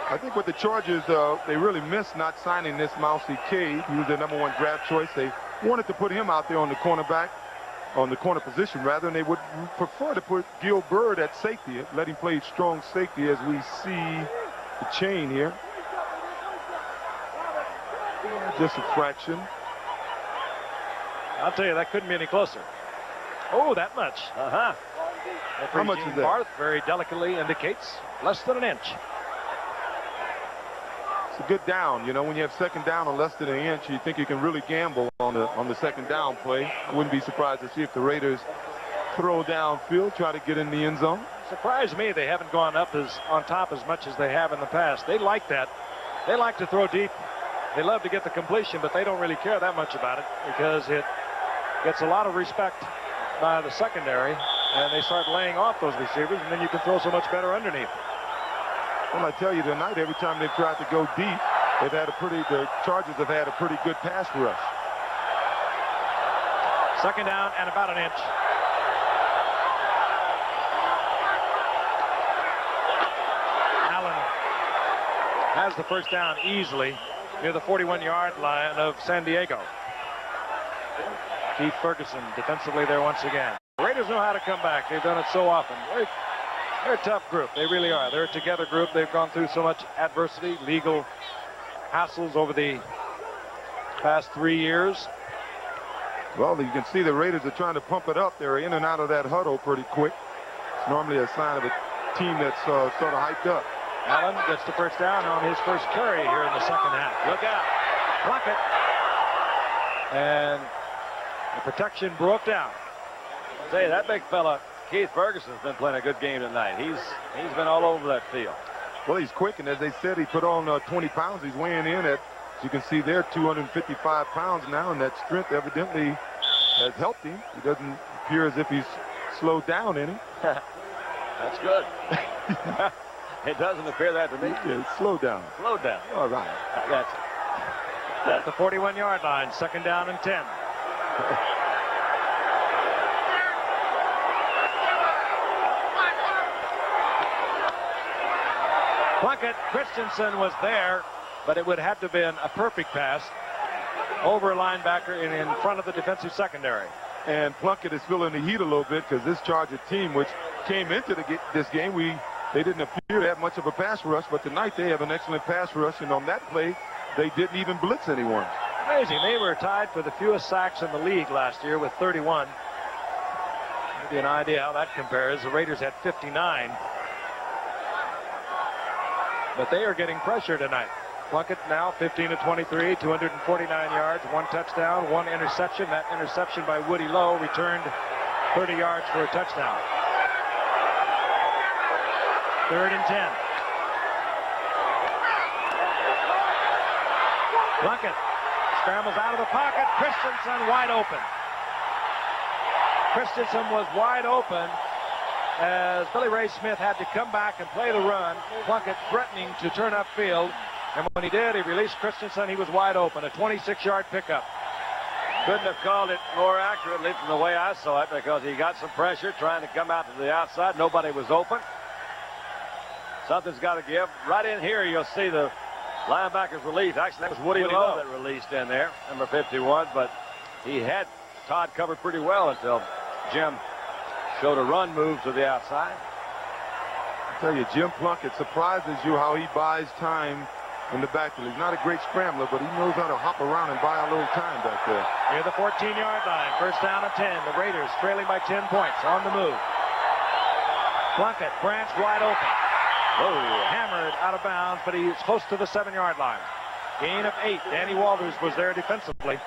I think with the Chargers, they really missed not signing this Mousy Cade. He was their #1 draft choice. They wanted to put him out there on the cornerback, on the corner position rather, and they would prefer to put Gil Byrd at safety, let him play strong safety as we see the chain here. Just a fraction. I'll tell you, that couldn't be any closer. Oh, that much. How much is that? Barth very delicately indicates less than an inch. It's a good down. You know, when you have second down on less than an inch, you think you can really gamble on the second down play. I wouldn't be surprised to see if the Raiders throw downfield, try to get in the end zone. Surprised me they haven't gone up on top as much as they have in the past. They like that. They like to throw deep. They love to get the completion, but they don't really care that much about it because it gets a lot of respect by the secondary, and they start laying off those receivers, and then you can throw so much better underneath. Well, I tell you tonight, every time they've tried to go deep, the Chargers have had a pretty good pass rush. Second down and about an inch. Allen has the first down easily near the 41-yard line of San Diego. Keith Ferguson defensively there once again. The Raiders know how to come back. They've done it so often. They're a tough group. They really are. They're a together group. They've gone through so much adversity, legal hassles over the past 3 years. Well, you can see the Raiders are trying to pump it up. They're in and out of that huddle pretty quick. It's normally a sign of a team that's sort of hyped up. Allen gets the first down on his first carry here in the second half. Look out. Block it. And the protection broke down. I'll tell you, that big fella, Keith Ferguson's been playing a good game tonight. He's been all over that field. Well, he's quick, and as they said, he put on 20 pounds. He's weighing in at, as you can see there, 255 pounds now, and that strength evidently has helped him. He doesn't appear as if he's slowed down any. That's good. It doesn't appear that to me. Yeah, slow down. Slow down. All right. That's it. At the 41-yard line, second down and 10. Plunkett, Christensen was there, but it would have to have been a perfect pass over a linebacker in front of the defensive secondary. And Plunkett is feeling the heat a little bit because this Charger team, which came into this game, they didn't appear to have much of a pass rush, but tonight they have an excellent pass rush, and on that play, they didn't even blitz anyone. Amazing. They were tied for the fewest sacks in the league last year with 31. Give you an idea how that compares. The Raiders had 59. But they are getting pressure tonight. Plunkett now 15 of 23, 249 yards, 1 touchdown, 1 interception. That interception by Woody Lowe returned 30 yards for a touchdown. 3rd and 10. Plunkett scrambles out of the pocket. Christensen wide open. Christensen was wide open as Billy Ray Smith had to come back and play the run. Plunkett threatening to turn upfield. And when he did, he released Christensen. He was wide open. A 26-yard pickup. Couldn't have called it more accurately from the way I saw it because he got some pressure trying to come out to the outside. Nobody was open. Something's got to give. Right in here, you'll see the linebacker's release. Actually, that was Woody Lowe that released in there, number 51. But he had Todd covered pretty well until Jim showed a run move to the outside. I tell you, Jim Plunkett surprises you how he buys time in the backfield. He's not a great scrambler, but he knows how to hop around and buy a little time back there. Near the 14-yard line, first down and 10. The Raiders trailing by 10 points on the move. Plunkett, Branch wide open. Whoa, hammered out of bounds, but he's close to the 7-yard line. Gain of 8. Danny Walters was there defensively.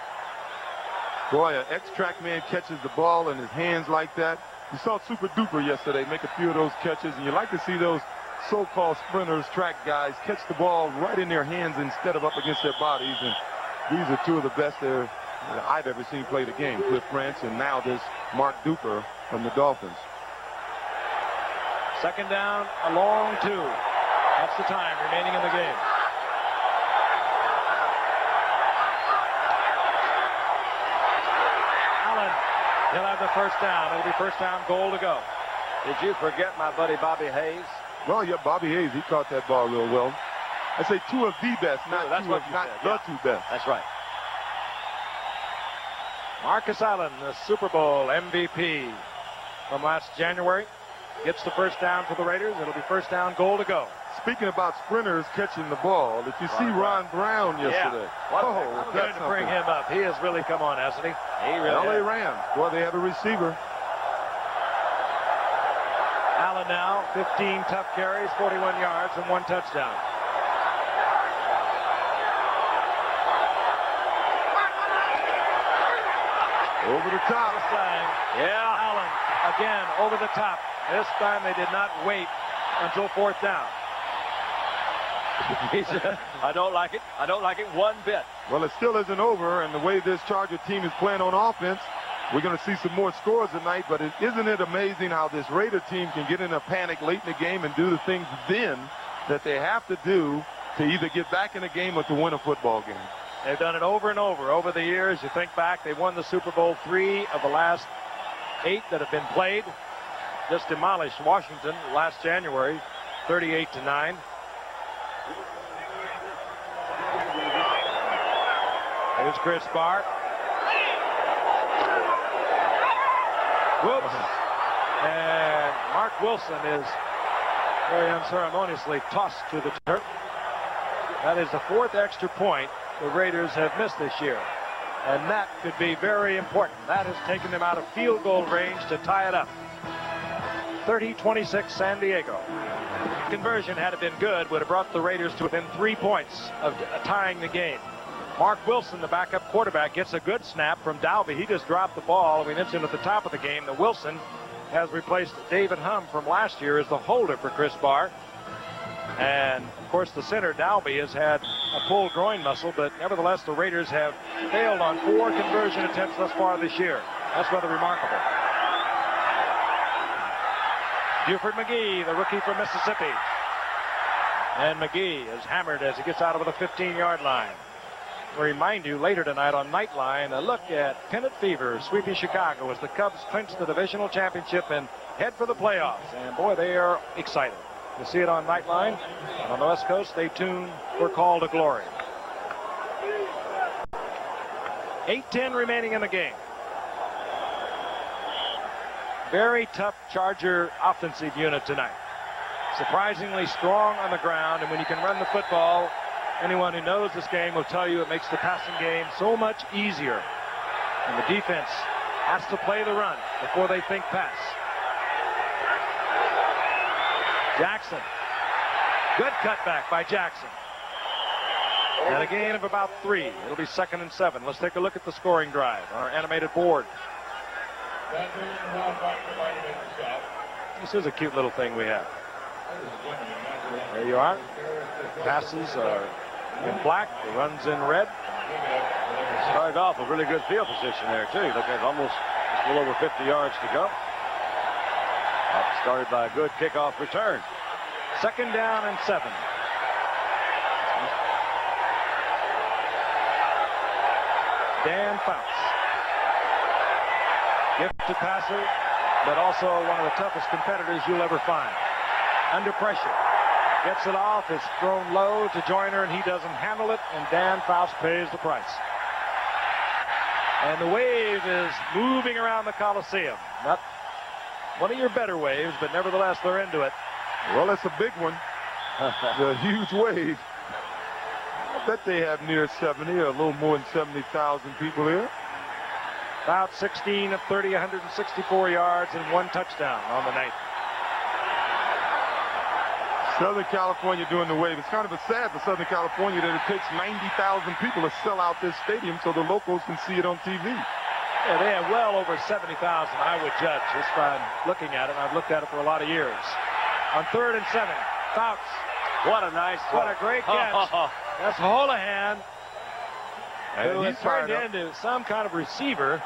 Boy, an ex-track man catches the ball in his hands like that. You saw Super Duper yesterday make a few of those catches, and you like to see those so-called sprinters, track guys, catch the ball right in their hands instead of up against their bodies. And these are two of the best I've ever seen play the game. Cliff Branch and now this Mark Duper from the Dolphins. Second down, a long 2. That's the time remaining in the game. Allen, he'll have the first down. It'll be first down, goal to go. Did you forget my buddy Bobby Hayes? Well, yeah, Bobby Hayes, he caught that ball real well. I say 2 of the best, not the 2 best. That's right. Marcus Allen, the Super Bowl MVP from last January, gets the first down for the Raiders. It'll be first down, goal to go. Speaking about sprinters catching the ball, did you see Ron Brown yesterday? Yeah. I'm going to bring him up. He has really come on, hasn't he? He really LA Rams. Boy, they have a receiver. Allen now, 15 tough carries, 41 yards, and 1 touchdown. Over the top. This time, Allen again over the top. This time they did not wait until 4th down. I don't like it. I don't like it one bit. Well, it still isn't over, and the way this Charger team is playing on offense, we're going to see some more scores tonight, but isn't it amazing how this Raider team can get in a panic late in the game and do the things then that they have to do to either get back in the game or to win a football game? They've done it over and over the years. You think back, they won the Super Bowl 3 of the last 8 that have been played. Just demolished Washington last January, 38-9. Here's Chris Barr. Whoops. And Mark Wilson is very unceremoniously tossed to the turf. That is the 4th extra point the Raiders have missed this year. And that could be very important. That has taken them out of field goal range to tie it up. 30-26 San Diego. Conversion, had it been good, would have brought the Raiders to within 3 points of tying the game. Mark Wilson, the backup quarterback, gets a good snap from Dalby. He just dropped the ball. We mentioned at the top of the game that Wilson has replaced David Humm from last year as the holder for Chris Barr. And, of course, the center, Dalby, has had a pulled groin muscle, but nevertheless, the Raiders have failed on 4 conversion attempts thus far this year. That's rather remarkable. Buford McGee, the rookie from Mississippi. And McGee is hammered as he gets out over the 15-yard line. I'll remind you later tonight on Nightline, a look at Pennant Fever sweeping Chicago as the Cubs clinch the divisional championship and head for the playoffs. And boy, they are excited. You see it on Nightline. And on the West Coast, stay tuned for Call to Glory. 8:10 remaining in the game. Very tough Charger offensive unit tonight. Surprisingly strong on the ground, and when you can run the football, anyone who knows this game will tell you it makes the passing game so much easier. And the defense has to play the run before they think pass. Jackson. Good cutback by Jackson. And a gain of about 3. It'll be 2nd and 7. Let's take a look at the scoring drive on our animated board. This is a cute little thing we have. There you are. Passes are in black, the runs in red. Started off with really good field position there, too. Look at almost a little over 50 yards to go. That started by a good kickoff return. 2nd down and 7. Dan Fouts. Gifted passer, but also one of the toughest competitors you'll ever find. Under pressure. Gets it off, is thrown low to Joyner, and he doesn't handle it, and Dan Fouts pays the price. And the wave is moving around the Coliseum. Not one of your better waves, but nevertheless, they're into it. Well, it's a big one. It's a huge wave. I bet they have near 70 or a little more than 70,000 people here. About 16 of 30, 164 yards and 1 touchdown on the night. Southern California doing the wave. It's kind of sad for Southern California that it takes 90,000 people to sell out this stadium so the locals can see it on TV. Yeah, they have well over 70,000, I would judge, just by looking at it. I've looked at it for a lot of years. On 3rd and 7, Fouts. What a nice throw. What a great catch. That's Holohan, who has turned up into some kind of receiver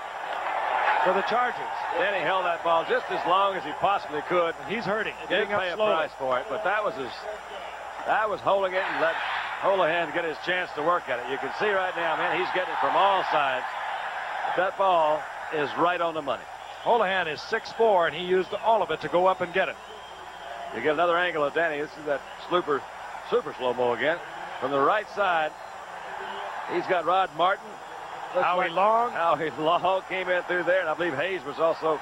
for the Chargers. Then he held that ball just as long as he possibly could. He's hurting. He didn't pay a price for it, but that was holding it and let Holohan get his chance to work at it. You can see right now, man, he's getting it from all sides. That ball is right on the money. Holohan is 6'4", and he used all of it to go up and get it. You get another angle of Danny. This is that super slow-mo again. From the right side, he's got Rod Martin. Howie Long. Howie Long came in through there, and I believe Hayes was also.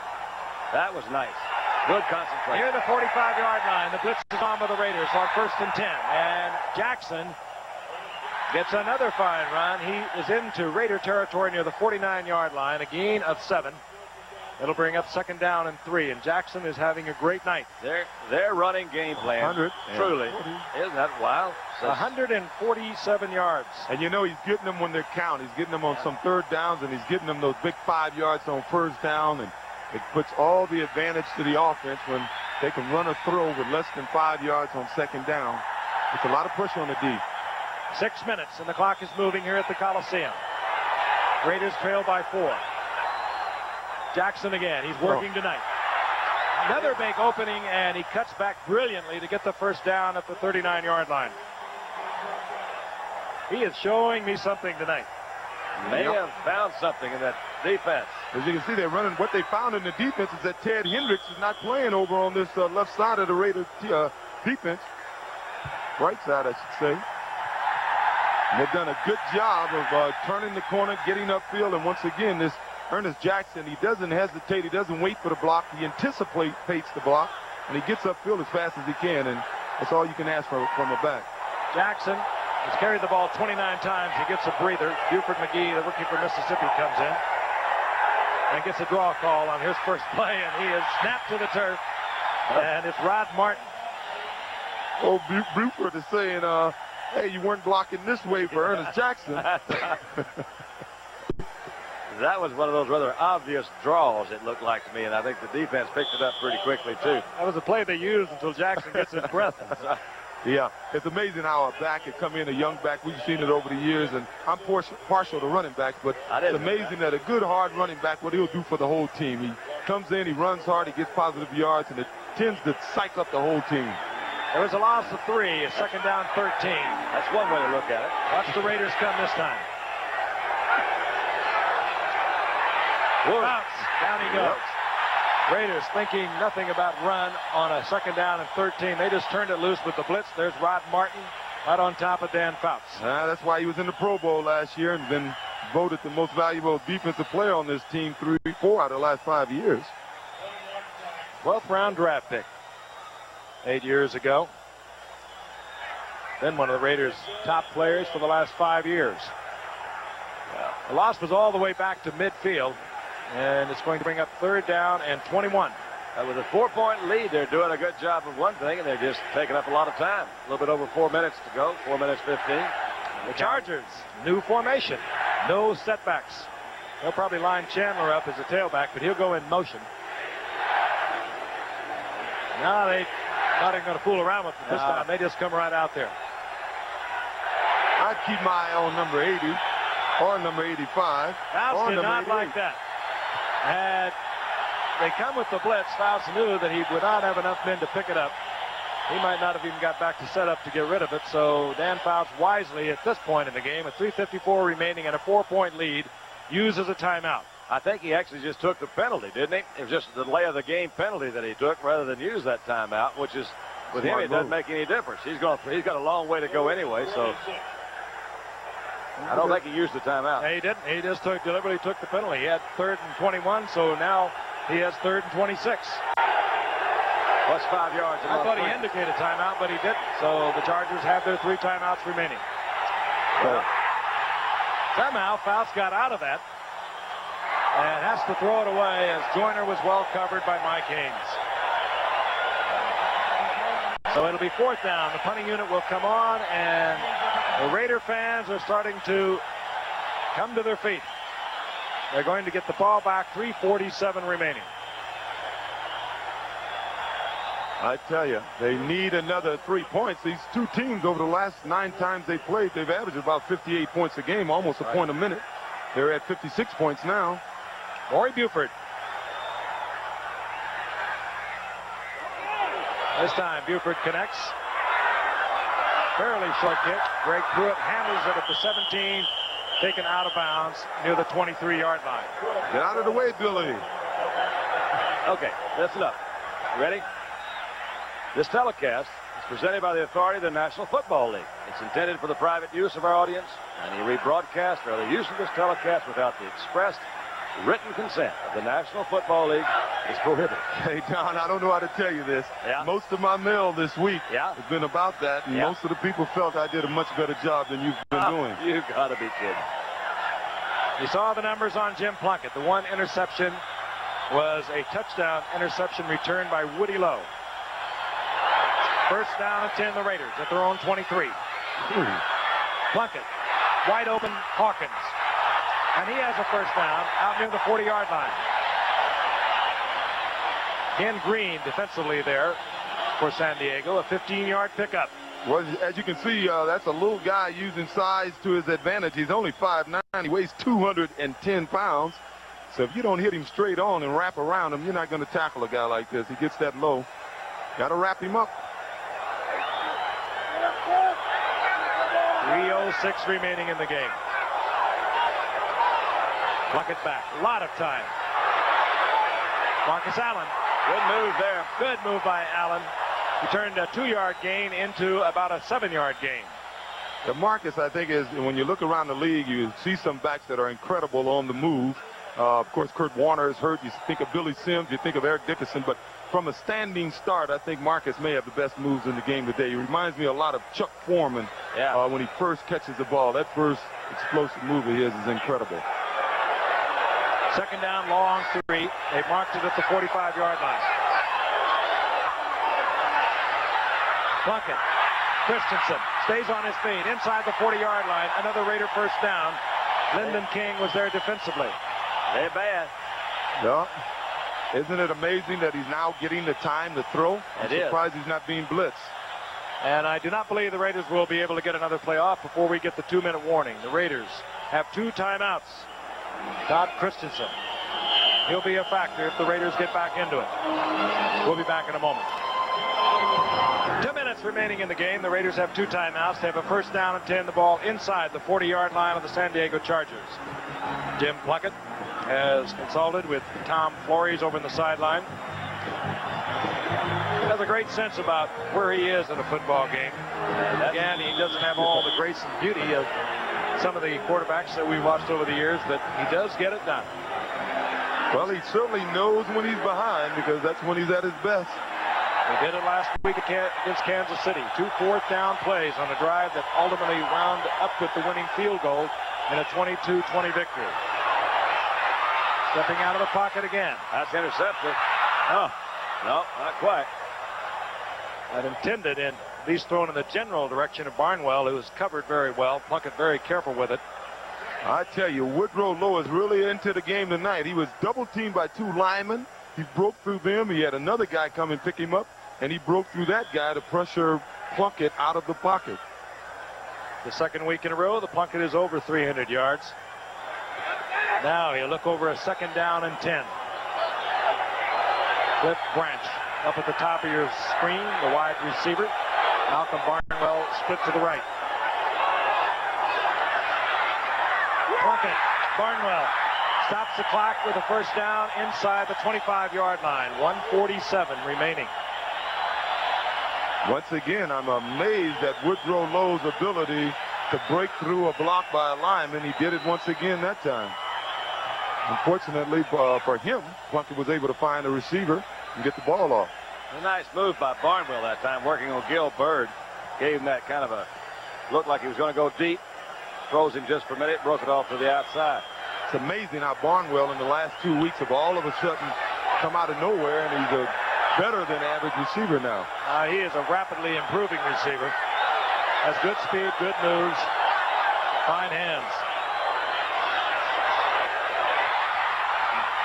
That was nice. Good concentration. Near the 45-yard line, the blitz is on by the Raiders on 1st and 10. And Jackson gets another fine run. He is into Raider territory near the 49-yard line, a gain of 7. It'll bring up 2nd down and 3, and Jackson is having a great night. Their running game plan, truly, isn't that wild? 147 yards. And you know he's getting them when they're count. He's getting them on some 3rd downs, and he's getting them those big 5 yards on 1st down, and it puts all the advantage to the offense when they can run a throw with less than 5 yards on 2nd down. It's a lot of pressure on the D. 6 minutes, and the clock is moving here at the Coliseum. Raiders trail by 4. Jackson again. He's working tonight. Another big opening, and he cuts back brilliantly to get the 1st down at the 39-yard line. He is showing me something tonight. May have found something in that defense. As you can see, they're running. What they found in the defense is that Ted Hendricks is not playing over on this left side of the Raiders defense. Right side, I should say. And they've done a good job of turning the corner, getting upfield, and once again, this Ernest Jackson, he doesn't hesitate. He doesn't wait for the block. He anticipates the block, and he gets upfield as fast as he can, and that's all you can ask for from a back. Jackson has carried the ball 29 times. He gets a breather. Buford McGee, the rookie from Mississippi, comes in and gets a draw call on his first play, and he is snapped to the turf, and it's Rod Martin. Oh, Buford is saying, hey, you weren't blocking this way for Ernest Jackson. That was one of those rather obvious draws, it looked like to me, and I think the defense picked it up pretty quickly, too. That was a play they used until Jackson gets his breath. Yeah, it's amazing how a back can come in, a young back. We've seen it over the years, and I'm partial to running backs, but it's amazing that a good, hard running back, what he'll do for the whole team. He comes in, he runs hard, he gets positive yards, and it tends to psych up the whole team. There was a loss of 3, a 2nd down 13. That's one way to look at it. Watch the Raiders come this time. Bounce. Down he goes. Raiders thinking nothing about run on a 2nd down and 13. They just turned it loose with the blitz. There's Rod Martin right on top of Dan Fouts. That's why he was in the Pro Bowl last year and been voted the most valuable defensive player on this team 4 out of the last 5 years. 12th round draft pick 8 years ago. Been one of the Raiders' top players for the last 5 years. The loss was all the way back to midfield, and it's going to bring up 3rd down and 21. With a 4-point lead, they're doing a good job of one thing, and they're just taking up a lot of time. A little bit over 4 minutes to go, 4 minutes 15. The Chargers, new formation, no setbacks. They'll probably line Chandler up as a tailback, but he'll go in motion. Now they're not even going to fool around with it this time. They just come right out there. I'd keep my eye on number 80 or number 85. Fouts did not like that. And they come with the blitz. Fouts knew that he would not have enough men to pick it up. He might not have even got back to set up to get rid of it. So Dan Fouts wisely at this point in the game, with 3:54 remaining and a 4-point lead, uses a timeout. I think he actually just took the penalty, didn't he? It was just the delay of the game penalty that he took rather than use that timeout, which is, with him, it doesn't make any difference. He's got a long way to go anyway, so I don't think he used the timeout. No, he didn't. He just deliberately took the penalty. He had 3rd and 21, so now he has 3rd and 26. What's 5 yards? I thought he indicated timeout, but he didn't. So the Chargers have their 3 timeouts remaining. Somehow Fouts got out of that and has to throw it away as Joyner was well covered by Mike Haynes. So it'll be 4th down. The punting unit will come on, and the Raider fans are starting to come to their feet. They're going to get the ball back, 3:47 remaining. I tell you, they need another 3 points. These two teams, over the last 9 times they played, they've averaged about 58 points a game, almost a point a minute. They're at 56 points now. Maury Buford. This time Buford connects. Fairly short kick. Greg Pruitt handles it at the 17, taken out of bounds near the 23-yard line. Get out of the way, Billy. Okay, listen up. Ready? This telecast is presented by the authority of the National Football League. It's intended for the private use of our audience. Any rebroadcast or other use of this telecast without the expressed written consent of the National Football League is prohibited. Hey, Don, I don't know how to tell you this. Yeah. Most of my mail this week has been about that, and most of the people felt I did a much better job than you've been doing. You gotta be kidding. You saw the numbers on Jim Plunkett. The 1 interception was a touchdown interception returned by Woody Lowe. First down and 10, the Raiders at their own 23. Plunkett, wide open Hawkins. And he has a first down out near the 40-yard line. Ken Green defensively there for San Diego, a 15-yard pickup. Well, as you can see, that's a little guy using size to his advantage. He's only 5'9". He weighs 210 pounds. So if you don't hit him straight on and wrap around him, you're not going to tackle a guy like this. He gets that low. Got to wrap him up. 3:06 remaining in the game. Plunkett back. A lot of time. Marcus Allen. Good move there. Good move by Allen. He turned a 2-yard gain into about a 7-yard gain. The Marcus, I think, is when you look around the league, you see some backs that are incredible on the move. Of course, Kurt Warner is hurt. You think of Billy Sims, you think of Eric Dickerson, but from a standing start, I think Marcus may have the best moves in the game today. He reminds me a lot of Chuck Foreman when he first catches the ball. That first explosive move of his is incredible. Second down, long 3. They marked it at the 45-yard line. Plunkett, Christensen stays on his feet inside the 40-yard line. Another Raider first down. Lyndon King was there defensively. They're bad. Yeah. Isn't it amazing that he's now getting the time to throw? I'm surprised he's not being blitzed. And I do not believe the Raiders will be able to get another play off before we get the 2-minute warning. The Raiders have 2 timeouts. Todd Christensen. He'll be a factor if the Raiders get back into it. We'll be back in a moment. 2 minutes remaining in the game. The Raiders have 2 timeouts. They have a first down and 10. The ball inside the 40-yard line of the San Diego Chargers. Jim Plunkett has consulted with Tom Flores over in the sideline. He has a great sense about where he is in a football game. And again, he doesn't have all the grace and beauty of some of the quarterbacks that we've watched over the years, but he does get it done. Well, he certainly knows when he's behind because that's when he's at his best. He did it last week against Kansas City. 2 fourth-down plays on a drive that ultimately wound up with the winning field goal in a 22-20 victory. Stepping out of the pocket again. That's intercepted. Oh, no, not quite. That intended and at least thrown in the general direction of Barnwell, who was covered very well. Plunkett very careful with it. I tell you, Woodrow Lowe is really into the game tonight. He was double-teamed by 2 linemen. He broke through them. He had another guy come and pick him up, and he broke through that guy to pressure Plunkett out of the pocket. The second week in a row, the Plunkett is over 300 yards. Now he'll look over a second down and 10. Cliff Branch up at the top of your screen, the wide receiver. Malcolm Barnwell split to the right. Plunkett, Barnwell stops the clock with a first down inside the 25-yard line. 1:47 remaining. Once again, I'm amazed at Woodrow Lowe's ability to break through a block by a lineman. He did it once again that time. Unfortunately for him, Plunkett was able to find a receiver and get the ball off. A nice move by Barnwell that time, working on Gil Byrd. Gave him that kind of a look like he was going to go deep. Throws him just for a minute, broke it off to the outside. It's amazing how Barnwell in the last 2 weeks have all of a sudden come out of nowhere, and he's a better than average receiver now. He is a rapidly improving receiver. Has good speed, good moves, fine hands.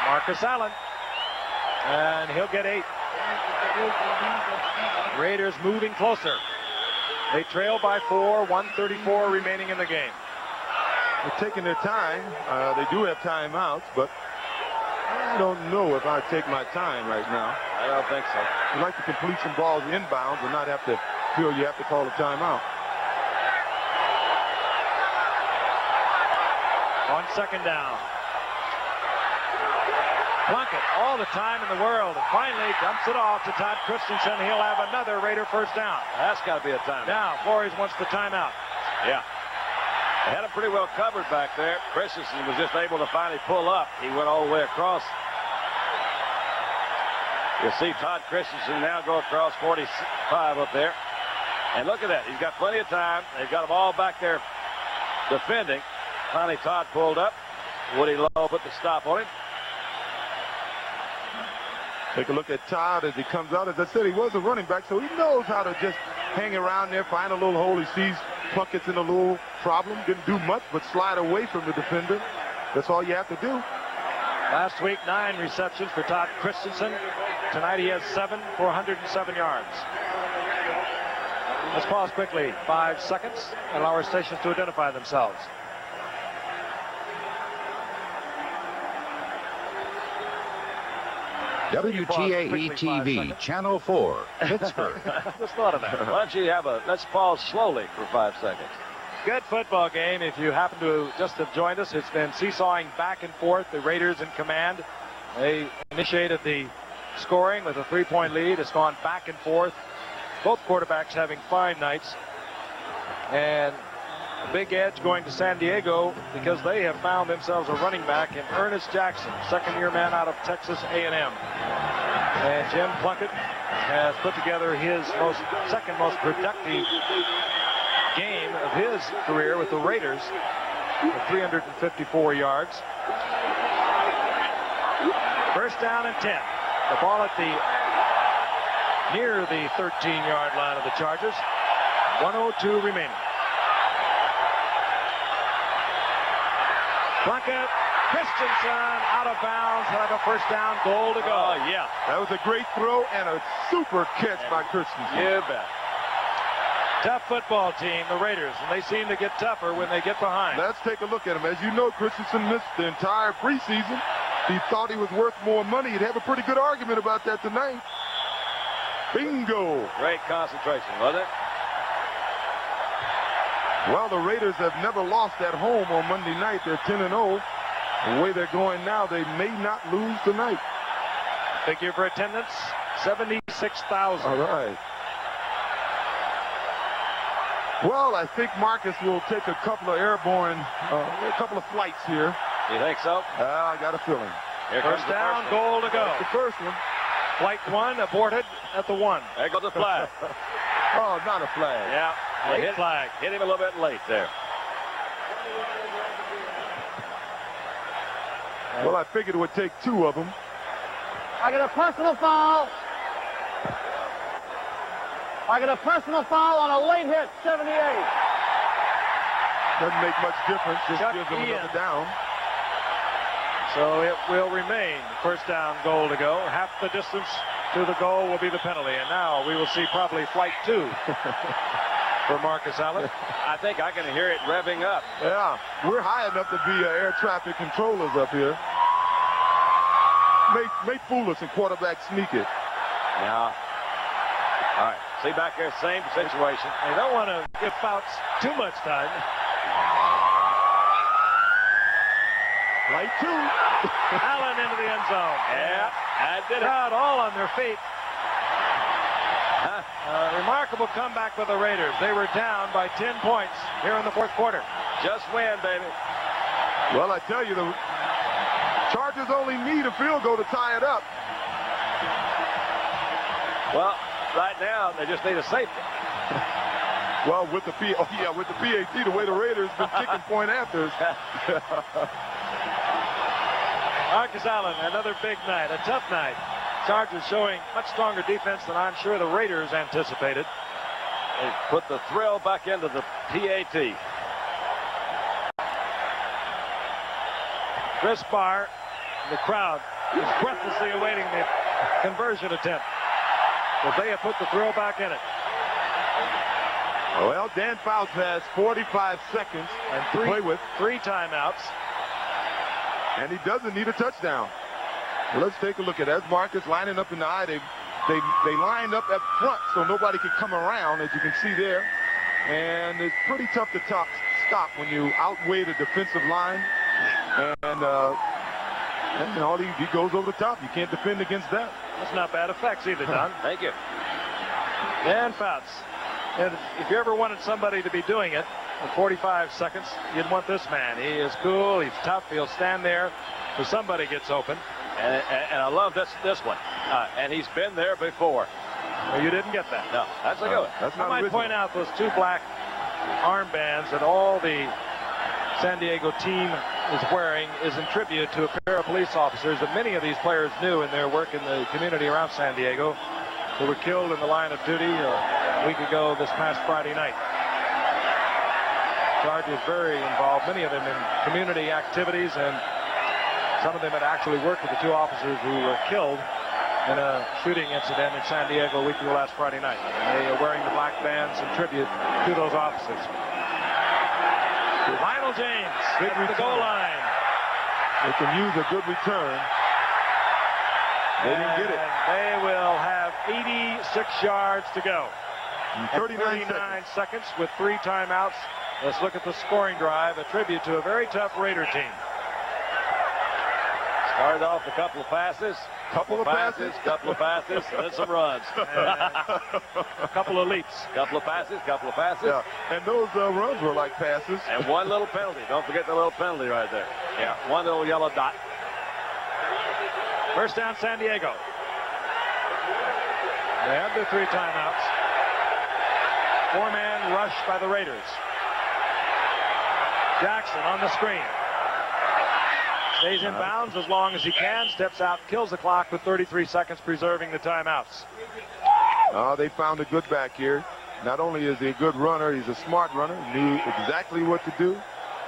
Marcus Allen, and he'll get 8. Raiders moving closer. They trail by 4, 1:34 remaining in the game. They're taking their time. They do have timeouts, but I don't know if I'd take my time right now. I don't think so. You'd like to complete some balls inbounds and not have to feel you have to call a timeout. On second down. Plunkett, all the time in the world, and finally dumps it off to Todd Christensen. He'll have another Raider first down. That's got to be a timeout. Now, Flores wants the timeout. Yeah. They had him pretty well covered back there. Christensen was just able to finally pull up. He went all the way across. You'll see Todd Christensen now go across 45 up there. And look at that. He's got plenty of time. They've got them all back there defending. Finally, Todd pulled up. Woody Lowe put the stop on him. Take a look at Todd as he comes out. As I said, he was a running back, so he knows how to just hang around there, find a little hole. He sees Plunkett's in a little problem. Didn't do much but slide away from the defender. That's all you have to do. Last week, 9 receptions for Todd Christensen. Tonight he has 7 for 107 yards. Let's pause quickly, 5 seconds, and allow our stations to identify themselves. WTAE-TV, Channel 4, Pittsburgh. Just thought of that. Why don't you let's pause slowly for 5 seconds. Good football game. If you happen to just have joined us, it's been seesawing back and forth. The Raiders in command. They initiated the scoring with a 3-point lead. It's gone back and forth. Both quarterbacks having fine nights. And a big edge going to San Diego because they have found themselves a running back in Ernest Jackson, second-year man out of Texas A&M. And Jim Plunkett has put together his second most productive game of his career with the Raiders with 354 yards. First down and 10. The ball at near the 13-yard line of the Chargers. 1:02 remaining. Plunkett, Christensen out of bounds. He'll have a first down, goal to go. Oh, yeah. That was a great throw and a super catch by Christensen. You bet. Tough football team, the Raiders, and they seem to get tougher when they get behind. Let's take a look at him. As you know, Christensen missed the entire preseason. He thought he was worth more money. He'd have a pretty good argument about that tonight. Bingo. Great concentration, wasn't it? Well, the Raiders have never lost at home on Monday night. They're 10-0. The way they're going now, they may not lose tonight. Figure for attendance, 76,000. All right. Well, I think Marcus will take a couple of a couple of flights here. You think so? I got a feeling. First down, goal to go. That's the first one. Flight 1 aborted at the 1. There goes the flag. Oh, not a flag. Yeah. Late flag. Hit him a little bit late there. Well, I figured it would take 2 of them. I get a personal foul. I get a personal foul on a late hit, 78. Doesn't make much difference. Just gives them another down. So it will remain first down, goal to go. Half the distance to the goal will be the penalty. And now we will see probably flight 2 for Marcus Allen. I think I can hear it revving up. Yeah, we're high enough to be air traffic controllers up here. May fool us and quarterback sneak it. Yeah. All right. See back there, same situation. They don't want to give Fouts too much time. Flight 2. Allen into the end zone. Yeah, I did it. Crowd all on their feet. Remarkable comeback for the Raiders. They were down by 10 points here in the fourth quarter. Just win, baby. Well, I tell you, the Chargers only need a field goal to tie it up. Well, right now, they just need a safety. Well, with the PAT, the way the Raiders been kicking point afters. Marcus Allen, another big night, a tough night. Chargers showing much stronger defense than I'm sure the Raiders anticipated. They put the thrill back into the PAT. Chris Barr, the crowd, is breathlessly awaiting the conversion attempt. But they have put the thrill back in it. Well, Dan Fouts has 45 seconds to play with. 3 timeouts. And he doesn't need a touchdown. Well, let's take a look at that. As Marcus lining up in the eye, they lined up at front so nobody could come around, as you can see there. And it's pretty tough to stop when you outweigh the defensive line. And all he goes over the top. You can't defend against that. That's not bad effects either, Don. Thank you. Dan Fouts. And if you ever wanted somebody to be doing it in 45 seconds, you'd want this man. He is cool. He's tough. He'll stand there till somebody gets open. And I love this one. And he's been there before. Well, you didn't get that. No, that's a good one. That's not I might original. point out those 2 black armbands that all the San Diego team is wearing is in tribute to a pair of police officers that many of these players knew in their work in the community around San Diego, who were killed in the line of duty a week ago this past Friday night. Chargers very involved, many of them in community activities, and some of them had actually worked with the two officers who were killed in a shooting incident in San Diego a week ago last Friday night. And they are wearing the black bands in tribute to those officers. Lionel James at the goal line. They can use a good return. They didn't get it. They will have 86 yards to go. 39 seconds with 3 timeouts. Let's look at the scoring drive, a tribute to a very tough Raider team. Started off a couple of passes. Couple of passes, and then some runs. A couple of leaps. Couple of passes. Yeah, and those runs were like passes. And one little penalty. Don't forget the little penalty right there. Yeah, one little yellow dot. First down, San Diego. They have their 3 timeouts. 4-man rush by the Raiders. Jackson on the screen. Stays in bounds as long as he can. Steps out, kills the clock with 33 seconds, preserving the timeouts. They found a good back here. Not only is he a good runner, he's a smart runner. Knew exactly what to do.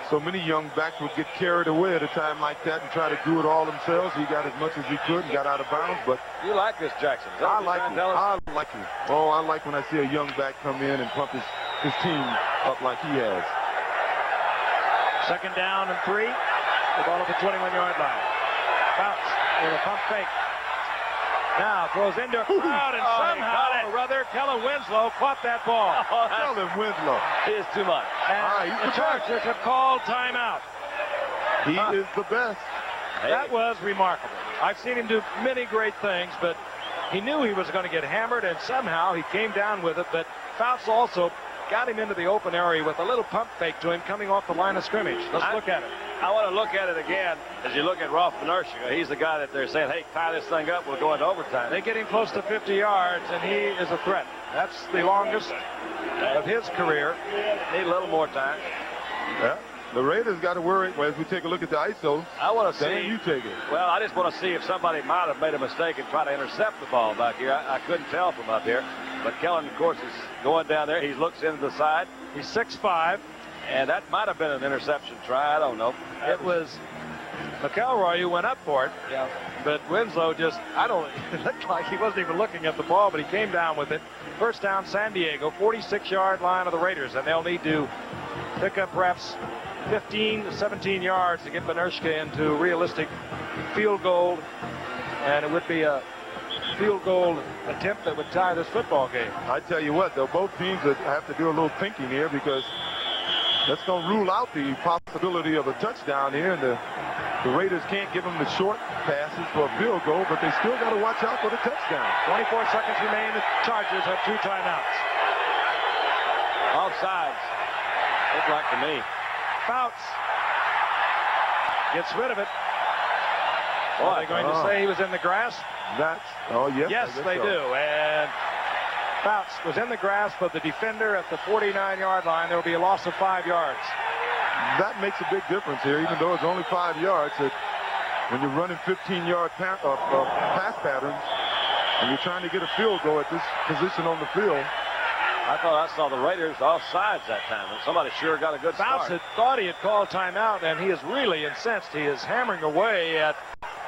So many young backs would get carried away at a time like that and try to do it all themselves. He got as much as he could and got out of bounds. But you like this Jackson? I like him. I like him. Oh, I like when I see a young back come in and pump his team up like he has. Second down and 3. The ball at the 21-yard line. Fouts with a pump fake. Now throws into a crowd, and somehow or other, Kellen Winslow caught that ball. Kellen Winslow. He is too much. And the Chargers have called timeout. He is the best. That was remarkable. I've seen him do many great things, but he knew he was going to get hammered, and somehow he came down with it. But Fouts also got him into the open area with a little pump fake to him coming off the line of scrimmage. Let's look at it. I want to look at it again as you look at Rolf Benershka. He's the guy that they're saying, hey, tie this thing up, we'll go into overtime. They get him close to 50 yards, and he is a threat. That's the longest of his career. Need a little more time. Yeah. The Raiders got to worry. Well, as we take a look at the ISO, I want to see. You take it. Well, I just want to see if somebody might have made a mistake and try to intercept the ball back here. I couldn't tell from up here. But Kellen, of course, is going down there. He looks into the side. He's 6'5". And that might have been an interception try. I don't know. It was McElroy who went up for it. Yeah. But Winslow it looked like he wasn't even looking at the ball, but he came down with it. First down, San Diego, 46-yard line of the Raiders, and they'll need to pick up perhaps 15 to 17 yards to get Benershka into a realistic field goal, and it would be a field goal attempt that would tie this football game. I tell you what, though, both teams have to do a little thinking here, because that's going to rule out the possibility of a touchdown here, and the Raiders can't give them the short passes for a field goal, but they still got to watch out for the touchdown. 24 seconds remain. The Chargers have 2 timeouts. Offsides. Looked like to me. Fouts gets rid of it. Are they going to say he was in the grass? Yes, they do. And Fouts was in the grasp of the defender at the 49-yard line. There will be a loss of 5 yards. That makes a big difference here, even though it's only 5 yards. When you're running 15-yard pass patterns and you're trying to get a field goal at this position on the field. I thought I saw the Raiders offsides that time. Somebody sure got a good start. Fouts had thought he had called timeout, and he is really incensed. He is hammering away at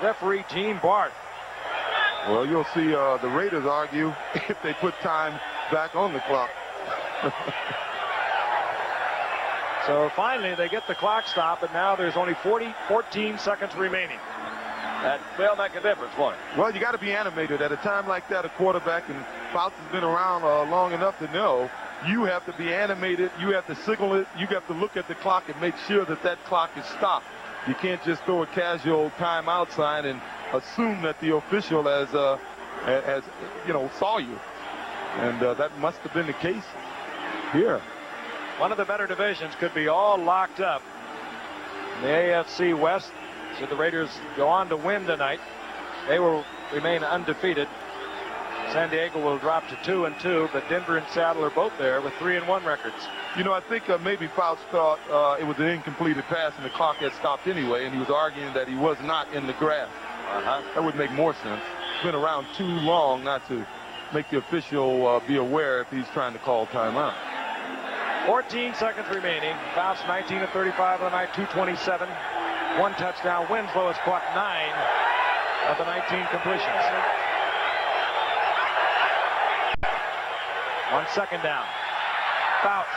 referee Gene Bart. Well, you'll see the Raiders argue if they put time back on the clock. So finally, they get the clock stopped, and now there's only 14 seconds remaining. That will make a difference, won't it? Well, you got to be animated. At a time like that, a quarterback, and Fouts has been around long enough to know, you have to be animated. You have to signal it. You have to look at the clock and make sure that clock is stopped. You can't just throw a casual timeout sign and assume that the official has saw you. And that must have been the case here. One of the better divisions could be all locked up. In the AFC West, should the Raiders go on to win tonight, they will remain undefeated. San Diego will drop to 2-2, but Denver and Seattle are both there with 3-1 records. You know, I think maybe Fouts thought it was an incompleted pass and the clock had stopped anyway, and he was arguing that he was not in the grass. That would make more sense. It's been around too long not to make the official be aware if he's trying to call timeout. 14 seconds remaining. Fouts 19 of 35 on the night, 227. One touchdown. Winslow has caught 9 of the 19 completions. 1 second down. Fouts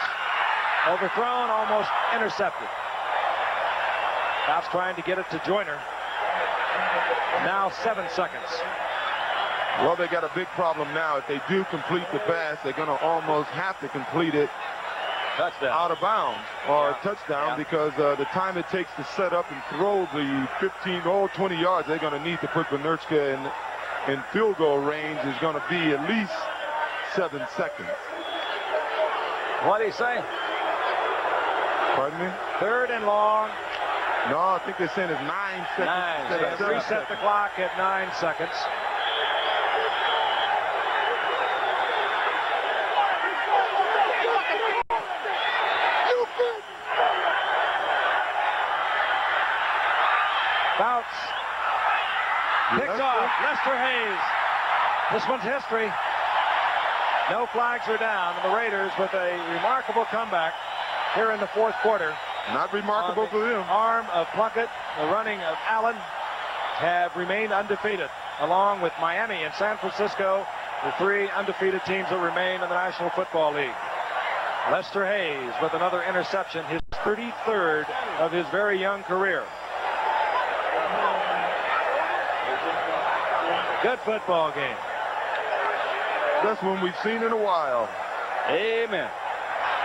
overthrown, almost intercepted. Fouts trying to get it to Joyner. Now 7 seconds. Well, they got a big problem now. If they do complete the pass, they're going to almost have to complete it out of bounds or touchdown because the time it takes to set up and throw the 15 or 20 yards they're going to need to put Benerchka in field goal range is going to be at least 7 seconds. What do you say? Pardon me? 3rd and long. No, I think they're saying it's 9 seconds. 9. Reset the clock at 9 seconds. Fouts picked off. Lester Hayes. This one's history. No flags are down, and the Raiders with a remarkable comeback here in the 4th quarter. Not remarkable for them. Arm of Plunkett, the running of Allen, have remained undefeated, along with Miami and San Francisco, the 3 undefeated teams that remain in the National Football League. Lester Hayes with another interception, his 33rd of his very young career. Good football game. Best one we've seen in a while. Amen.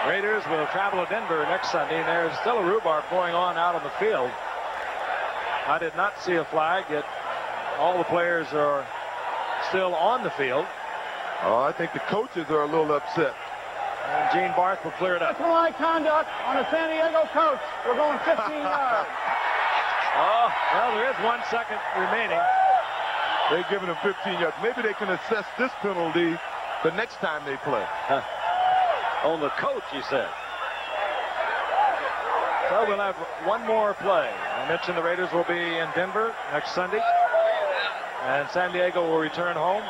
Raiders will travel to Denver next Sunday, and there's still a rhubarb going on out on the field. I did not see a flag, yet all the players are still on the field. Oh, I think the coaches are a little upset. And Gene Barth will clear it up. Unsportsmanlike conduct on the San Diego coach. We're going 15 yards. Oh, well, there is 1 second remaining. They've given him 15 yards. Maybe they can assess this penalty the next time they play. On the coach, he said. So we'll have one more play. I mentioned the Raiders will be in Denver next Sunday. And San Diego will return home.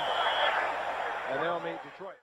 And they'll meet Detroit.